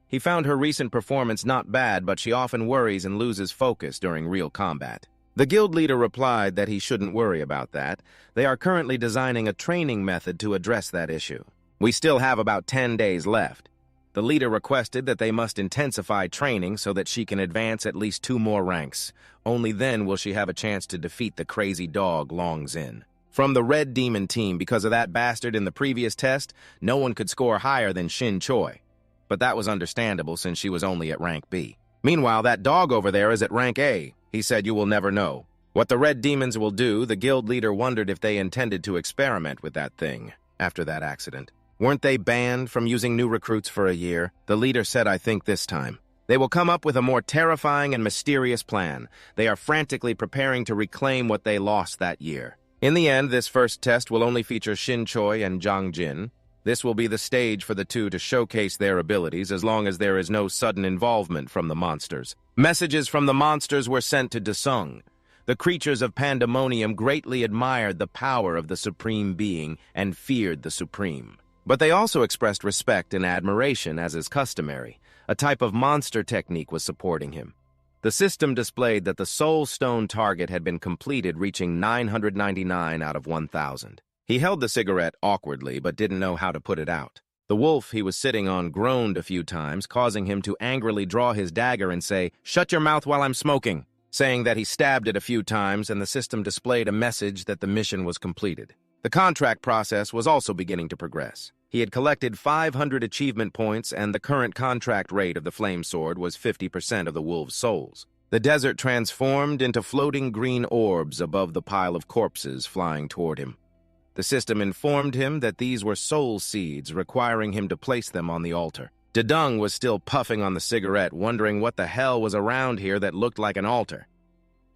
He found her recent performance not bad, but she often worries and loses focus during real combat. The guild leader replied that he shouldn't worry about that. They are currently designing a training method to address that issue. We still have about 10 days left. The leader requested that they must intensify training so that she can advance at least 2 more ranks. Only then will she have a chance to defeat the crazy dog Long Zin. From the Red Demon team, because of that bastard in the previous test, no one could score higher than Shin Choi. But that was understandable since she was only at rank B. Meanwhile, that dog over there is at rank A. He said you will never know. What the Red Demons will do, the guild leader wondered if they intended to experiment with that thing after that accident. Weren't they banned from using new recruits for a year? The leader said, I think this time. They will come up with a more terrifying and mysterious plan. They are frantically preparing to reclaim what they lost that year. In the end, this first test will only feature Shin Choi and Zhang Jin. This will be the stage for the two to showcase their abilities, as long as there is no sudden involvement from the monsters. Messages from the monsters were sent to Desung. The creatures of Pandemonium greatly admired the power of the Supreme Being and feared the Supreme. But they also expressed respect and admiration, as is customary. A type of monster technique was supporting him. The system displayed that the Soul Stone target had been completed, reaching 999 out of 1,000. He held the cigarette awkwardly, but didn't know how to put it out. The wolf he was sitting on groaned a few times, causing him to angrily draw his dagger and say, "Shut your mouth while I'm smoking." saying that he stabbed it a few times and the system displayed a message that the mission was completed. The contract process was also beginning to progress. He had collected 500 achievement points and the current contract rate of the flame sword was 50% of the wolves' souls. The desert transformed into floating green orbs above the pile of corpses flying toward him. The system informed him that these were soul seeds, requiring him to place them on the altar. Dedung was still puffing on the cigarette, wondering what the hell was around here that looked like an altar.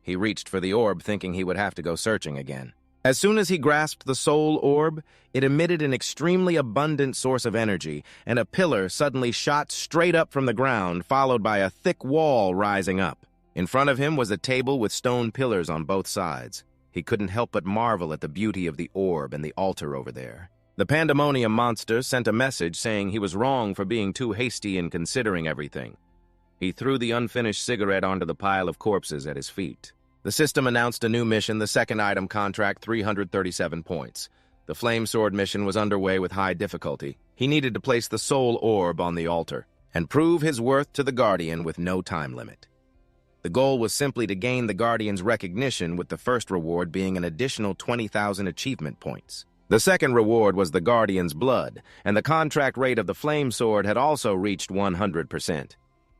He reached for the orb, thinking he would have to go searching again. As soon as he grasped the soul orb, it emitted an extremely abundant source of energy, and a pillar suddenly shot straight up from the ground, followed by a thick wall rising up. In front of him was a table with stone pillars on both sides. He couldn't help but marvel at the beauty of the orb and the altar over there. The pandemonium monster sent a message saying he was wrong for being too hasty in considering everything. He threw the unfinished cigarette onto the pile of corpses at his feet. The system announced a new mission, the second item contract, 337 points. The flame sword mission was underway with high difficulty. He needed to place the soul orb on the altar and prove his worth to the Guardian with no time limit. The goal was simply to gain the Guardian's recognition, with the first reward being an additional 20,000 achievement points. The second reward was the Guardian's blood, and the contract rate of the flame sword had also reached 100%.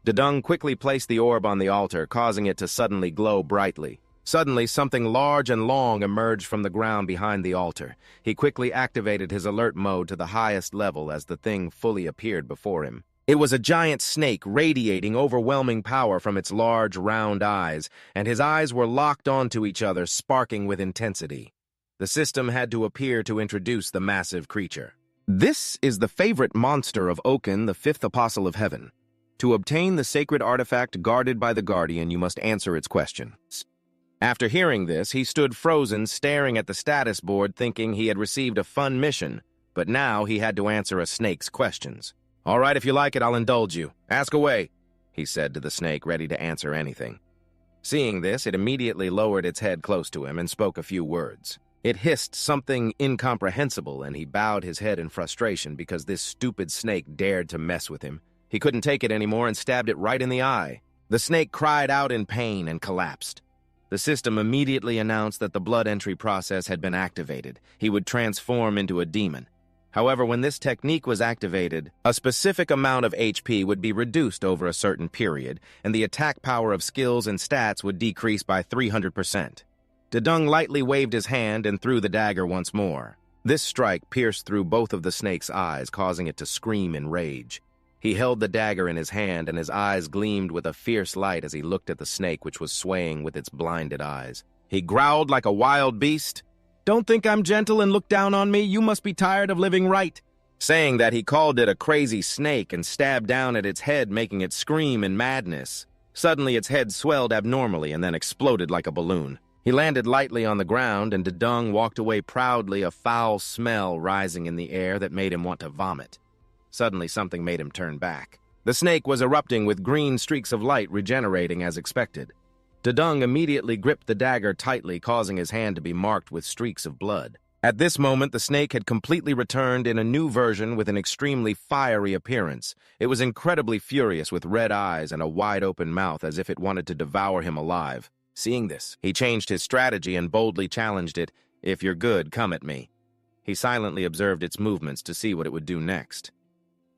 Dedung quickly placed the orb on the altar, causing it to suddenly glow brightly. Suddenly, something large and long emerged from the ground behind the altar. He quickly activated his alert mode to the highest level as the thing fully appeared before him. It was a giant snake radiating overwhelming power from its large, round eyes, and his eyes were locked onto each other, sparking with intensity. The system had to appear to introduce the massive creature. This is the favorite monster of Oken, the fifth apostle of heaven. To obtain the sacred artifact guarded by the Guardian, you must answer its questions. After hearing this, he stood frozen, staring at the status board, thinking he had received a fun mission, but now he had to answer a snake's questions. "All right, if you like it, I'll indulge you. Ask away," he said to the snake, ready to answer anything. Seeing this, it immediately lowered its head close to him and spoke a few words. It hissed something incomprehensible, and he bowed his head in frustration because this stupid snake dared to mess with him. He couldn't take it anymore and stabbed it right in the eye. The snake cried out in pain and collapsed. The system immediately announced that the blood entry process had been activated. He would transform into a demon. However, when this technique was activated, a specific amount of HP would be reduced over a certain period, and the attack power of skills and stats would decrease by 300%. Dedung lightly waved his hand and threw the dagger once more. This strike pierced through both of the snake's eyes, causing it to scream in rage. He held the dagger in his hand, and his eyes gleamed with a fierce light as he looked at the snake, which was swaying with its blinded eyes. He growled like a wild beast. "Don't think I'm gentle and look down on me. You must be tired of living right." Saying that, he called it a crazy snake and stabbed down at its head, making it scream in madness. Suddenly, its head swelled abnormally and then exploded like a balloon. He landed lightly on the ground, and Dedung walked away proudly, a foul smell rising in the air that made him want to vomit. Suddenly, something made him turn back. The snake was erupting with green streaks of light, regenerating as expected. Dedung immediately gripped the dagger tightly, causing his hand to be marked with streaks of blood. At this moment, the snake had completely returned in a new version with an extremely fiery appearance. It was incredibly furious, with red eyes and a wide-open mouth as if it wanted to devour him alive. Seeing this, he changed his strategy and boldly challenged it, "If you're good, come at me." He silently observed its movements to see what it would do next.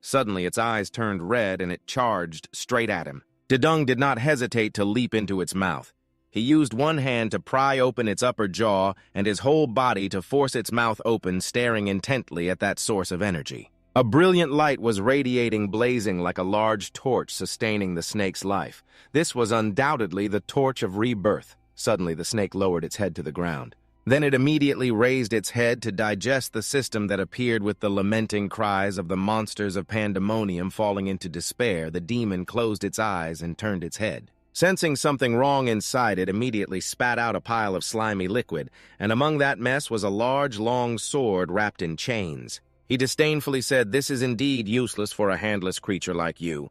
Suddenly, its eyes turned red and it charged straight at him. Dedung did not hesitate to leap into its mouth. He used one hand to pry open its upper jaw and his whole body to force its mouth open, staring intently at that source of energy. A brilliant light was radiating, blazing like a large torch, sustaining the snake's life. This was undoubtedly the torch of rebirth. Suddenly, the snake lowered its head to the ground. Then it immediately raised its head to digest the system that appeared. With the lamenting cries of the monsters of pandemonium falling into despair, the demon closed its eyes and turned its head. Sensing something wrong inside, it immediately spat out a pile of slimy liquid, and among that mess was a large, long sword wrapped in chains. He disdainfully said, "This is indeed useless for a handless creature like you."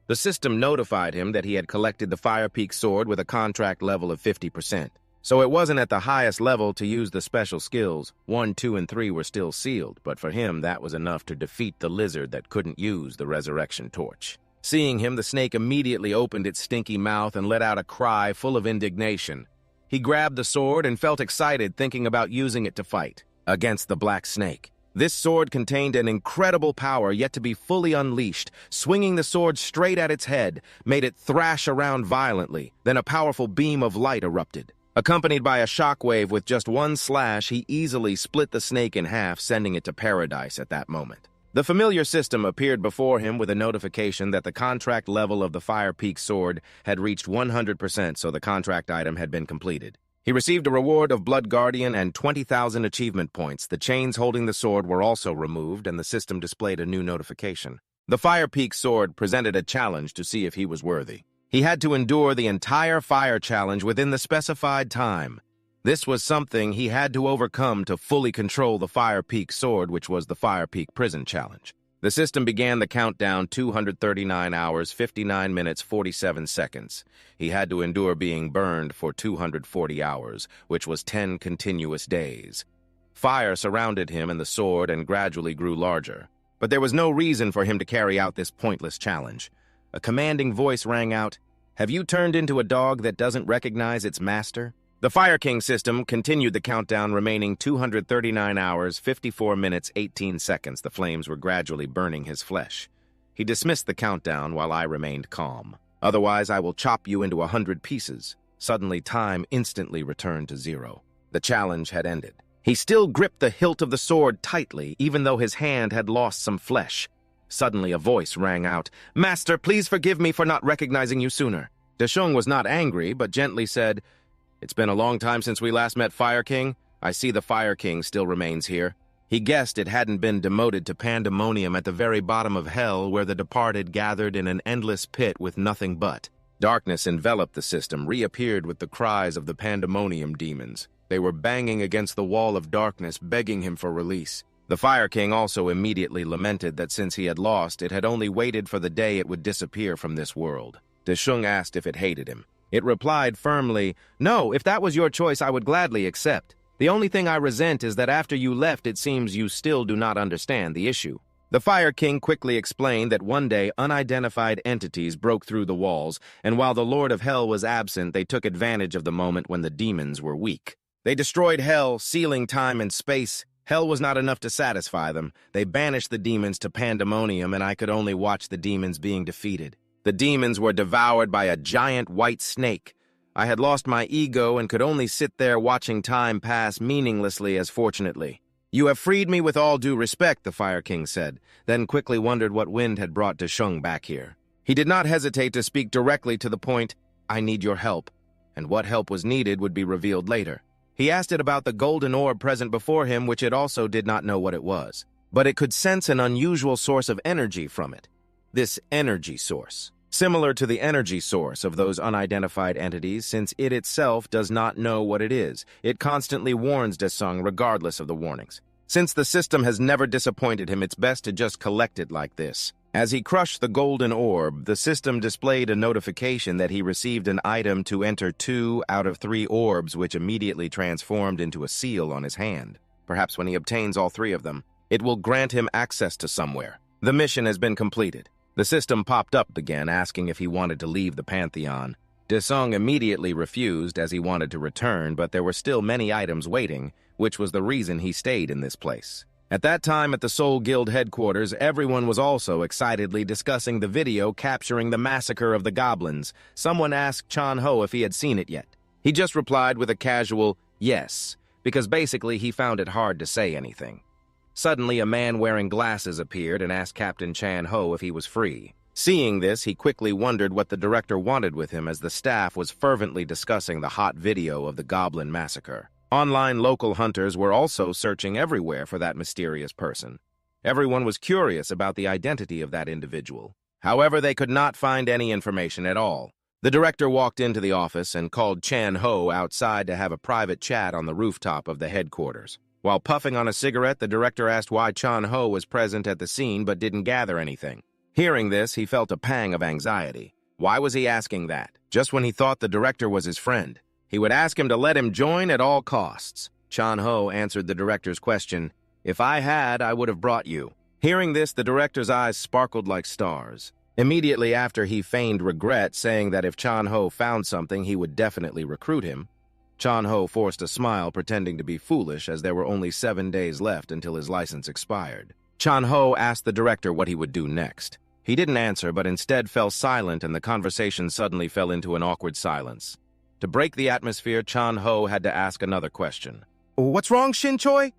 The system notified him that he had collected the Fire Peak sword with a contract level of 50%. So it wasn't at the highest level to use the special skills. 1, 2, and 3 were still sealed, but for him that was enough to defeat the lizard that couldn't use the resurrection torch. Seeing him, the snake immediately opened its stinky mouth and let out a cry full of indignation. He grabbed the sword and felt excited, thinking about using it to fight against the black snake. This sword contained an incredible power yet to be fully unleashed. Swinging the sword straight at its head made it thrash around violently. Then a powerful beam of light erupted. Accompanied by a shockwave with just one slash, he easily split the snake in half, sending it to paradise at that moment. The familiar system appeared before him with a notification that the contract level of the Fire Peak sword had reached 100%, so the contract item had been completed. He received a reward of Blood Guardian and 20,000 achievement points. The chains holding the sword were also removed, and the system displayed a new notification. The Fire Peak sword presented a challenge to see if he was worthy. He had to endure the entire fire challenge within the specified time. This was something he had to overcome to fully control the Fire Peak sword, which was the Fire Peak prison challenge. The system began the countdown 239 hours, 59 minutes, 47 seconds. He had to endure being burned for 240 hours, which was 10 continuous days. Fire surrounded him and the sword and gradually grew larger. But there was no reason for him to carry out this pointless challenge. A commanding voice rang out, "Have you turned into a dog that doesn't recognize its master?" The Fire King system continued the countdown, remaining 239 hours, 54 minutes, 18 seconds. The flames were gradually burning his flesh. He dismissed the countdown while I remained calm. "Otherwise, I will chop you into 100 pieces." Suddenly, time instantly returned to zero. The challenge had ended. He still gripped the hilt of the sword tightly, even though his hand had lost some flesh. Suddenly, a voice rang out, "Master, please forgive me for not recognizing you sooner." Deshung was not angry, but gently said, "It's been a long time since we last met, Fire King. I see the Fire King still remains here." He guessed it hadn't been demoted to pandemonium at the very bottom of hell, where the departed gathered in an endless pit with nothing but. Darkness enveloped the system, reappeared with the cries of the pandemonium demons. They were banging against the wall of darkness, begging him for release. The Fire King also immediately lamented that since he had lost, it had only waited for the day it would disappear from this world. Deshung asked if it hated him. It replied firmly, "No, if that was your choice, I would gladly accept. The only thing I resent is that after you left, it seems you still do not understand the issue." The Fire King quickly explained that one day unidentified entities broke through the walls, and while the Lord of Hell was absent, they took advantage of the moment when the demons were weak. They destroyed Hell, sealing time and space. Hell was not enough to satisfy them. They banished the demons to pandemonium, and I could only watch the demons being defeated. The demons were devoured by a giant white snake. I had lost my ego and could only sit there watching time pass meaninglessly as fortunately. "You have freed me with all due respect," the Fire King said, then quickly wondered what wind had brought Deshung back here. He did not hesitate to speak directly to the point, "I need your help," and what help was needed would be revealed later. He asked it about the golden orb present before him, which it also did not know what it was. But it could sense an unusual source of energy from it. This energy source, similar to the energy source of those unidentified entities, since it itself does not know what it is. It constantly warns Deshung regardless of the warnings. Since the system has never disappointed him, it's best to just collect it like this. As he crushed the golden orb, the system displayed a notification that he received an item to enter 2 out of 3 orbs, which immediately transformed into a seal on his hand. Perhaps when he obtains all 3 of them, it will grant him access to somewhere. The mission has been completed. The system popped up again, asking if he wanted to leave the Pantheon. Deshung immediately refused as he wanted to return, but there were still many items waiting, which was the reason he stayed in this place. At that time at the Soul Guild headquarters, everyone was also excitedly discussing the video capturing the massacre of the goblins. Someone asked Chan Ho if he had seen it yet. He just replied with a casual yes, because basically he found it hard to say anything. Suddenly, a man wearing glasses appeared and asked Captain Chan Ho if he was free. Seeing this, he quickly wondered what the director wanted with him, as the staff was fervently discussing the hot video of the Goblin Massacre. Online local hunters were also searching everywhere for that mysterious person. Everyone was curious about the identity of that individual. However, they could not find any information at all. The director walked into the office and called Chan Ho outside to have a private chat on the rooftop of the headquarters. While puffing on a cigarette, the director asked why Chan Ho was present at the scene but didn't gather anything. Hearing this, he felt a pang of anxiety. Why was he asking that, just when he thought the director was his friend? He would ask him to let him join at all costs. Chan Ho answered the director's question, "If I had, I would have brought you." Hearing this, the director's eyes sparkled like stars. Immediately after, he feigned regret, saying that if Chan-ho found something, he would definitely recruit him. Chan-ho forced a smile, pretending to be foolish, as there were only 7 days left until his license expired. Chan-ho asked the director what he would do next. He didn't answer, but instead fell silent, and the conversation suddenly fell into an awkward silence. To break the atmosphere, Chan-ho had to ask another question. "What's wrong, Shin-choi?"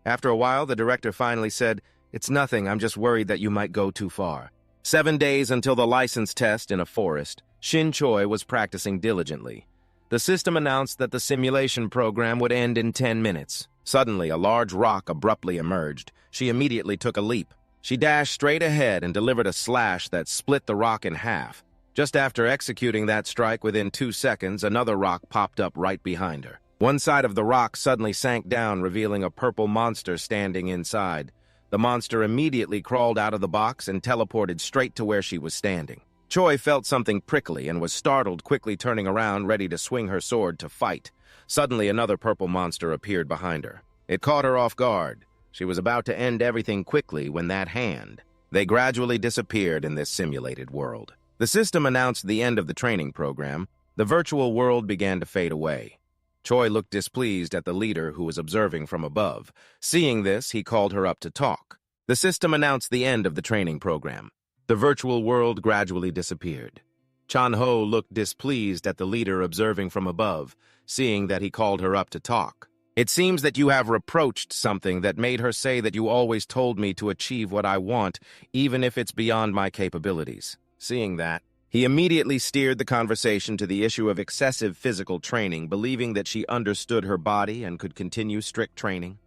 After a while, the director finally said, "It's nothing, I'm just worried that you might go too far." 7 days until the license test in a forest, Shin-choi was practicing diligently. The system announced that the simulation program would end in 10 minutes. Suddenly, a large rock abruptly emerged. She immediately took a leap. She dashed straight ahead and delivered a slash that split the rock in half. Just after executing that strike, within 2 seconds, another rock popped up right behind her. One side of the rock suddenly sank down, revealing a purple monster standing inside. The monster immediately crawled out of the box and teleported straight to where she was standing. Choi felt something prickly and was startled, quickly turning around, ready to swing her sword to fight. Suddenly, another purple monster appeared behind her. It caught her off guard. She was about to end everything quickly when that hand. They gradually disappeared in this simulated world. The system announced the end of the training program. The virtual world began to fade away. Choi looked displeased at the leader, who was observing from above. Seeing this, he called her up to talk. The system announced the end of the training program. The virtual world gradually disappeared. Chan-ho looked displeased at the leader observing from above, seeing that he called her up to talk. "It seems that you have reproached something that made her say that you always told me to achieve what I want, even if it's beyond my capabilities." Seeing that, he immediately steered the conversation to the issue of excessive physical training, believing that she understood her body and could continue strict training.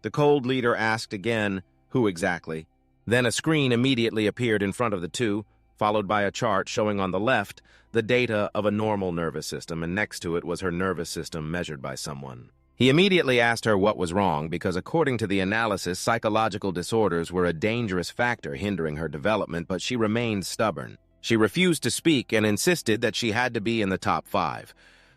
The cold leader asked again, "Who exactly?" Then a screen immediately appeared in front of the two, followed by a chart showing on the left the data of a normal nervous system, and next to it was her nervous system measured by someone. He immediately asked her what was wrong, because according to the analysis, psychological disorders were a dangerous factor hindering her development, but she remained stubborn. She refused to speak and insisted that she had to be in the top 5.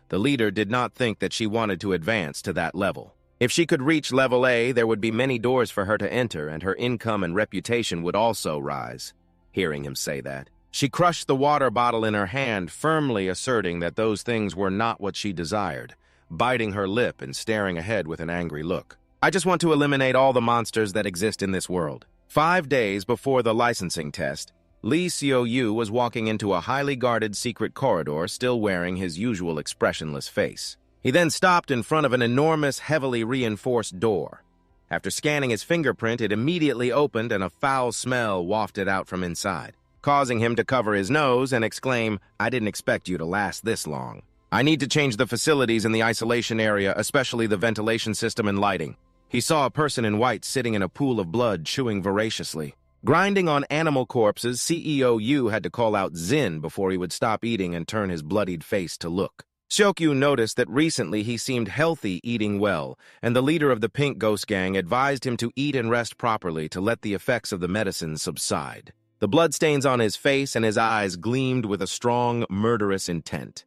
The leader did not think that she wanted to advance to that level. If she could reach level A, there would be many doors for her to enter, and her income and reputation would also rise. Hearing him say that, she crushed the water bottle in her hand, firmly asserting that those things were not what she desired, biting her lip and staring ahead with an angry look. "I just want to eliminate all the monsters that exist in this world." 5 days before the licensing test, Lee Seo-yu was walking into a highly guarded secret corridor, still wearing his usual expressionless face. He then stopped in front of an enormous, heavily reinforced door. After scanning his fingerprint, it immediately opened and a foul smell wafted out from inside, causing him to cover his nose and exclaim, "I didn't expect you to last this long. I need to change the facilities in the isolation area, especially the ventilation system and lighting." He saw a person in white sitting in a pool of blood, chewing voraciously. Grinding on animal corpses, CEO Yu had to call out Zin before he would stop eating and turn his bloodied face to look. Seokyu noticed that recently he seemed healthy, eating well, and the leader of the Pink Ghost Gang advised him to eat and rest properly to let the effects of the medicine subside. The bloodstains on his face and his eyes gleamed with a strong, murderous intent.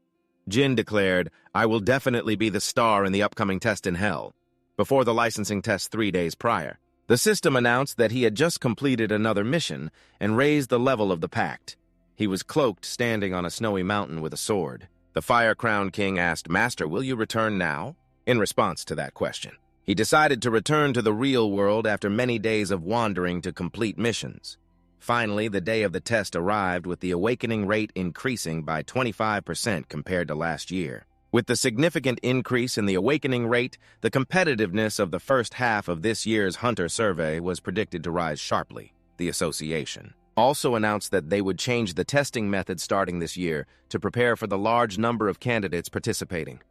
Jin declared, "I will definitely be the star in the upcoming test in Hell." Before the licensing test 3 days prior, the system announced that he had just completed another mission and raised the level of the pact. He was cloaked, standing on a snowy mountain with a sword. The Fire Crown King asked, "Master, will you return now?" In response to that question, he decided to return to the real world after many days of wandering to complete missions. Finally, the day of the test arrived, with the awakening rate increasing by 25% compared to last year. With the significant increase in the awakening rate, the competitiveness of the first half of this year's Hunter survey was predicted to rise sharply. The association also announced that they would change the testing method starting this year to prepare for the large number of candidates participating.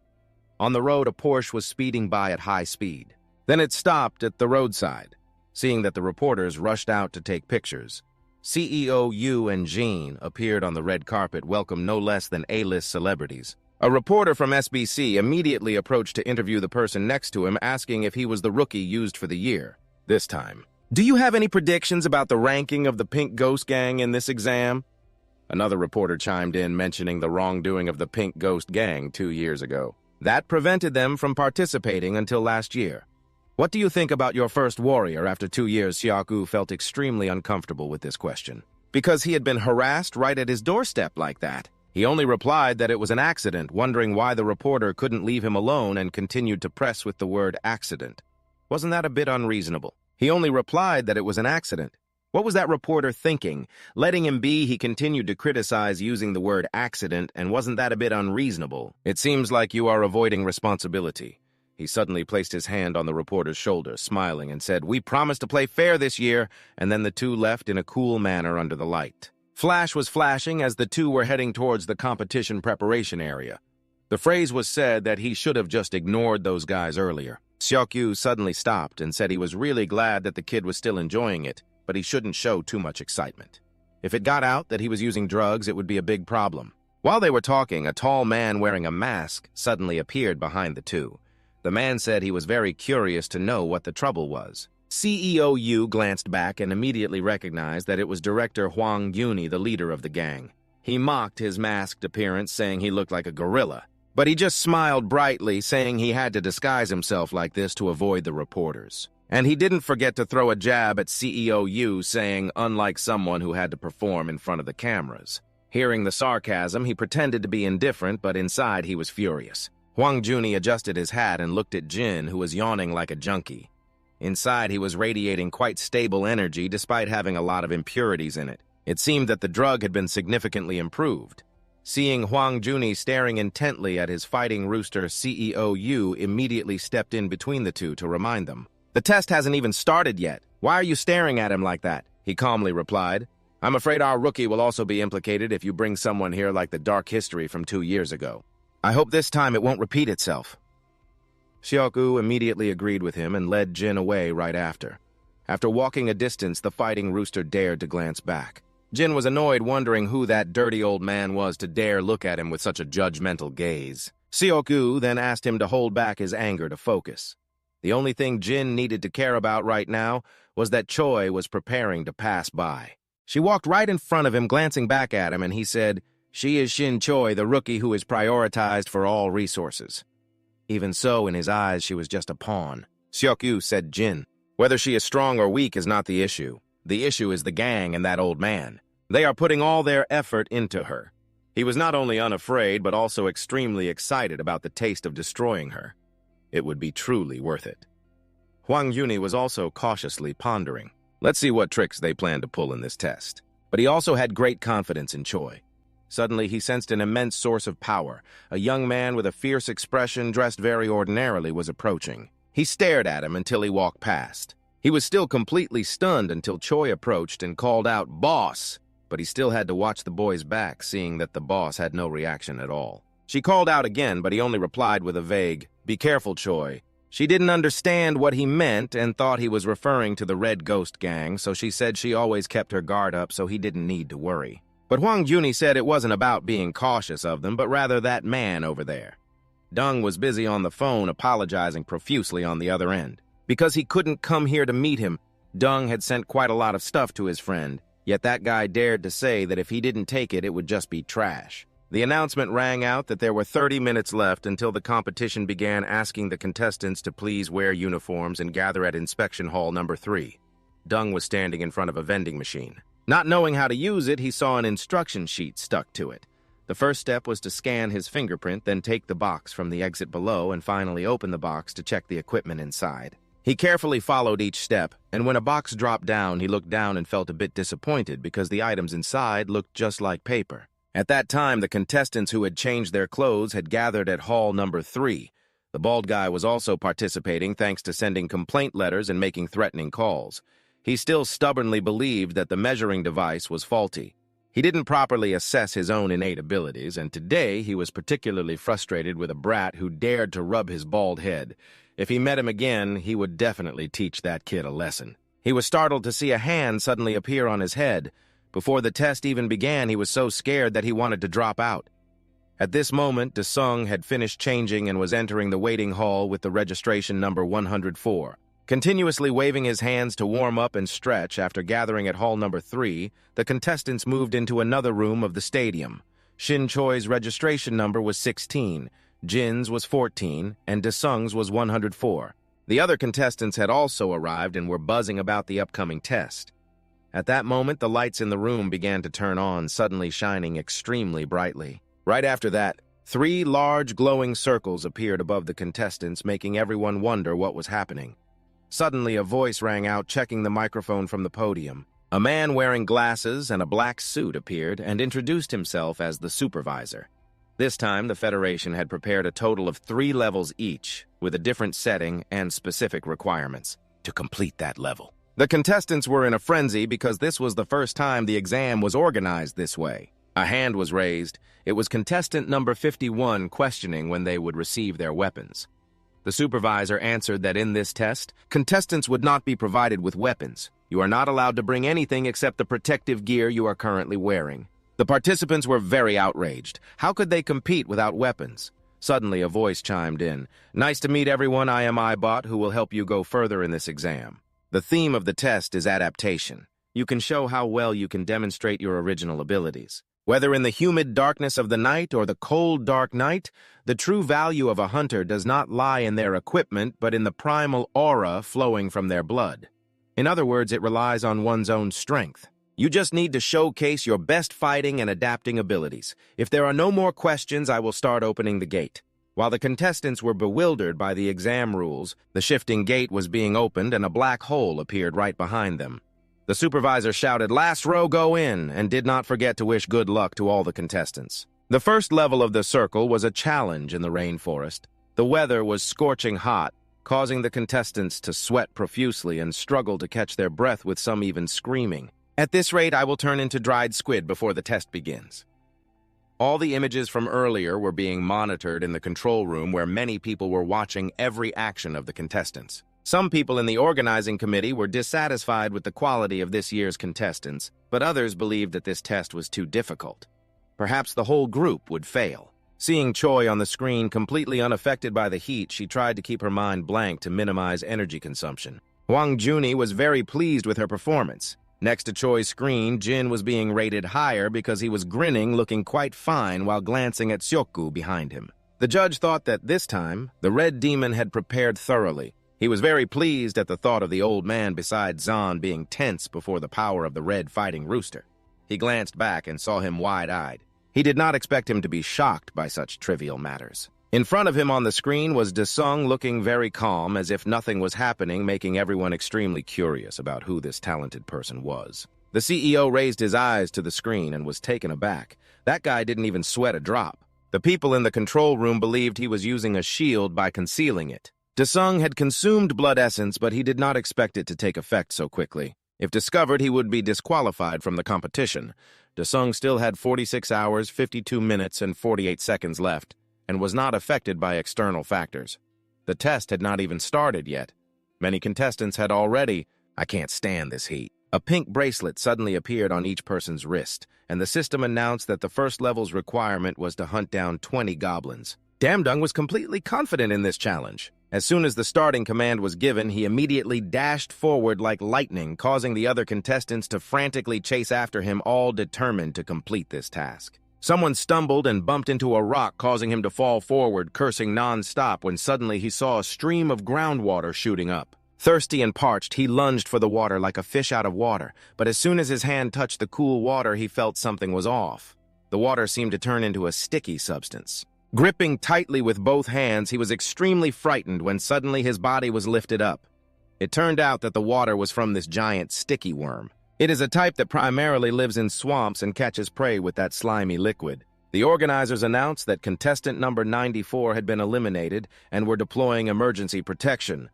On the road, a Porsche was speeding by at high speed. Then it stopped at the roadside. Seeing that the reporters rushed out to take pictures, CEO Yu and Jean appeared on the red carpet, welcomed no less than A-list celebrities. A reporter from SBC immediately approached to interview the person next to him, asking if he was the rookie used for the year. This time, "Do you have any predictions about the ranking of the Pink Ghost Gang in this exam?" Another reporter chimed in, mentioning the wrongdoing of the Pink Ghost Gang 2 years ago. That prevented them from participating until last year. "What do you think about your first warrior?" After 2 years, Xiaogu felt extremely uncomfortable with this question. because he had been harassed right at his doorstep like that. He only replied that it was an accident, wondering why the reporter couldn't leave him alone and continued to press with the word accident. Wasn't that a bit unreasonable? He only replied that it was an accident. What was that reporter thinking? Letting him be, he continued to criticize using the word accident, and wasn't that a bit unreasonable? It seems like you are avoiding responsibility. He suddenly placed his hand on the reporter's shoulder, smiling, and said, "We promised to play fair this year," and then the two left in a cool manner under the light. Flash was flashing as the two were heading towards the competition preparation area. The phrase was said that he should have just ignored those guys earlier. Seok-yu suddenly stopped and said he was really glad that the kid was still enjoying it, but he shouldn't show too much excitement. If it got out that he was using drugs, it would be a big problem. While they were talking, a tall man wearing a mask suddenly appeared behind the two. The man said he was very curious to know what the trouble was. CEO Yu glanced back and immediately recognized that it was Director Hwang Yuni, the leader of the gang. He mocked his masked appearance, saying he looked like a gorilla. But he just smiled brightly, saying he had to disguise himself like this to avoid the reporters. And he didn't forget to throw a jab at CEO Yu, saying, unlike someone who had to perform in front of the cameras. Hearing the sarcasm, he pretended to be indifferent, but inside he was furious. Hwang Yuni adjusted his hat and looked at Jin, who was yawning like a junkie. Inside, he was radiating quite stable energy despite having a lot of impurities in it. It seemed that the drug had been significantly improved. Seeing Hwang Yuni staring intently at his fighting rooster, CEO Yu immediately stepped in between the two to remind them. "The test hasn't even started yet. Why are you staring at him like that?" he calmly replied. "I'm afraid our rookie will also be implicated if you bring someone here like the dark history from 2 years ago. I hope this time it won't repeat itself." Seok-yu immediately agreed with him and led Jin away right after. After walking a distance, the fighting rooster dared to glance back. Jin was annoyed, wondering who that dirty old man was to dare look at him with such a judgmental gaze. Seok-yu then asked him to hold back his anger to focus. The only thing Jin needed to care about right now was that Choi was preparing to pass by. She walked right in front of him, glancing back at him, and he said, "She is Shin Choi, the rookie who is prioritized for all resources." Even so, in his eyes, she was just a pawn. Seok-yu said, "Jin, whether she is strong or weak is not the issue. The issue is the gang and that old man. They are putting all their effort into her." He was not only unafraid, but also extremely excited about the taste of destroying her. It would be truly worth it. Hwang Yuni was also cautiously pondering. Let's see what tricks they plan to pull in this test. But he also had great confidence in Choi. Suddenly, he sensed an immense source of power. A young man with a fierce expression, dressed very ordinarily, was approaching. He stared at him until he walked past. He was still completely stunned until Choi approached and called out, "Boss!" But he still had to watch the boy's back, seeing that the boss had no reaction at all. She called out again, but he only replied with a vague, "Be careful, Choi." She didn't understand what he meant and thought he was referring to the Red Ghost Gang, so she said she always kept her guard up so he didn't need to worry. But Hwang Yuni said it wasn't about being cautious of them, but rather that man over there. Dung was busy on the phone, apologizing profusely on the other end. Because he couldn't come here to meet him, Dung had sent quite a lot of stuff to his friend, yet that guy dared to say that if he didn't take it, it would just be trash. The announcement rang out that there were 30 minutes left until the competition began, asking the contestants to please wear uniforms and gather at Inspection Hall number 3. Dung was standing in front of a vending machine. Not knowing how to use it, he saw an instruction sheet stuck to it. The first step was to scan his fingerprint, then take the box from the exit below, and finally open the box to check the equipment inside. He carefully followed each step, and when a box dropped down, he looked down and felt a bit disappointed because the items inside looked just like paper. At that time, the contestants who had changed their clothes had gathered at hall number 3. The bald guy was also participating thanks to sending complaint letters and making threatening calls. He still stubbornly believed that the measuring device was faulty. He didn't properly assess his own innate abilities, and today he was particularly frustrated with a brat who dared to rub his bald head. If he met him again, he would definitely teach that kid a lesson. He was startled to see a hand suddenly appear on his head. Before the test even began, he was so scared that he wanted to drop out. At this moment, De-sung had finished changing and was entering the waiting hall with the registration number 104. Continuously waving his hands to warm up and stretch after gathering at hall number 3, the contestants moved into another room of the stadium. Shin Choi's registration number was 16, Jin's was 14, and De-sung's was 104. The other contestants had also arrived and were buzzing about the upcoming test. At that moment, the lights in the room began to turn on, suddenly shining extremely brightly. Right after that, 3 large glowing circles appeared above the contestants, making everyone wonder what was happening. Suddenly, a voice rang out, checking the microphone from the podium. A man wearing glasses and a black suit appeared and introduced himself as the supervisor. This time, the Federation had prepared a total of 3 levels each, with a different setting and specific requirements to complete that level. The contestants were in a frenzy because this was the first time the exam was organized this way. A hand was raised. It was contestant number 51 questioning when they would receive their weapons. The supervisor answered that in this test, contestants would not be provided with weapons. You are not allowed to bring anything except the protective gear you are currently wearing. The participants were very outraged. How could they compete without weapons? Suddenly, a voice chimed in. Nice to meet everyone. I am iBot, who will help you go further in this exam. The theme of the test is adaptation. You can show how well you can demonstrate your original abilities. Whether in the humid darkness of the night or the cold, dark night, the true value of a hunter does not lie in their equipment, but in the primal aura flowing from their blood. In other words, it relies on one's own strength. You just need to showcase your best fighting and adapting abilities. If there are no more questions, I will start opening the gate. While the contestants were bewildered by the exam rules, the shifting gate was being opened and a black hole appeared right behind them. The supervisor shouted, "Last row, go in," and did not forget to wish good luck to all the contestants. The first level of the circle was a challenge in the rainforest. The weather was scorching hot, causing the contestants to sweat profusely and struggle to catch their breath, with some even screaming. At this rate, I will turn into dried squid before the test begins. All the images from earlier were being monitored in the control room, where many people were watching every action of the contestants. Some people in the organizing committee were dissatisfied with the quality of this year's contestants, but others believed that this test was too difficult. Perhaps the whole group would fail. Seeing Choi on the screen completely unaffected by the heat, she tried to keep her mind blank to minimize energy consumption. Hwang Juni was very pleased with her performance. Next to Choi's screen, Jin was being rated higher because he was grinning, looking quite fine while glancing at Seokgu behind him. The judge thought that this time, the Red Demon had prepared thoroughly. He was very pleased at the thought of the old man beside Zahn being tense before the power of the Red Fighting Rooster. He glanced back and saw him wide-eyed. He did not expect him to be shocked by such trivial matters. In front of him on the screen was Desung, looking very calm, as if nothing was happening, making everyone extremely curious about who this talented person was. The CEO raised his eyes to the screen and was taken aback. That guy didn't even sweat a drop. The people in the control room believed he was using a shield by concealing it. Desung had consumed blood essence, but he did not expect it to take effect so quickly. If discovered, he would be disqualified from the competition. Desung still had 46 hours, 52 minutes, and 48 seconds left, and was not affected by external factors. The test had not even started yet. Many contestants had already, "I can't stand this heat." A pink bracelet suddenly appeared on each person's wrist, and the system announced that the first level's requirement was to hunt down 20 goblins. Damdung was completely confident in this challenge. As soon as the starting command was given, he immediately dashed forward like lightning, causing the other contestants to frantically chase after him, all determined to complete this task. Someone stumbled and bumped into a rock, causing him to fall forward, cursing non-stop, when suddenly he saw a stream of groundwater shooting up. Thirsty and parched, he lunged for the water like a fish out of water, but as soon as his hand touched the cool water, he felt something was off. The water seemed to turn into a sticky substance. Gripping tightly with both hands, he was extremely frightened when suddenly his body was lifted up. It turned out that the water was from this giant sticky worm. It is a type that primarily lives in swamps and catches prey with that slimy liquid. The organizers announced that contestant number 94 had been eliminated and were deploying emergency protection.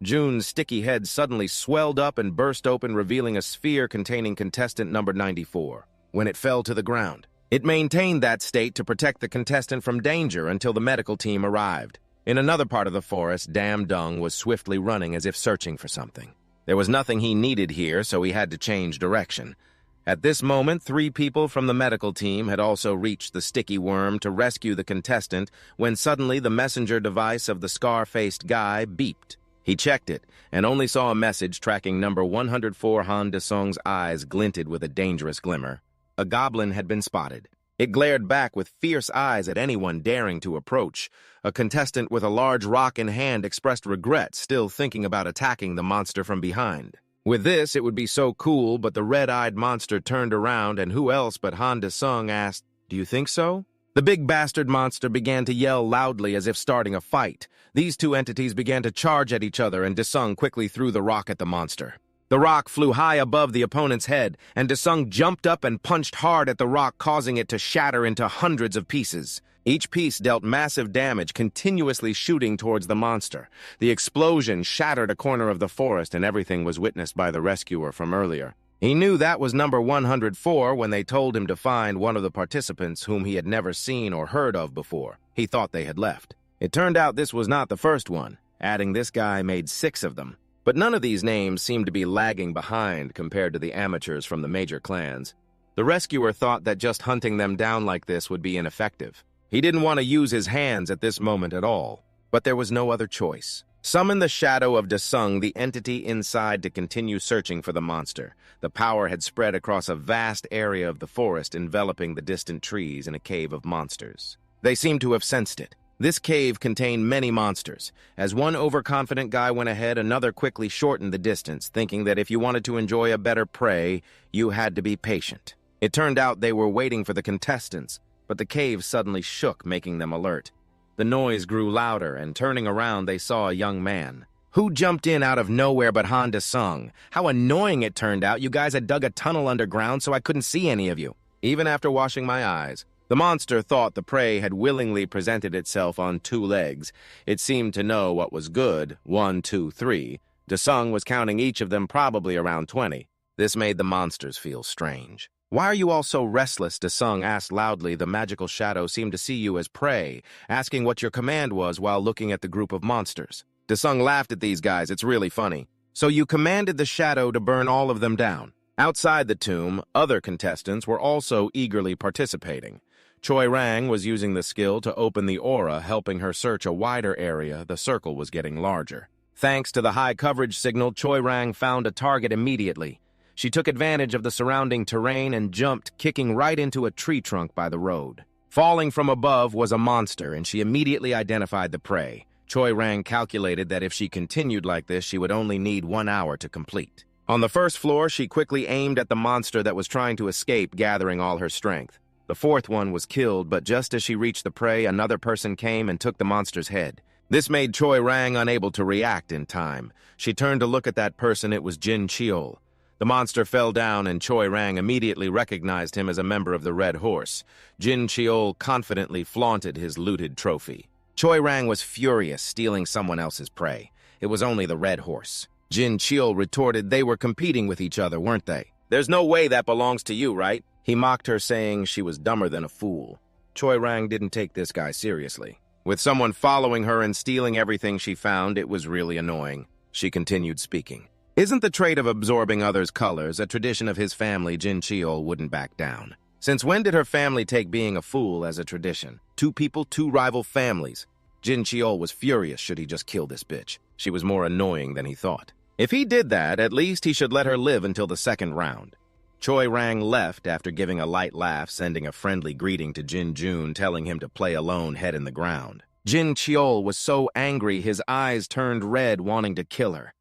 Jun's sticky head suddenly swelled up and burst open, revealing a sphere containing contestant number 94. When it fell to the ground, it maintained that state to protect the contestant from danger until the medical team arrived. In another part of the forest, Damdung was swiftly running as if searching for something. There was nothing he needed here, so he had to change direction. At this moment, 3 people from the medical team had also reached the sticky worm to rescue the contestant, when suddenly the messenger device of the scar-faced guy beeped. He checked it, and only saw a message tracking number 104. Han Desung's eyes glinted with a dangerous glimmer. A goblin had been spotted. It glared back with fierce eyes at anyone daring to approach. A contestant with a large rock in hand expressed regret, still thinking about attacking the monster from behind. With this, it would be so cool, but the red-eyed monster turned around, and who else but Han De-sung asked, "Do you think so?" The big bastard monster began to yell loudly as if starting a fight. These two entities began to charge at each other, and De-sung quickly threw the rock at the monster. The rock flew high above the opponent's head, and De-sung jumped up and punched hard at the rock, causing it to shatter into hundreds of pieces. Each piece dealt massive damage, continuously shooting towards the monster. The explosion shattered a corner of the forest, and everything was witnessed by the rescuer from earlier. He knew that was number 104 when they told him to find one of the participants whom he had never seen or heard of before. He thought they had left. It turned out this was not the first one. Adding this guy made 6 of them. But none of these names seemed to be lagging behind compared to the amateurs from the major clans. The rescuer thought that just hunting them down like this would be ineffective. He didn't want to use his hands at this moment at all, but there was no other choice. Summon the shadow of De-sung, the entity inside, to continue searching for the monster. The power had spread across a vast area of the forest, enveloping the distant trees in a cave of monsters. They seemed to have sensed it. This cave contained many monsters. As one overconfident guy went ahead, another quickly shortened the distance, thinking that if you wanted to enjoy a better prey, you had to be patient. It turned out they were waiting for the contestants, but the cave suddenly shook, making them alert. The noise grew louder, and turning around, they saw a young man. Who jumped in out of nowhere but Han De-sung? How annoying it turned out. You guys had dug a tunnel underground so I couldn't see any of you. Even after washing my eyes, the monster thought the prey had willingly presented itself on 2 legs. It seemed to know what was good. 1, 2, 3. De-sung was counting each of them, probably around 20. This made the monsters feel strange. "Why are you all so restless?" De-sung asked loudly. The magical shadow seemed to see you as prey, asking what your command was while looking at the group of monsters. De-sung laughed at these guys. "It's really funny. So you commanded the shadow to burn all of them down." Outside the tomb, other contestants were also eagerly participating. Choi Rang was using the skill to open the aura, helping her search a wider area. The circle was getting larger. Thanks to the high coverage signal, Choi Rang found a target immediately. She took advantage of the surrounding terrain and jumped, kicking right into a tree trunk by the road. Falling from above was a monster, and she immediately identified the prey. Choi Rang calculated that if she continued like this, she would only need 1 hour to complete. On the first floor, she quickly aimed at the monster that was trying to escape, gathering all her strength. The 4th one was killed, but just as she reached the prey, another person came and took the monster's head. This made Choi Rang unable to react in time. She turned to look at that person. It was Jin Cheol. The monster fell down, and Choi Rang immediately recognized him as a member of the Red Horse. Jin Cheol confidently flaunted his looted trophy. Choi Rang was furious, stealing someone else's prey. It was only the Red Horse. Jin Cheol retorted, "They were competing with each other, weren't they? There's no way that belongs to you, right?" He mocked her, saying she was dumber than a fool. Choi Rang didn't take this guy seriously. With someone following her and stealing everything she found, it was really annoying. She continued speaking. "Isn't the trait of absorbing others' colors a tradition of his family?" Jin Cheol wouldn't back down. Since when did her family take being a fool as a tradition? 2 people, 2 rival families. Jin Cheol was furious. Should he just kill this bitch? She was more annoying than he thought. If he did that, at least he should let her live until the 2nd round. Choi Rang left after giving a light laugh, sending a friendly greeting to Jin Jun, telling him to play alone, head in the ground. Jin Cheol was so angry his eyes turned red, wanting to kill her.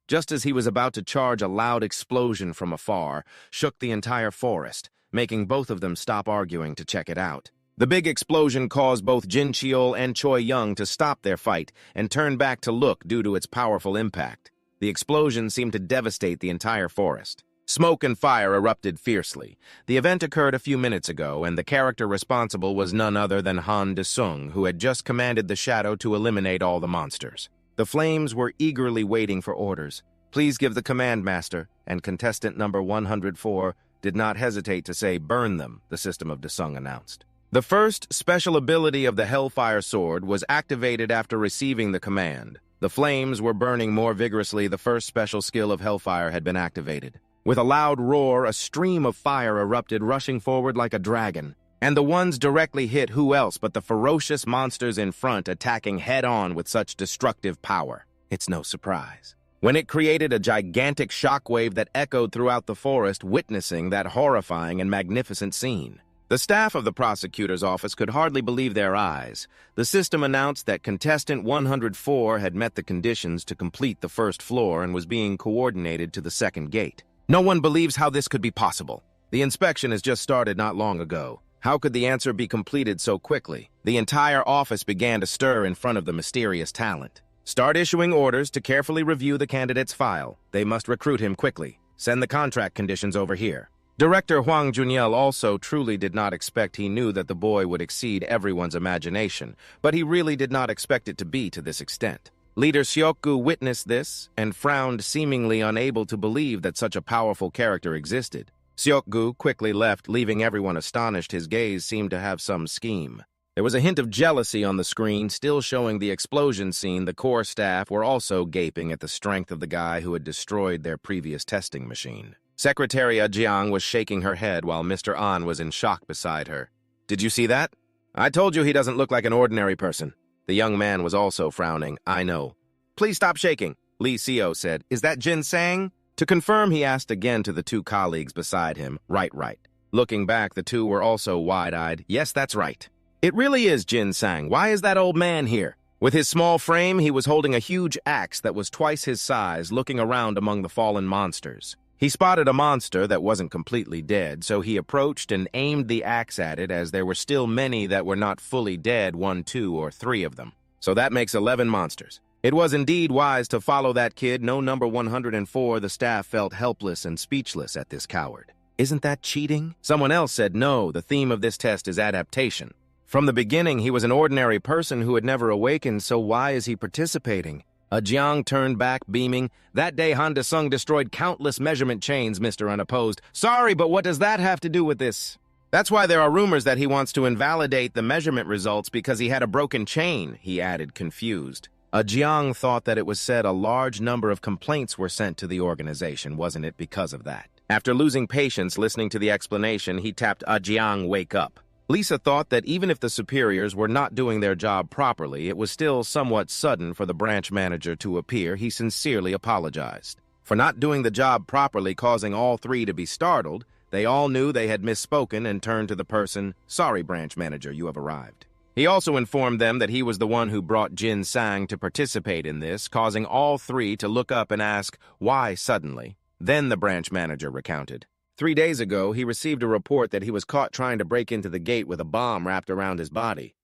Just as he was about to charge, a loud explosion from afar shook the entire forest, making both of them stop arguing to check it out. The big explosion caused both Jin Cheol and Choi Young to stop their fight and turn back to look due to its powerful impact. The explosion seemed to devastate the entire forest. Smoke and fire erupted fiercely. The event occurred a few minutes ago, and the character responsible was none other than Han De-sung, who had just commanded the shadow to eliminate all the monsters. The flames were eagerly waiting for orders. "Please give the command, Master," and contestant number 104 did not hesitate to say, "Burn them," the system of De-sung announced. The first special ability of the Hellfire Sword was activated after receiving the command. The flames were burning more vigorously. The first special skill of Hellfire had been activated. With a loud roar, a stream of fire erupted, rushing forward like a dragon. And the ones directly hit who else but the ferocious monsters in front, attacking head-on with such destructive power. It's no surprise when it created a gigantic shockwave that echoed throughout the forest, witnessing that horrifying and magnificent scene. The staff of the prosecutor's office could hardly believe their eyes. The system announced that contestant 104 had met the conditions to complete the first floor and was being coordinated to the second gate. No one believes how this could be possible. The inspection has just started not long ago. How could the answer be completed so quickly? The entire office began to stir in front of the mysterious talent. Start issuing orders to carefully review the candidate's file. They must recruit him quickly. Send the contract conditions over here. Director Hwang Juniel also truly did not expect. He knew that the boy would exceed everyone's imagination, but he really did not expect it to be to this extent. Leader Seokgu witnessed this and frowned, seemingly unable to believe that such a powerful character existed. Seokgu quickly left, leaving everyone astonished. His gaze seemed to have some scheme. There was a hint of jealousy on the screen, still showing the explosion scene. The core staff were also gaping at the strength of the guy who had destroyed their previous testing machine. Secretary Jiang was shaking her head while Mr. An was in shock beside her. "Did you see that? I told you he doesn't look like an ordinary person." The young man was also frowning. "I know." "Please stop shaking," Lee Seo said. "Is that Jin Sang?" To confirm, he asked again to the two colleagues beside him. Right. Looking back, the two were also wide-eyed. "Yes, that's right. It really is Jin Sang. Why is that old man here?" With his small frame, he was holding a huge axe that was twice his size, looking around among the fallen monsters. He spotted a monster that wasn't completely dead, so he approached and aimed the axe at it, as there were still many that were not fully dead, 1, 2, or 3 of them. So that makes 11 monsters. It was indeed wise to follow that kid. No, number 104, the staff felt helpless and speechless at this coward. "Isn't that cheating?" Someone else said, "No, the theme of this test is adaptation. From the beginning, he was an ordinary person who had never awakened, so why is he participating?" Jiang turned back, beaming. "That day, Han De-sung destroyed countless measurement chains, Mr. Unopposed. Sorry, but what does that have to do with this? That's why there are rumors that he wants to invalidate the measurement results because he had a broken chain," he added, confused. Jiang thought that it was said a large number of complaints were sent to the organization, wasn't it, because of that? After losing patience listening to the explanation, he tapped Jiang, "Wake up." Lisa thought that even if the superiors were not doing their job properly, it was still somewhat sudden for the branch manager to appear. He sincerely apologized. For not doing the job properly, causing all three to be startled, they all knew they had misspoken and turned to the person. "Sorry, branch manager, you have arrived." He also informed them that he was the one who brought Jin Sang to participate in this, causing all three to look up and ask, "Why suddenly?" Then the branch manager recounted. 3 days ago, he received a report that he was caught trying to break into the gate with a bomb wrapped around his body.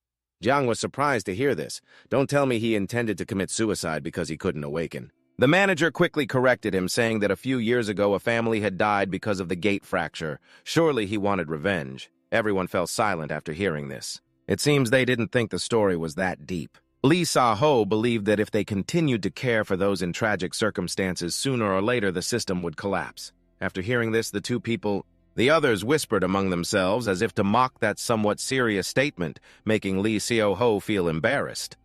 Jiang was surprised to hear this. Don't tell me he intended to commit suicide because he couldn't awaken. The manager quickly corrected him, saying that a few years ago a family had died because of the gate fracture. Surely he wanted revenge. Everyone fell silent after hearing this. It seems they didn't think the story was that deep. Lee Sa-ho believed that if they continued to care for those in tragic circumstances, sooner or later the system would collapse. After hearing this, the others whispered among themselves as if to mock that somewhat serious statement, making Lee Seo-ho feel embarrassed.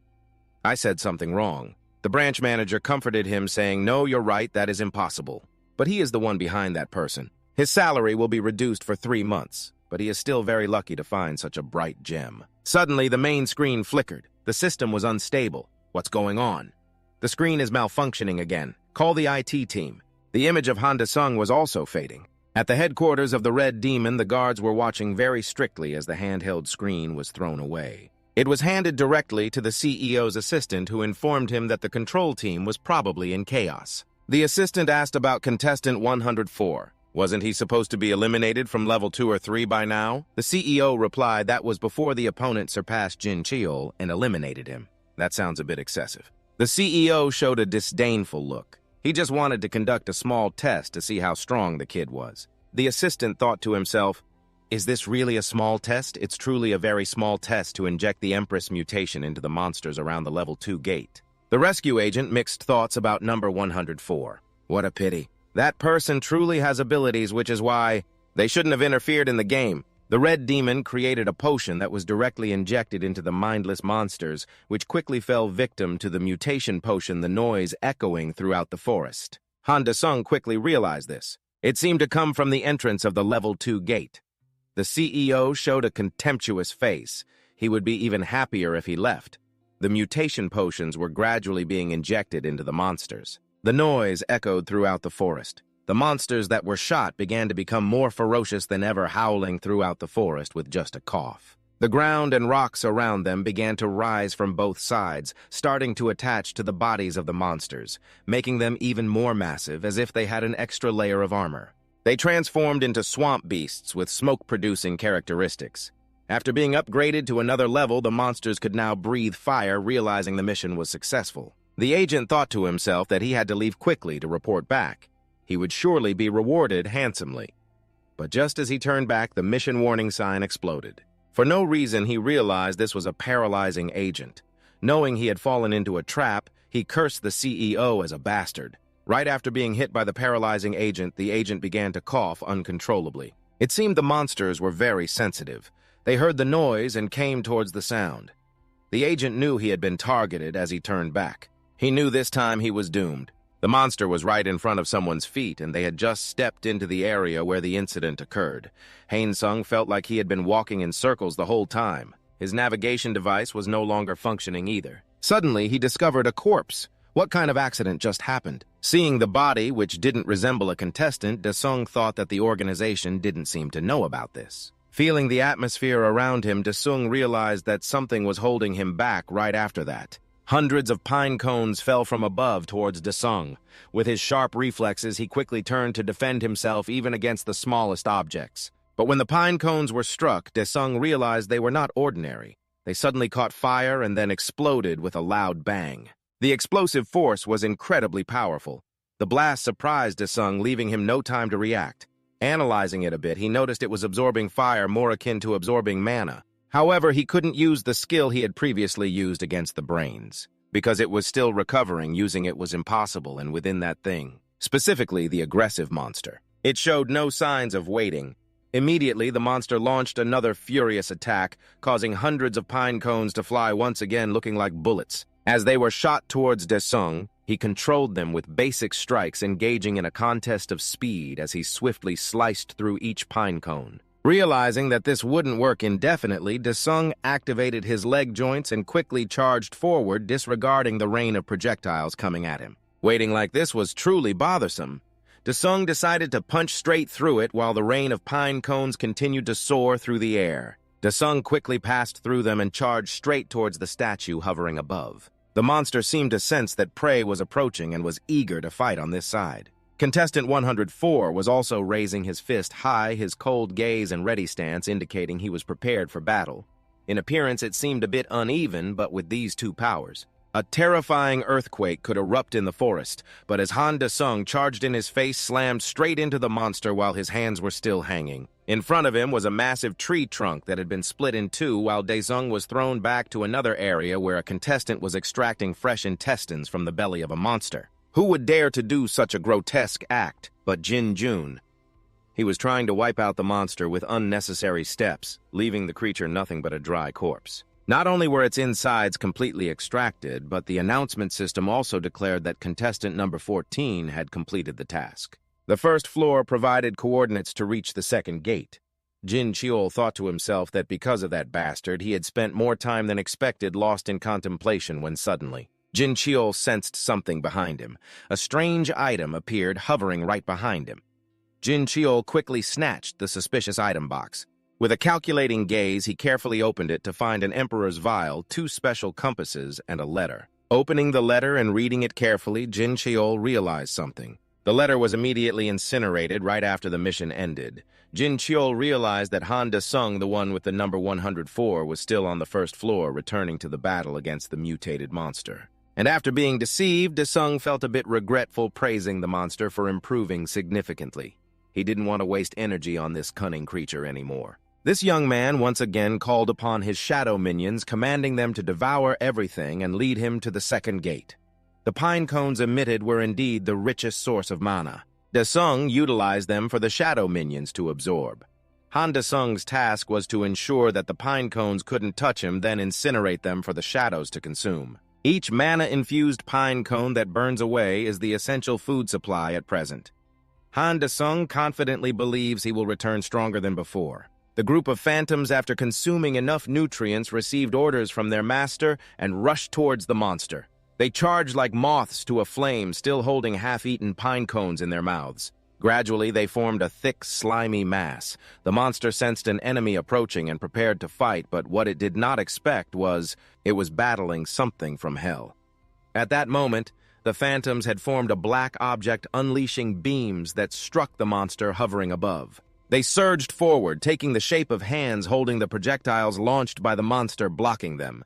"I said something wrong." The branch manager comforted him, saying, "No, you're right, that is impossible. But he is the one behind that person. His salary will be reduced for 3 months, but he is still very lucky to find such a bright gem." Suddenly, the main screen flickered. The system was unstable. What's going on? The screen is malfunctioning again. Call the IT team. The image of Han De-sung was also fading. At the headquarters of the Red Demon, the guards were watching very strictly as the handheld screen was thrown away. It was handed directly to the CEO's assistant, who informed him that the control team was probably in chaos. The assistant asked about contestant 104. Wasn't he supposed to be eliminated from level 2 or 3 by now? The CEO replied that was before the opponent surpassed Jin Cheol and eliminated him. That sounds a bit excessive. The CEO showed a disdainful look. He just wanted to conduct a small test to see how strong the kid was. The assistant thought to himself, "Is this really a small test? It's truly a very small test to inject the Empress mutation into the monsters around the level 2 gate." The rescue agent mixed thoughts about number 104. What a pity. That person truly has abilities, which is why they shouldn't have interfered in the game. The Red Demon created a potion that was directly injected into the mindless monsters, which quickly fell victim to the mutation potion, the noise echoing throughout the forest. Han De-sung quickly realized this. It seemed to come from the entrance of the level 2 gate. The CEO showed a contemptuous face. He would be even happier if he left. The mutation potions were gradually being injected into the monsters. The noise echoed throughout the forest. The monsters that were shot began to become more ferocious than ever, howling throughout the forest with just a cough. The ground and rocks around them began to rise from both sides, starting to attach to the bodies of the monsters, making them even more massive, as if they had an extra layer of armor. They transformed into swamp beasts with smoke-producing characteristics. After being upgraded to another level, the monsters could now breathe fire, realizing the mission was successful. The agent thought to himself that he had to leave quickly to report back. He would surely be rewarded handsomely. But just as he turned back, the mission warning sign exploded. For no reason, he realized this was a paralyzing agent. Knowing he had fallen into a trap, he cursed the CEO as a bastard. Right after being hit by the paralyzing agent, the agent began to cough uncontrollably. It seemed the monsters were very sensitive. They heard the noise and came towards the sound. The agent knew he had been targeted as he turned back. He knew this time he was doomed. The monster was right in front of someone's feet, and they had just stepped into the area where the incident occurred. Hain-sung felt like he had been walking in circles the whole time. His navigation device was no longer functioning either. Suddenly, he discovered a corpse. What kind of accident just happened? Seeing the body, which didn't resemble a contestant, Desung thought that the organization didn't seem to know about this. Feeling the atmosphere around him, Desung realized that something was holding him back right after that. Hundreds of pine cones fell from above towards Desung. With his sharp reflexes, he quickly turned to defend himself even against the smallest objects. But when the pine cones were struck, Desung realized they were not ordinary. They suddenly caught fire and then exploded with a loud bang. The explosive force was incredibly powerful. The blast surprised Desung, leaving him no time to react. Analyzing it a bit, he noticed it was absorbing fire more akin to absorbing mana. However, he couldn't use the skill he had previously used against the brains. Because it was still recovering, using it was impossible and within that thing, specifically the aggressive monster. It showed no signs of waiting. Immediately, the monster launched another furious attack, causing hundreds of pine cones to fly once again looking like bullets. As they were shot towards Desung, he controlled them with basic strikes, engaging in a contest of speed as he swiftly sliced through each pine cone. Realizing that this wouldn't work indefinitely, Desung activated his leg joints and quickly charged forward, disregarding the rain of projectiles coming at him. Waiting like this was truly bothersome. Desung decided to punch straight through it while the rain of pine cones continued to soar through the air. Desung quickly passed through them and charged straight towards the statue hovering above. The monster seemed to sense that prey was approaching and was eager to fight on this side. Contestant 104 was also raising his fist high, his cold gaze and ready stance indicating he was prepared for battle. In appearance, it seemed a bit uneven, but with these two powers. A terrifying earthquake could erupt in the forest, but as Han Desung charged in his face, slammed straight into the monster while his hands were still hanging. In front of him was a massive tree trunk that had been split in two, while Desung was thrown back to another area where a contestant was extracting fresh intestines from the belly of a monster. Who would dare to do such a grotesque act but Jin Jun? He was trying to wipe out the monster with unnecessary steps, leaving the creature nothing but a dry corpse. Not only were its insides completely extracted, but the announcement system also declared that contestant number 14 had completed the task. The first floor provided coordinates to reach the second gate. Jin Cheol thought to himself that because of that bastard, he had spent more time than expected lost in contemplation when suddenly, Jin Cheol sensed something behind him. A strange item appeared hovering right behind him. Jin Cheol quickly snatched the suspicious item box. With a calculating gaze, he carefully opened it to find an emperor's vial, 2 special compasses, and a letter. Opening the letter and reading it carefully, Jin Cheol realized something. The letter was immediately incinerated right after the mission ended. Jin Cheol realized that Han Desung, the one with the number 104, was still on the first floor, returning to the battle against the mutated monster. And after being deceived, Desung felt a bit regretful, praising the monster for improving significantly. He didn't want to waste energy on this cunning creature anymore. This young man once again called upon his shadow minions, commanding them to devour everything and lead him to the second gate. The pine cones emitted were indeed the richest source of mana. Desung utilized them for the shadow minions to absorb. Han Desung's task was to ensure that the pine cones couldn't touch him, then incinerate them for the shadows to consume. Each mana-infused pine cone that burns away is the essential food supply at present. Han Desung confidently believes he will return stronger than before. The group of phantoms, after consuming enough nutrients, received orders from their master and rushed towards the monster. They charged like moths to a flame, still holding half-eaten pine cones in their mouths. Gradually, they formed a thick, slimy mass. The monster sensed an enemy approaching and prepared to fight, but what it did not expect was it was battling something from hell. At that moment, the phantoms had formed a black object unleashing beams that struck the monster hovering above. They surged forward, taking the shape of hands holding the projectiles launched by the monster, blocking them.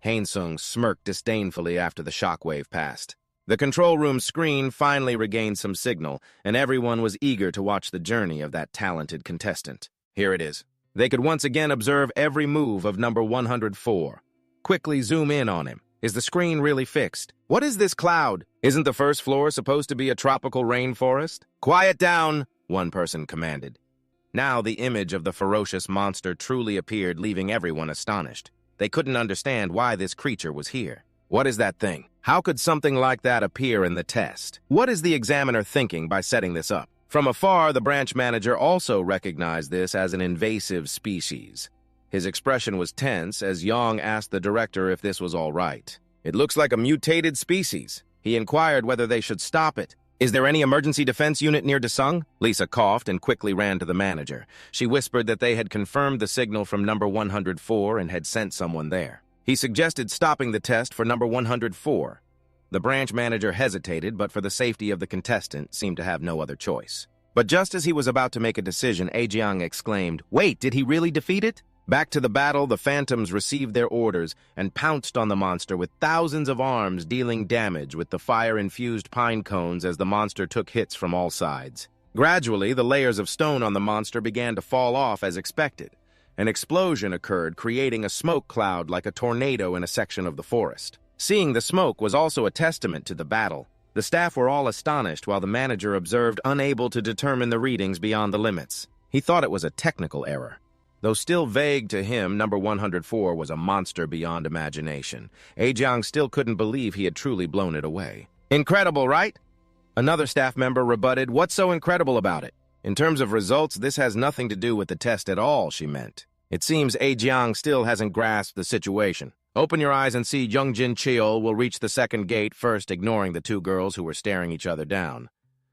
Hansung smirked disdainfully after the shockwave passed. The control room screen finally regained some signal, and everyone was eager to watch the journey of that talented contestant. Here it is. They could once again observe every move of number 104. Quickly zoom in on him. Is the screen really fixed? What is this cloud? Isn't the first floor supposed to be a tropical rainforest? Quiet down, one person commanded. Now the image of the ferocious monster truly appeared, leaving everyone astonished. They couldn't understand why this creature was here. What is that thing? How could something like that appear in the test? What is the examiner thinking by setting this up? From afar, the branch manager also recognized this as an invasive species. His expression was tense as Yang asked the director if this was all right. It looks like a mutated species. He inquired whether they should stop it. Is there any emergency defense unit near Desung? Lisa coughed and quickly ran to the manager. She whispered that they had confirmed the signal from number 104 and had sent someone there. He suggested stopping the test for number 104. The branch manager hesitated, but for the safety of the contestant, seemed to have no other choice. But just as he was about to make a decision, Ajiang exclaimed, "Wait, did he really defeat it?" Back to the battle, the phantoms received their orders and pounced on the monster with thousands of arms, dealing damage with the fire-infused pine cones as the monster took hits from all sides. Gradually, the layers of stone on the monster began to fall off as expected. An explosion occurred, creating a smoke cloud like a tornado in a section of the forest. Seeing the smoke was also a testament to the battle. The staff were all astonished while the manager observed, unable to determine the readings beyond the limits. He thought it was a technical error. Though still vague to him, number 104 was a monster beyond imagination. Ajiang still couldn't believe he had truly blown it away. Incredible, right? Another staff member rebutted, "What's so incredible about it? In terms of results, this has nothing to do with the test at all," she meant. It seems Ajiang still hasn't grasped the situation. Open your eyes and see Youngjin Cheol will reach the second gate first, ignoring the two girls who were staring each other down.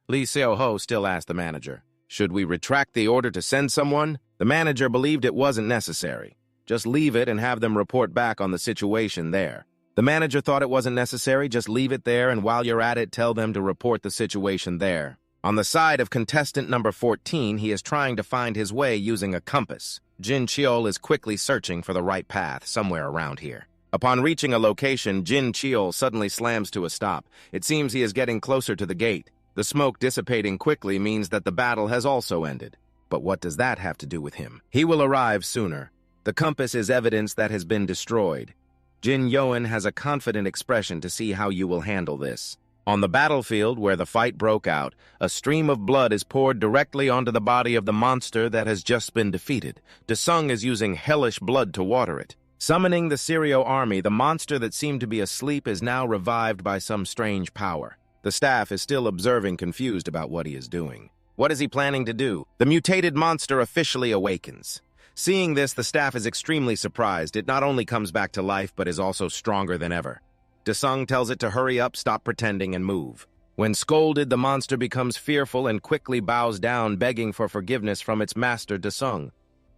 Lee Seo-ho still asked the manager, "Should we retract the order to send someone?" The manager believed it wasn't necessary. Just leave it and have them report back on the situation there. The manager thought it wasn't necessary, just leave it there, and while you're at it, tell them to report the situation there. On the side of contestant number 14, he is trying to find his way using a compass. Jin Cheol is quickly searching for the right path somewhere around here. Upon reaching a location, Jin Cheol suddenly slams to a stop. It seems he is getting closer to the gate. The smoke dissipating quickly means that the battle has also ended. But what does that have to do with him? He will arrive sooner. The compass is evidence that has been destroyed. Jin Yoan has a confident expression to see how you will handle this. On the battlefield where the fight broke out, a stream of blood is poured directly onto the body of the monster that has just been defeated. Desung is using hellish blood to water it. Summoning the Sirio army, the monster that seemed to be asleep is now revived by some strange power. The staff is still observing, confused about what he is doing. What is he planning to do? The mutated monster officially awakens. Seeing this, the staff is extremely surprised. It not only comes back to life, but is also stronger than ever. Desung tells it to hurry up, stop pretending, and move. When scolded, the monster becomes fearful and quickly bows down, begging for forgiveness from its master, Desung.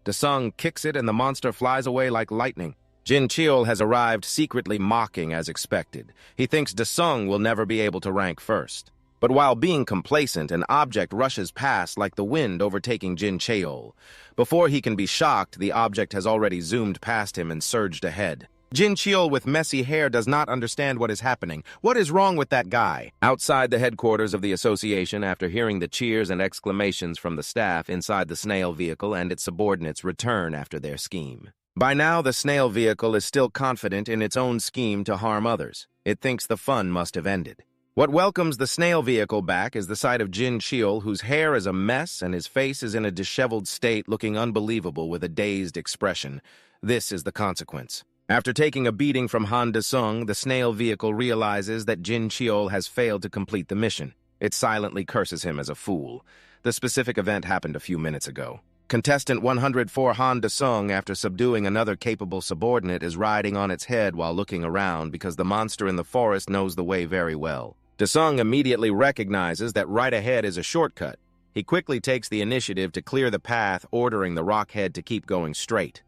Desung kicks it and the monster flies away like lightning. Jin Cheol has arrived, secretly mocking as expected. He thinks Desung will never be able to rank first. But while being complacent, an object rushes past like the wind overtaking Jin Cheol. Before he can be shocked, the object has already zoomed past him and surged ahead. Jin Cheol with messy hair does not understand what is happening. What is wrong with that guy? Outside the headquarters of the association, after hearing the cheers and exclamations from the staff inside the snail vehicle and its subordinates return after their scheme. By now, the snail vehicle is still confident in its own scheme to harm others. It thinks the fun must have ended. What welcomes the snail vehicle back is the sight of Jin Cheol, whose hair is a mess and his face is in a disheveled state, looking unbelievable with a dazed expression. This is the consequence. After taking a beating from Han Desung, the snail vehicle realizes that Jin Cheol has failed to complete the mission. It silently curses him as a fool. The specific event happened a few minutes ago. Contestant 104 Han Desung, after subduing another capable subordinate, is riding on its head while looking around because the monster in the forest knows the way very well. Desung immediately recognizes that right ahead is a shortcut. He quickly takes the initiative to clear the path, ordering the Rockhead to keep going straight.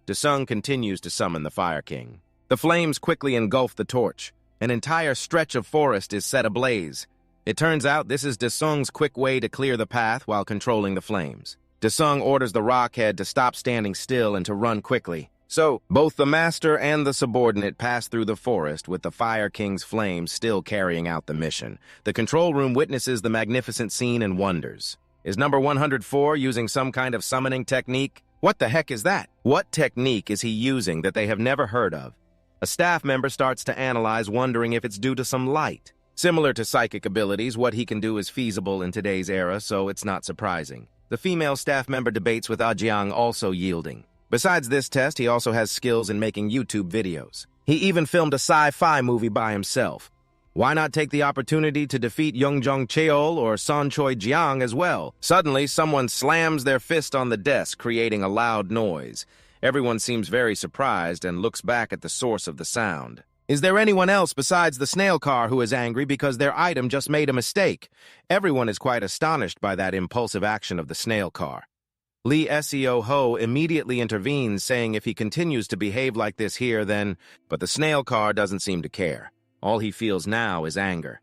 Desung continues to summon the Fire King. The flames quickly engulf the torch. An entire stretch of forest is set ablaze. It turns out this is Desung's quick way to clear the path while controlling the flames. Desung orders the Rockhead to stop standing still and to run quickly. So, both the master and the subordinate pass through the forest with the Fire King's flames still carrying out the mission. The control room witnesses the magnificent scene and wonders. Is number 104 using some kind of summoning technique? What the heck is that? What technique is he using that they have never heard of? A staff member starts to analyze, wondering if it's due to some light. Similar to psychic abilities, what he can do is feasible in today's era, so it's not surprising. The female staff member debates with Ajiang, also yielding. Besides this test, he also has skills in making YouTube videos. He even filmed a sci-fi movie by himself. Why not take the opportunity to defeat Yongjong Cheol or Son Choi Jiang as well? Suddenly, someone slams their fist on the desk, creating a loud noise. Everyone seems very surprised and looks back at the source of the sound. Is there anyone else besides the snail car who is angry because their item just made a mistake? Everyone is quite astonished by that impulsive action of the snail car. Lee Seo Ho immediately intervenes, saying if he continues to behave like this here, then... But the snail car doesn't seem to care. All he feels now is anger.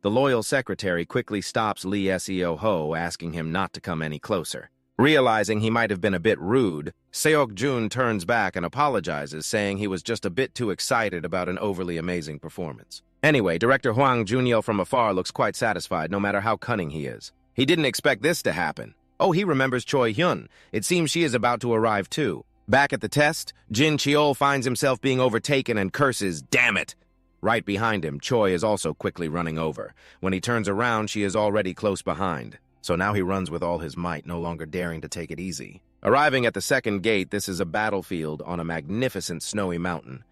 The loyal secretary quickly stops Lee Seo Ho, asking him not to come any closer. Realizing he might have been a bit rude, Seok Jun turns back and apologizes, saying he was just a bit too excited about an overly amazing performance. Anyway, Director Hwang Juniel from afar looks quite satisfied, no matter how cunning he is. He didn't expect this to happen. Oh, he remembers Choi Hyun. It seems she is about to arrive too. Back at the test, Jin Cheol finds himself being overtaken and curses, "Damn it!" Right behind him, Choi is also quickly running over. When he turns around, she is already close behind. So now he runs with all his might, no longer daring to take it easy. Arriving at the second gate, this is a battlefield on a magnificent snowy mountain.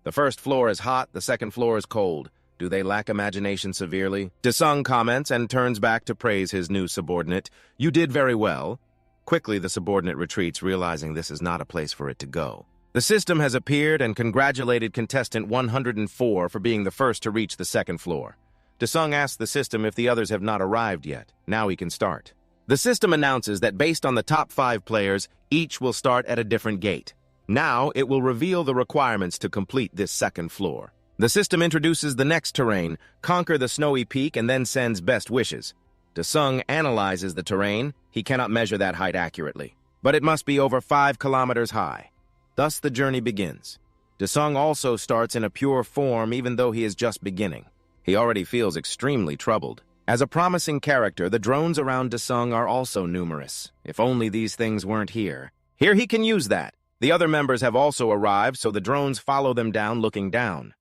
The first floor is hot, the second floor is cold. Do they lack imagination severely? Desung comments and turns back to praise his new subordinate. "You did very well." Quickly, the subordinate retreats, realizing this is not a place for it to go. The system has appeared and congratulated contestant 104 for being the first to reach the second floor. Desung asks the system if the others have not arrived yet. Now he can start. The system announces that based on the top 5 players, each will start at a different gate. Now it will reveal the requirements to complete this second floor. The system introduces the next terrain, conquer the snowy peak, and then sends best wishes. Desung analyzes the terrain. He cannot measure that height accurately, but it must be over 5 kilometers high. Thus the journey begins. Desung also starts in a pure form even though he is just beginning. He already feels extremely troubled. As a promising character, the drones around Desung are also numerous. If only these things weren't here. Here he can use that. The other members have also arrived, so the drones follow them down looking down.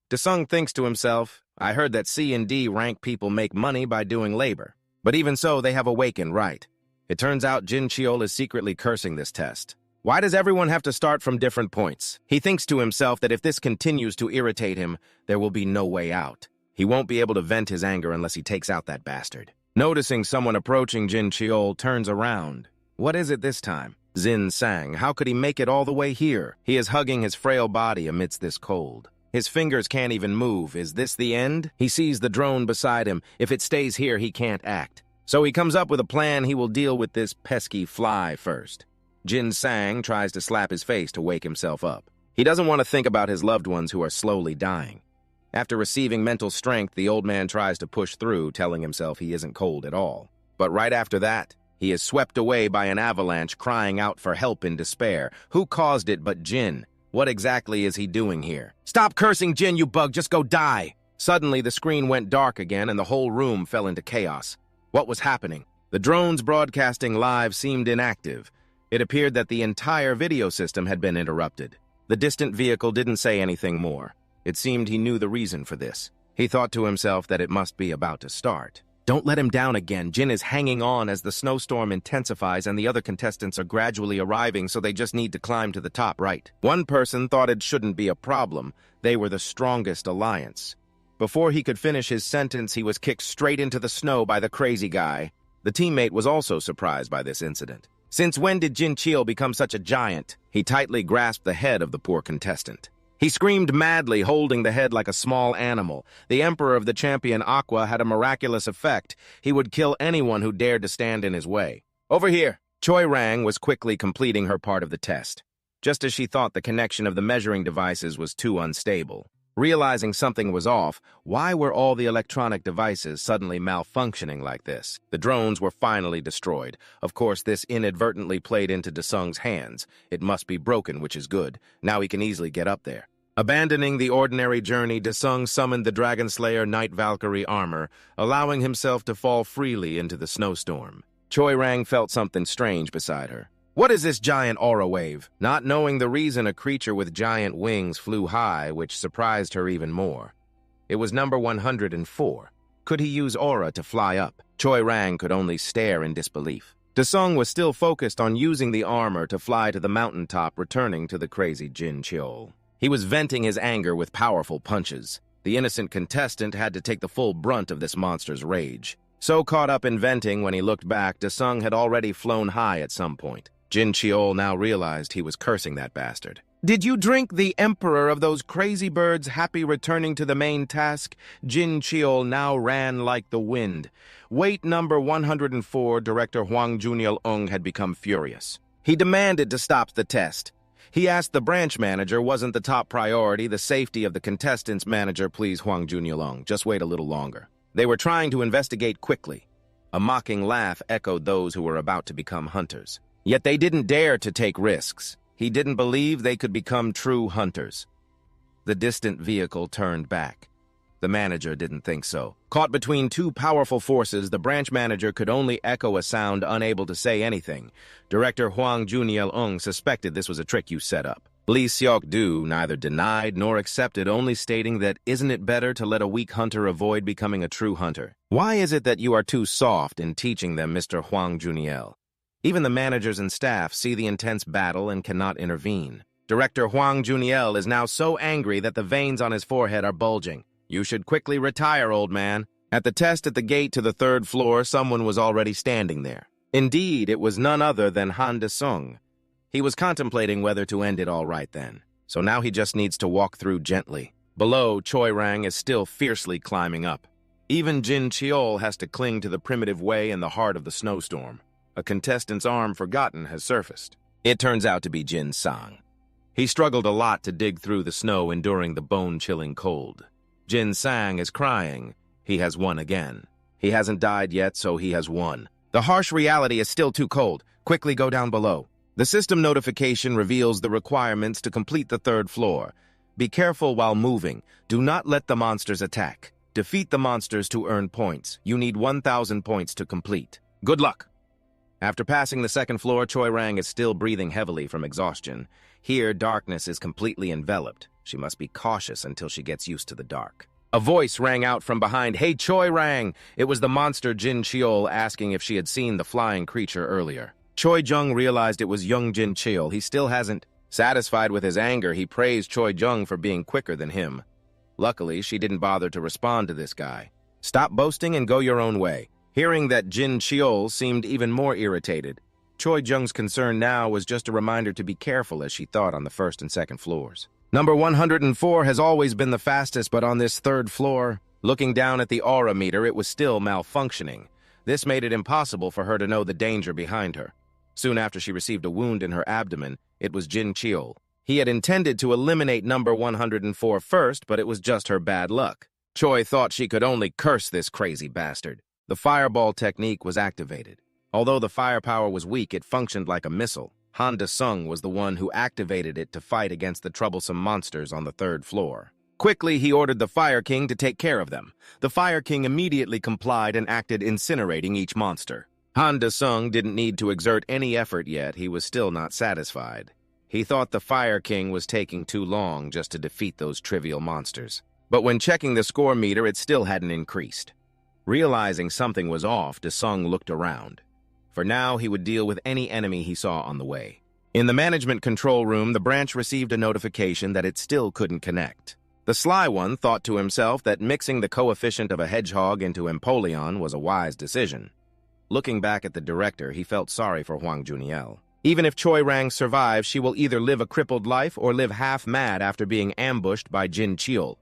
Desung thinks to himself, I heard that C and D rank people make money by doing labor. But even so, they have awakened, right? It turns out Jin Cheol is secretly cursing this test. Why does everyone have to start from different points? He thinks to himself that if this continues to irritate him, there will be no way out. He won't be able to vent his anger unless he takes out that bastard. Noticing someone approaching, Jin Cheol turns around. What is it this time? Zin Sang. How could he make it all the way here? He is hugging his frail body amidst this cold. His fingers can't even move. Is this the end? He sees the drone beside him. If it stays here, he can't act. So he comes up with a plan. He will deal with this pesky fly first. Jin Sang tries to slap his face to wake himself up. He doesn't want to think about his loved ones who are slowly dying. After receiving mental strength, the old man tries to push through, telling himself he isn't cold at all. But right after that, he is swept away by an avalanche, crying out for help in despair. Who caused it but Jin? What exactly is he doing here? Stop cursing, Jin, you bug! Just go die! Suddenly, the screen went dark again and the whole room fell into chaos. What was happening? The drones broadcasting live seemed inactive. It appeared that the entire video system had been interrupted. The distant vehicle didn't say anything more. It seemed he knew the reason for this. He thought to himself that it must be about to start. Don't let him down again. Jin is hanging on as the snowstorm intensifies and the other contestants are gradually arriving, so they just need to climb to the top right. One person thought it shouldn't be a problem. They were the strongest alliance. Before he could finish his sentence, he was kicked straight into the snow by the crazy guy. The teammate was also surprised by this incident. Since when did Jin Cheol become such a giant? He tightly grasped the head of the poor contestant. He screamed madly, holding the head like a small animal. The Emperor of the Champion Aqua had a miraculous effect. He would kill anyone who dared to stand in his way. Over here! Choi Rang was quickly completing her part of the test, just as she thought the connection of the measuring devices was too unstable. Realizing something was off, why were all the electronic devices suddenly malfunctioning like this? The drones were finally destroyed. Of course, this inadvertently played into Desung's hands. It must be broken, which is good. Now he can easily get up there. Abandoning the ordinary journey, Desung summoned the Dragon Slayer Night Valkyrie armor, allowing himself to fall freely into the snowstorm. Choi Rang felt something strange beside her. What is this giant aura wave? Not knowing the reason, a creature with giant wings flew high, which surprised her even more. It was number 104. Could he use aura to fly up? Choi Rang could only stare in disbelief. Desung was still focused on using the armor to fly to the mountaintop, returning to the crazy Jin Cheol. He was venting his anger with powerful punches. The innocent contestant had to take the full brunt of this monster's rage. So caught up in venting, when he looked back, Desung had already flown high at some point. Jin Cheol now realized he was cursing that bastard. Did you drink the Emperor of those crazy birds? Happy returning to the main task? Jin Cheol now ran like the wind. Weight number 104, Director Hwang Juniel-ung had become furious. He demanded to stop the test. He asked the branch manager wasn't the top priority, the safety of the contestants. Manager, please, Hwang Juniel-ung, just wait a little longer. They were trying to investigate quickly. A mocking laugh echoed those who were about to become hunters. Yet they didn't dare to take risks. He didn't believe they could become true hunters. The distant vehicle turned back. The manager didn't think so. Caught between two powerful forces, the branch manager could only echo a sound, unable to say anything. Director Hwang Juniel-ung suspected this was a trick you set up. Lee Seok-do neither denied nor accepted, only stating that, isn't it better to let a weak hunter avoid becoming a true hunter? Why is it that you are too soft in teaching them, Mr. Hwang Juniel? Even the managers and staff see the intense battle and cannot intervene. Director Hwang Juniel is now so angry that the veins on his forehead are bulging. You should quickly retire, old man. At the test at the gate to the 3rd floor, someone was already standing there. Indeed, it was none other than Han De-sung. He was contemplating whether to end it all right then. So now he just needs to walk through gently. Below, Choi Rang is still fiercely climbing up. Even Jin Cheol has to cling to the primitive way in the heart of the snowstorm. A contestant's arm forgotten has surfaced. It turns out to be Jin Sang. He struggled a lot to dig through the snow, enduring the bone-chilling cold. Jin Sang is crying. He has won again. He hasn't died yet, so he has won. The harsh reality is still too cold. Quickly go down below. The system notification reveals the requirements to complete the 3rd floor. Be careful while moving. Do not let the monsters attack. Defeat the monsters to earn points. You need 1,000 points to complete. Good luck! After passing the 2nd floor, Choi Rang is still breathing heavily from exhaustion. Here, darkness is completely enveloped. She must be cautious until she gets used to the dark. A voice rang out from behind. Hey, Choi Rang! It was the monster Jin Cheol asking if she had seen the flying creature earlier. Choi Jung realized it was young Jin Cheol. He still hasn't. Satisfied with his anger, he praised Choi Jung for being quicker than him. Luckily, she didn't bother to respond to this guy. Stop boasting and go your own way. Hearing that Jin Cheol seemed even more irritated. Choi Jung's concern now was just a reminder to be careful, as she thought on the 1st and 2nd floors. Number 104 has always been the fastest, but on this 3rd floor, looking down at the aura meter, it was still malfunctioning. This made it impossible for her to know the danger behind her. Soon after she received a wound in her abdomen, it was Jin Cheol. He had intended to eliminate number 104 first, but it was just her bad luck. Choi thought she could only curse this crazy bastard. The fireball technique was activated. Although the firepower was weak, it functioned like a missile. Han De-sung was the one who activated it to fight against the troublesome monsters on the 3rd floor. Quickly, he ordered the Fire King to take care of them. The Fire King immediately complied and acted, incinerating each monster. Han De-sung didn't need to exert any effort yet. He was still not satisfied. He thought the Fire King was taking too long just to defeat those trivial monsters. But when checking the score meter, it still hadn't increased. Realizing something was off, De-sung looked around. For now, he would deal with any enemy he saw on the way. In the management control room, the branch received a notification that it still couldn't connect. The sly one thought to himself that mixing the coefficient of a hedgehog into Empoleon was a wise decision. Looking back at the director, he felt sorry for Hwang Juniel. Even if Choi Rang survives, she will either live a crippled life or live half-mad after being ambushed by Jin Cheol.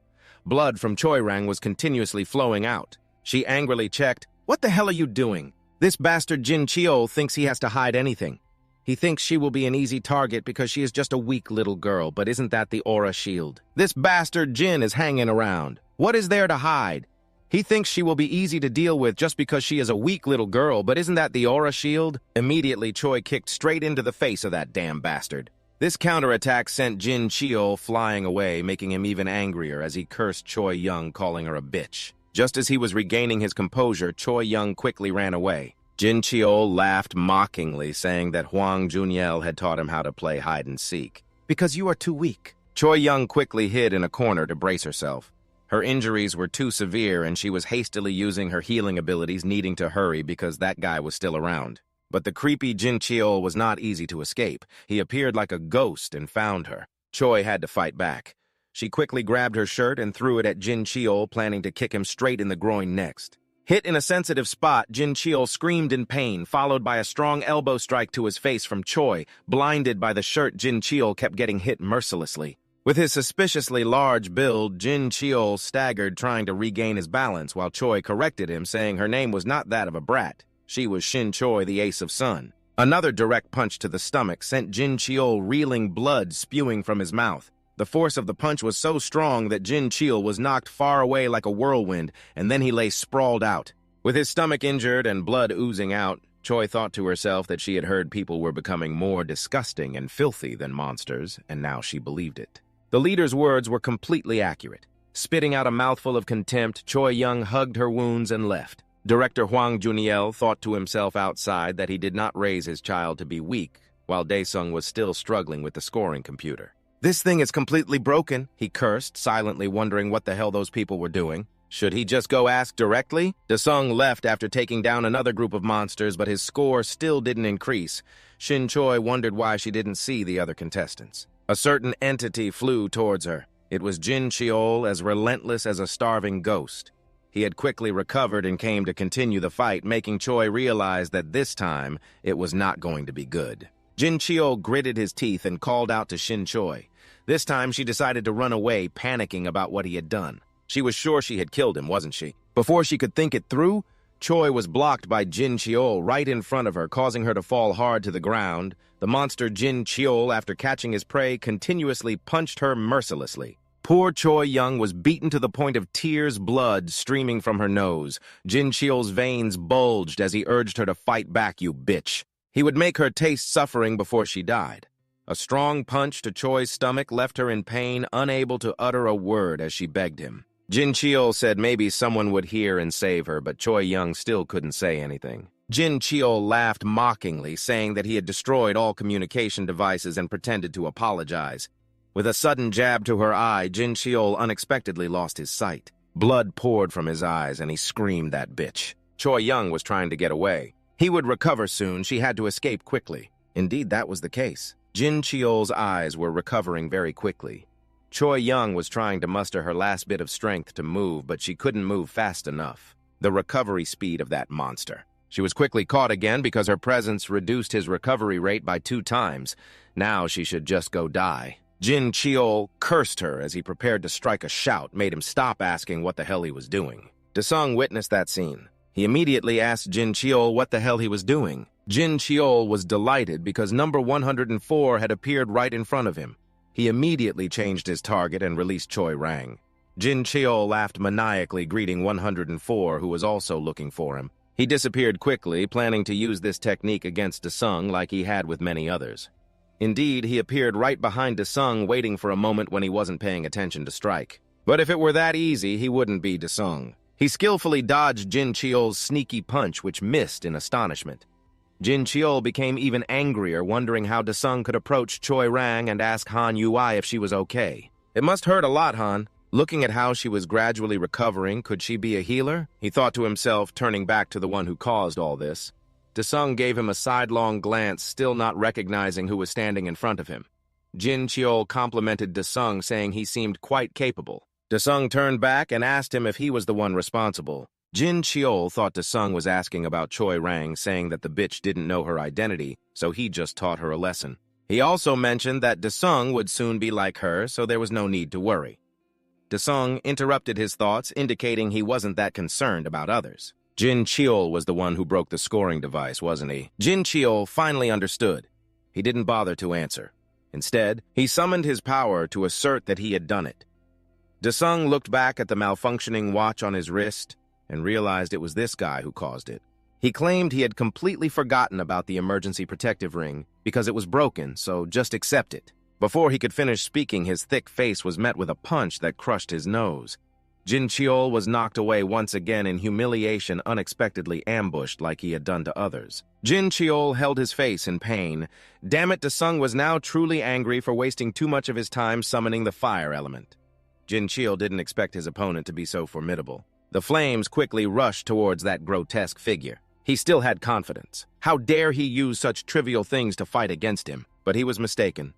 Blood from Choi Rang was continuously flowing out. She angrily checked, "What the hell are you doing? This bastard Jin Cheol thinks he has to hide anything. He thinks she will be an easy target because she is just a weak little girl, but isn't that the aura shield? This bastard Jin is hanging around. What is there to hide? He thinks she will be easy to deal with just because she is a weak little girl, but isn't that the aura shield?" Immediately, Choi kicked straight into the face of that damn bastard. This counterattack sent Jin Cheol flying away, making him even angrier as he cursed Choi Young, calling her a bitch. Just as he was regaining his composure, Choi Young quickly ran away. Jin Cheol laughed mockingly, saying that Hwang Juniel had taught him how to play hide-and-seek. "Because you are too weak." Choi Young quickly hid in a corner to brace herself. Her injuries were too severe, and she was hastily using her healing abilities, needing to hurry because that guy was still around. But the creepy Jin Cheol was not easy to escape. He appeared like a ghost and found her. Choi had to fight back. She quickly grabbed her shirt and threw it at Jin Cheol, planning to kick him straight in the groin next. Hit in a sensitive spot, Jin Cheol screamed in pain, followed by a strong elbow strike to his face from Choi. Blinded by the shirt, Jin Cheol kept getting hit mercilessly. With his suspiciously large build, Jin Cheol staggered, trying to regain his balance, while Choi corrected him, saying her name was not that of a brat. She was Shin Choi, the Ace of Sun. Another direct punch to the stomach sent Jin Cheol reeling, blood spewing from his mouth. The force of the punch was so strong that Jin Cheol was knocked far away like a whirlwind, and then he lay sprawled out. With his stomach injured and blood oozing out, Choi thought to herself that she had heard people were becoming more disgusting and filthy than monsters, and now she believed it. The leader's words were completely accurate. Spitting out a mouthful of contempt, Choi Young hugged her wounds and left. Director Hwang Juniel thought to himself outside that he did not raise his child to be weak, while Daesung was still struggling with the scoring computer. "This thing is completely broken," he cursed, silently wondering what the hell those people were doing. Should he just go ask directly? Daesung left after taking down another group of monsters, but his score still didn't increase. Shin Choi wondered why she didn't see the other contestants. A certain entity flew towards her. It was Jin Cheol, as relentless as a starving ghost. He had quickly recovered and came to continue the fight, making Choi realize that this time it was not going to be good. Jin Cheol gritted his teeth and called out to Shin Choi. This time she decided to run away, panicking about what he had done. She was sure she had killed him, wasn't she? Before she could think it through, Choi was blocked by Jin Cheol right in front of her, causing her to fall hard to the ground. The monster Jin Cheol, after catching his prey, continuously punched her mercilessly. Poor Choi Young was beaten to the point of tears, blood streaming from her nose. Jin Cheol's veins bulged as he urged her to fight back, "You bitch." He would make her taste suffering before she died. A strong punch to Choi's stomach left her in pain, unable to utter a word as she begged him. Jin Cheol said maybe someone would hear and save her, but Choi Young still couldn't say anything. Jin Cheol laughed mockingly, saying that he had destroyed all communication devices and pretended to apologize. With a sudden jab to her eye, Jin Cheol unexpectedly lost his sight. Blood poured from his eyes, and he screamed, "That bitch." Choi Young was trying to get away. He would recover soon. She had to escape quickly. Indeed, that was the case. Jin Cheol's eyes were recovering very quickly. Choi Young was trying to muster her last bit of strength to move, but she couldn't move fast enough. The recovery speed of that monster. She was quickly caught again because her presence reduced his recovery rate by 2 times. Now she should just go die. Jin Cheol cursed her as he prepared to strike a shout, made him stop asking what the hell he was doing. Daesung witnessed that scene. He immediately asked Jin Cheol what the hell he was doing. Jin Cheol was delighted because number 104 had appeared right in front of him. He immediately changed his target and released Choi Rang. Jin Cheol laughed maniacally, greeting 104, who was also looking for him. He disappeared quickly, planning to use this technique against Daesung like he had with many others. Indeed, he appeared right behind Daesung, waiting for a moment when he wasn't paying attention to strike. But if it were that easy, he wouldn't be Daesung. He skillfully dodged Jin Cheol's sneaky punch, which missed in astonishment. Jin Cheol became even angrier, wondering how Daesung could approach Choi Rang and ask Han Yui if she was okay. It must hurt a lot, Han. Looking at how she was gradually recovering, could she be a healer? He thought to himself, turning back to the one who caused all this. Daesung gave him a sidelong glance, still not recognizing who was standing in front of him. Jin Cheol complimented Daesung, saying he seemed quite capable. Daesung turned back and asked him if he was the one responsible. Jin Cheol thought Desung was asking about Choi Rang, saying that the bitch didn't know her identity, so he just taught her a lesson. He also mentioned that Desung would soon be like her, so there was no need to worry. Desung interrupted his thoughts, indicating he wasn't that concerned about others. Jin Cheol was the one who broke the scoring device, wasn't he? Jin Cheol finally understood. He didn't bother to answer. Instead, he summoned his power to assert that he had done it. Desung looked back at the malfunctioning watch on his wrist and realized it was this guy who caused it. He claimed he had completely forgotten about the emergency protective ring because it was broken, so just accept it. Before he could finish speaking, his thick face was met with a punch that crushed his nose. Jin Cheol was knocked away once again in humiliation, unexpectedly ambushed like he had done to others. Jin Cheol held his face in pain. Damn it, Desung was now truly angry for wasting too much of his time summoning the fire element. Jin Cheol didn't expect his opponent to be so formidable. The flames quickly rushed towards that grotesque figure. He still had confidence. How dare he use such trivial things to fight against him? But he was mistaken.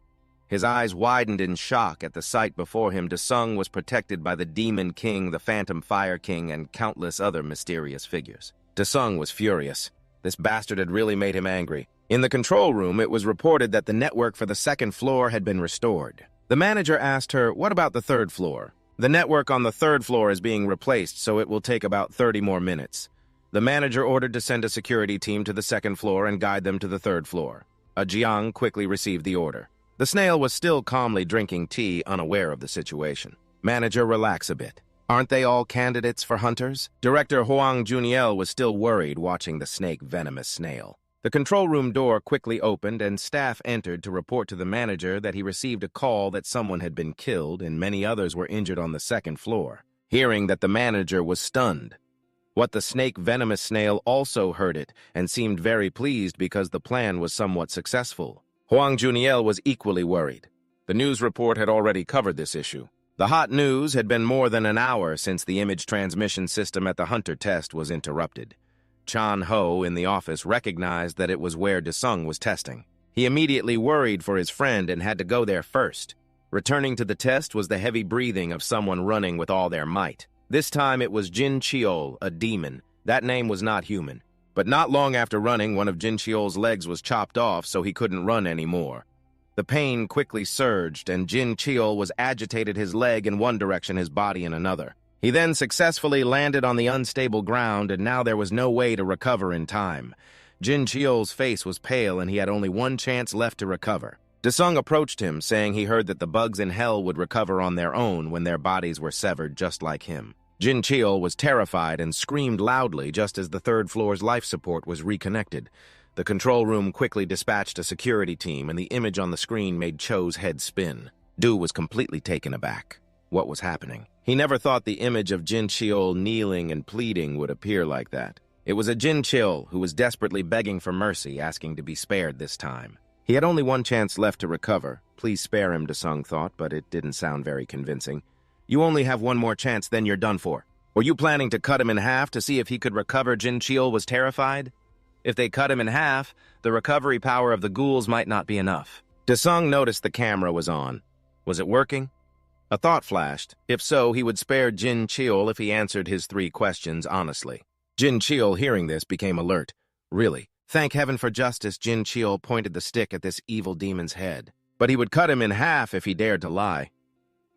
His eyes widened in shock at the sight before him. Desung was protected by the Demon King, the Phantom Fire King, and countless other mysterious figures. Desung was furious. This bastard had really made him angry. In the control room, it was reported that the network for the second floor had been restored. The manager asked her, "What about the third floor?" "The network on the third floor is being replaced, so it will take about 30 more minutes. The manager ordered to send a security team to the second floor and guide them to the third floor. A Jiang quickly received the order. The snail was still calmly drinking tea, unaware of the situation. "Manager, relax a bit. Aren't they all candidates for hunters?" Director Huang Juniel was still worried watching the snake-venomous snail. The control room door quickly opened and staff entered to report to the manager that he received a call that someone had been killed and many others were injured on the second floor. Hearing that, the manager was stunned. What the snake-venomous snail also heard it and seemed very pleased because the plan was somewhat successful. Huang Juniel was equally worried. The news report had already covered this issue. The hot news had been more than an hour since the image transmission system at the Hunter test was interrupted. Chan Ho in the office recognized that it was where Desung was testing. He immediately worried for his friend and had to go there first. Returning to the test was the heavy breathing of someone running with all their might. This time it was Jin Cheol, a demon. That name was not human. But not long after running, one of Jin Cheol's legs was chopped off so he couldn't run anymore. The pain quickly surged, and Jin Cheol was agitated his leg in one direction, his body in another. He then successfully landed on the unstable ground, and now there was no way to recover in time. Jin Cheol's face was pale, and he had only one chance left to recover. Desung approached him, saying he heard that the bugs in hell would recover on their own when their bodies were severed just like him. Jin Cheol was terrified and screamed loudly just as the third floor's life support was reconnected. The control room quickly dispatched a security team, and the image on the screen made Cho's head spin. Du was completely taken aback. What was happening? He never thought the image of Jin Cheol kneeling and pleading would appear like that. It was a Jin Cheol who was desperately begging for mercy, asking to be spared this time. He had only one chance left to recover. Please spare him, Desung thought, but it didn't sound very convincing. You only have one more chance, then you're done for. Were you planning to cut him in half to see if he could recover? Jin Cheol was terrified. If they cut him in half, the recovery power of the ghouls might not be enough. Desung noticed the camera was on. Was it working? A thought flashed. If so, he would spare Jin Cheol if he answered his 3 questions honestly. Jin Cheol, hearing this, became alert. Really? Thank heaven for justice, Jin Cheol pointed the stick at this evil demon's head. But he would cut him in half if he dared to lie.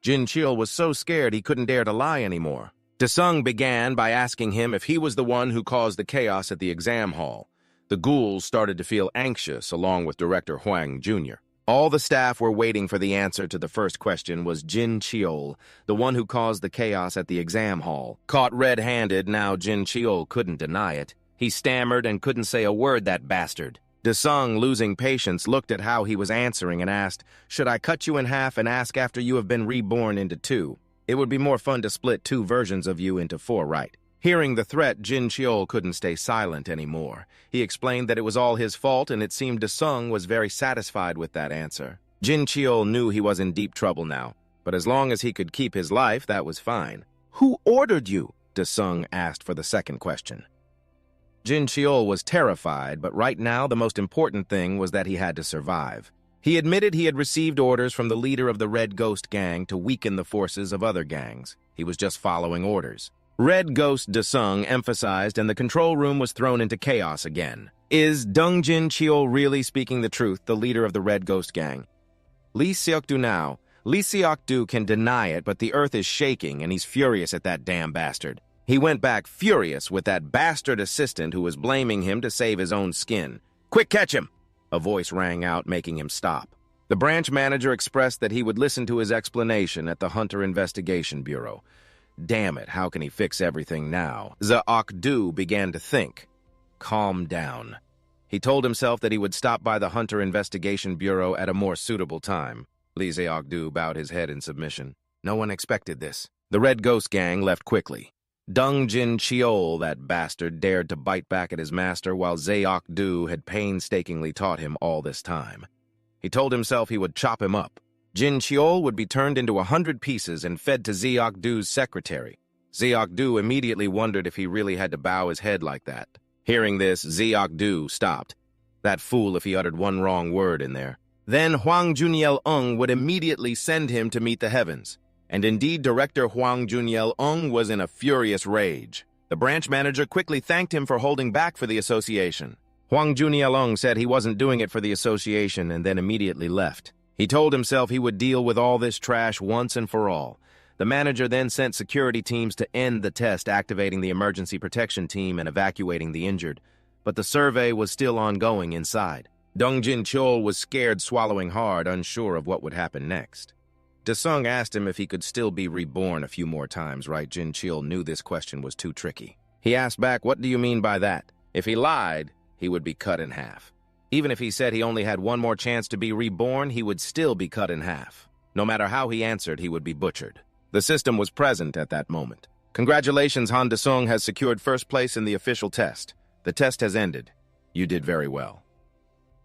Jin Cheol was so scared he couldn't dare to lie anymore. Desung began by asking him if he was the one who caused the chaos at the exam hall. The ghouls started to feel anxious, along with Director Huang Jr. All the staff were waiting for the answer to the first question. Was Jin Cheol the one who caused the chaos at the exam hall? Caught red-handed, now Jin Cheol couldn't deny it. He stammered and couldn't say a word, that bastard. Desung, losing patience, looked at how he was answering and asked, "Should I cut you in half and ask after you have been reborn into 2? It would be more fun to split 2 versions of you into 4, right?" Hearing the threat, Jin Cheol couldn't stay silent anymore. He explained that it was all his fault, and it seemed Desung was very satisfied with that answer. Jin Cheol knew he was in deep trouble now, but as long as he could keep his life, that was fine. "Who ordered you?" Desung asked for the second question. Jin Cheol was terrified, but right now the most important thing was that he had to survive. He admitted he had received orders from the leader of the Red Ghost gang to weaken the forces of other gangs. He was just following orders. Red Ghost Desung emphasized, and the control room was thrown into chaos again. Is Deng Jin-cheol really speaking the truth, the leader of the Red Ghost gang? Lee Seok-do now. Lee Seok-do can deny it, but the earth is shaking, and he's furious at that damn bastard. He went back furious with that bastard assistant who was blaming him to save his own skin. Quick, catch him! A voice rang out, making him stop. The branch manager expressed that he would listen to his explanation at the Hunter Investigation Bureau. Damn it, how can he fix everything now? Seok-do began to think. Calm down. He told himself that he would stop by the Hunter Investigation Bureau at a more suitable time. Lee Seok-do bowed his head in submission. No one expected this. The Red Ghost gang left quickly. Deng Jin-cheol, that bastard, dared to bite back at his master while Seok-do had painstakingly taught him all this time. He told himself he would chop him up. Jin-cheol would be turned into 100 pieces and fed to Seok-do's secretary. Seok-do immediately wondered if he really had to bow his head like that. Hearing this, Seok-do stopped. That fool if he uttered one wrong word in there. Then Hwang Juniel-ung would immediately send him to meet the heavens. And indeed, Director Hwang Juniel-ung was in a furious rage. The branch manager quickly thanked him for holding back for the association. Hwang Juniel-ung said he wasn't doing it for the association and then immediately left. He told himself he would deal with all this trash once and for all. The manager then sent security teams to end the test, activating the emergency protection team and evacuating the injured. But the survey was still ongoing inside. Deng Jin-cheol was scared, swallowing hard, unsure of what would happen next. Desung asked him if he could still be reborn a few more times, right? Jin-cheol knew this question was too tricky. He asked back, what do you mean by that? If he lied, he would be cut in half. Even if he said he only had one more chance to be reborn, he would still be cut in half. No matter how he answered, he would be butchered. The system was present at that moment. Congratulations, Han Desung has secured first place in the official test. The test has ended. You did very well.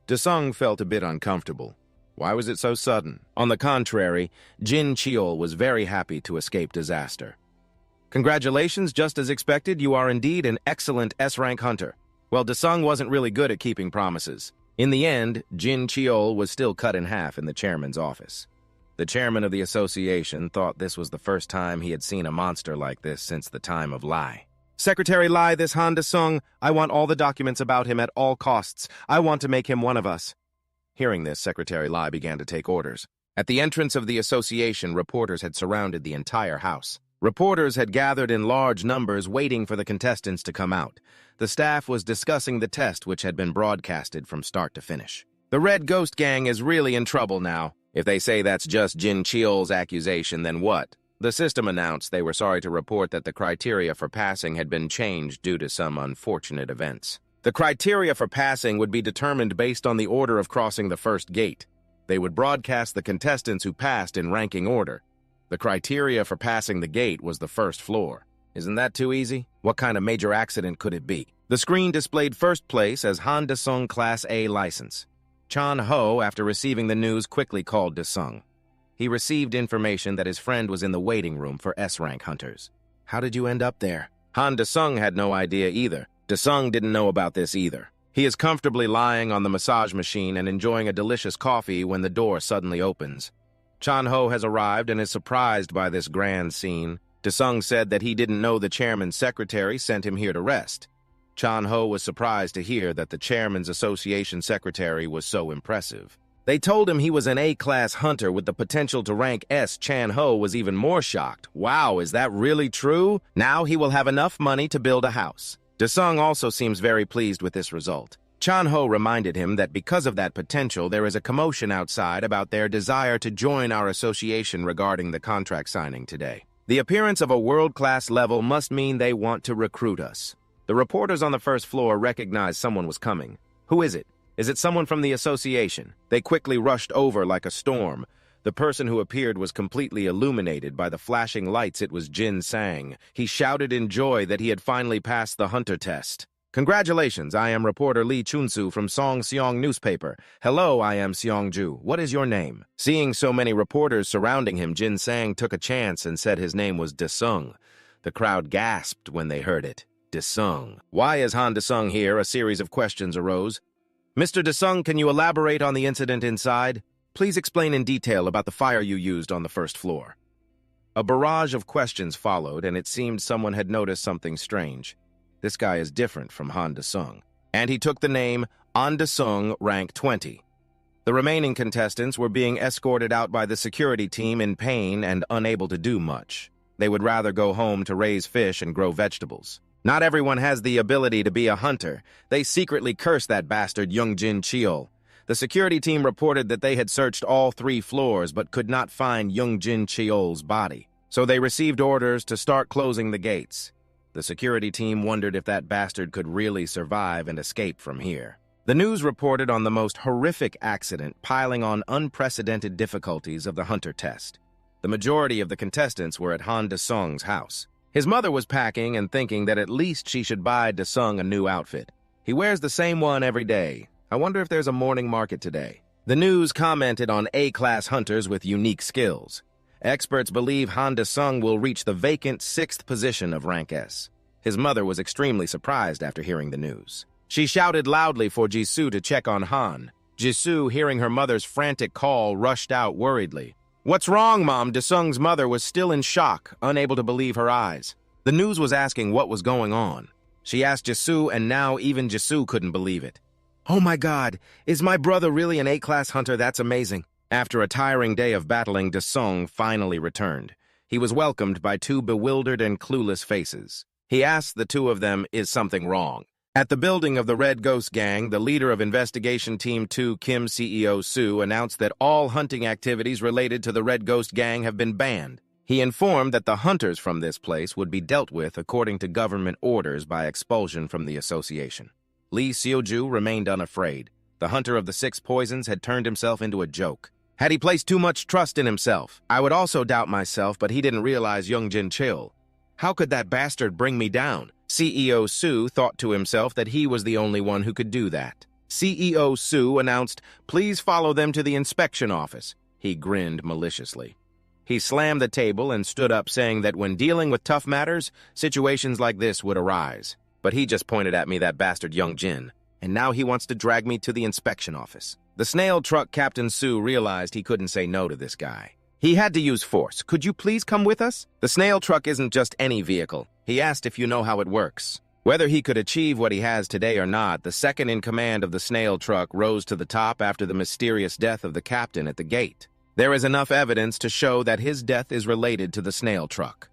Desung felt a bit uncomfortable. Why was it so sudden? On the contrary, Jin-cheol was very happy to escape disaster. Congratulations, just as expected, you are indeed an excellent S-rank hunter. Well, Desung wasn't really good at keeping promises. In the end, Jin-cheol was still cut in half in the chairman's office. The chairman of the association thought this was the first time he had seen a monster like this since the time of Lai. Secretary Lai, this Han Desung, I want all the documents about him at all costs. I want to make him one of us. Hearing this, Secretary Lai began to take orders. At the entrance of the association, reporters had surrounded the entire house. Reporters had gathered in large numbers waiting for the contestants to come out. The staff was discussing the test which had been broadcasted from start to finish. The Red Ghost Gang is really in trouble now. If they say that's just Jin-cheol's accusation, then what? The system announced they were sorry to report that the criteria for passing had been changed due to some unfortunate events. The criteria for passing would be determined based on the order of crossing the first gate. They would broadcast the contestants who passed in ranking order. The criteria for passing the gate was the first floor. Isn't that too easy? What kind of major accident could it be? The screen displayed first place as Han Desung Class A license. Chan Ho, after receiving the news, quickly called Desung. He received information that his friend was in the waiting room for S-rank hunters. How did you end up there? Han Desung had no idea either. Desung didn't know about this either. He is comfortably lying on the massage machine and enjoying a delicious coffee when the door suddenly opens. Chan Ho has arrived and is surprised by this grand scene. Desung said that he didn't know the chairman's secretary sent him here to rest. Chan Ho was surprised to hear that the chairman's association secretary was so impressive. They told him he was an A-class hunter with the potential to rank S. Chan Ho was even more shocked. Wow, is that really true? Now he will have enough money to build a house. Desung also seems very pleased with this result. Chan Ho reminded him that because of that potential, there is a commotion outside about their desire to join our association regarding the contract signing today. The appearance of a world-class level must mean they want to recruit us. The reporters on the first floor recognized someone was coming. Who is it? Is it someone from the association? They quickly rushed over like a storm. The person who appeared was completely illuminated by the flashing lights. It was Jin Sang. He shouted in joy that he had finally passed the hunter test. Congratulations, I am reporter Lee Chunsu from Song Seong newspaper. Hello, I am Seongju. What is your name? Seeing so many reporters surrounding him, Jin Sang took a chance and said his name was Desung. The crowd gasped when they heard it. Desung. Why is Han Desung here? A series of questions arose. Mr. Desung, can you elaborate on the incident inside? Please explain in detail about the fire you used on the first floor. A barrage of questions followed, and it seemed someone had noticed something strange. This guy is different from Han De-sung, and he took the name Han De-sung Rank 20. The remaining contestants were being escorted out by the security team in pain and unable to do much. They would rather go home to raise fish and grow vegetables. Not everyone has the ability to be a hunter. They secretly cursed that bastard Youngjin Cheol. The security team reported that they had searched all 3 floors but could not find Youngjin Cheol's body. So they received orders to start closing the gates. The security team wondered if that bastard could really survive and escape from here. The news reported on the most horrific accident piling on unprecedented difficulties of the hunter test. The majority of the contestants were at Han De-sung's house. His mother was packing and thinking that at least she should buy De-sung a new outfit. He wears the same one every day. I wonder if there's a morning market today. The news commented on A-class hunters with unique skills. Experts believe Han De-sung will reach the vacant 6th position of Rank S. His mother was extremely surprised after hearing the news. She shouted loudly for Jisoo to check on Han. Jisoo, hearing her mother's frantic call, rushed out worriedly. "What's wrong, Mom?" De-sung's mother was still in shock, unable to believe her eyes. The news was asking what was going on. She asked Jisoo, and now even Jisoo couldn't believe it. "Oh my God, is my brother really an A-class hunter? That's amazing." After a tiring day of battling, De-sung finally returned. He was welcomed by 2 bewildered and clueless faces. He asked the 2 of them, "Is something wrong?" At the building of the Red Ghost Gang, the leader of Investigation Team 2, Kim CEO Soo, announced that all hunting activities related to the Red Ghost Gang have been banned. He informed that the hunters from this place would be dealt with according to government orders by expulsion from the association. Lee Seoju remained unafraid. The hunter of the 6 poisons had turned himself into a joke. Had he placed too much trust in himself? I would also doubt myself, but he didn't realize Youngjin Cheol. How could that bastard bring me down? CEO Soo thought to himself that he was the only one who could do that. CEO Soo announced, "Please follow them to the inspection office." He grinned maliciously. He slammed the table and stood up, saying that when dealing with tough matters, situations like this would arise. But he just pointed at me, that bastard Youngjin, and now he wants to drag me to the inspection office. The snail truck Captain Soo realized he couldn't say no to this guy. He had to use force. "Could you please come with us?" The snail truck isn't just any vehicle. He asked if you know how it works. Whether he could achieve what he has today or not, the second in command of the snail truck rose to the top after the mysterious death of the captain at the gate. There is enough evidence to show that his death is related to the snail truck.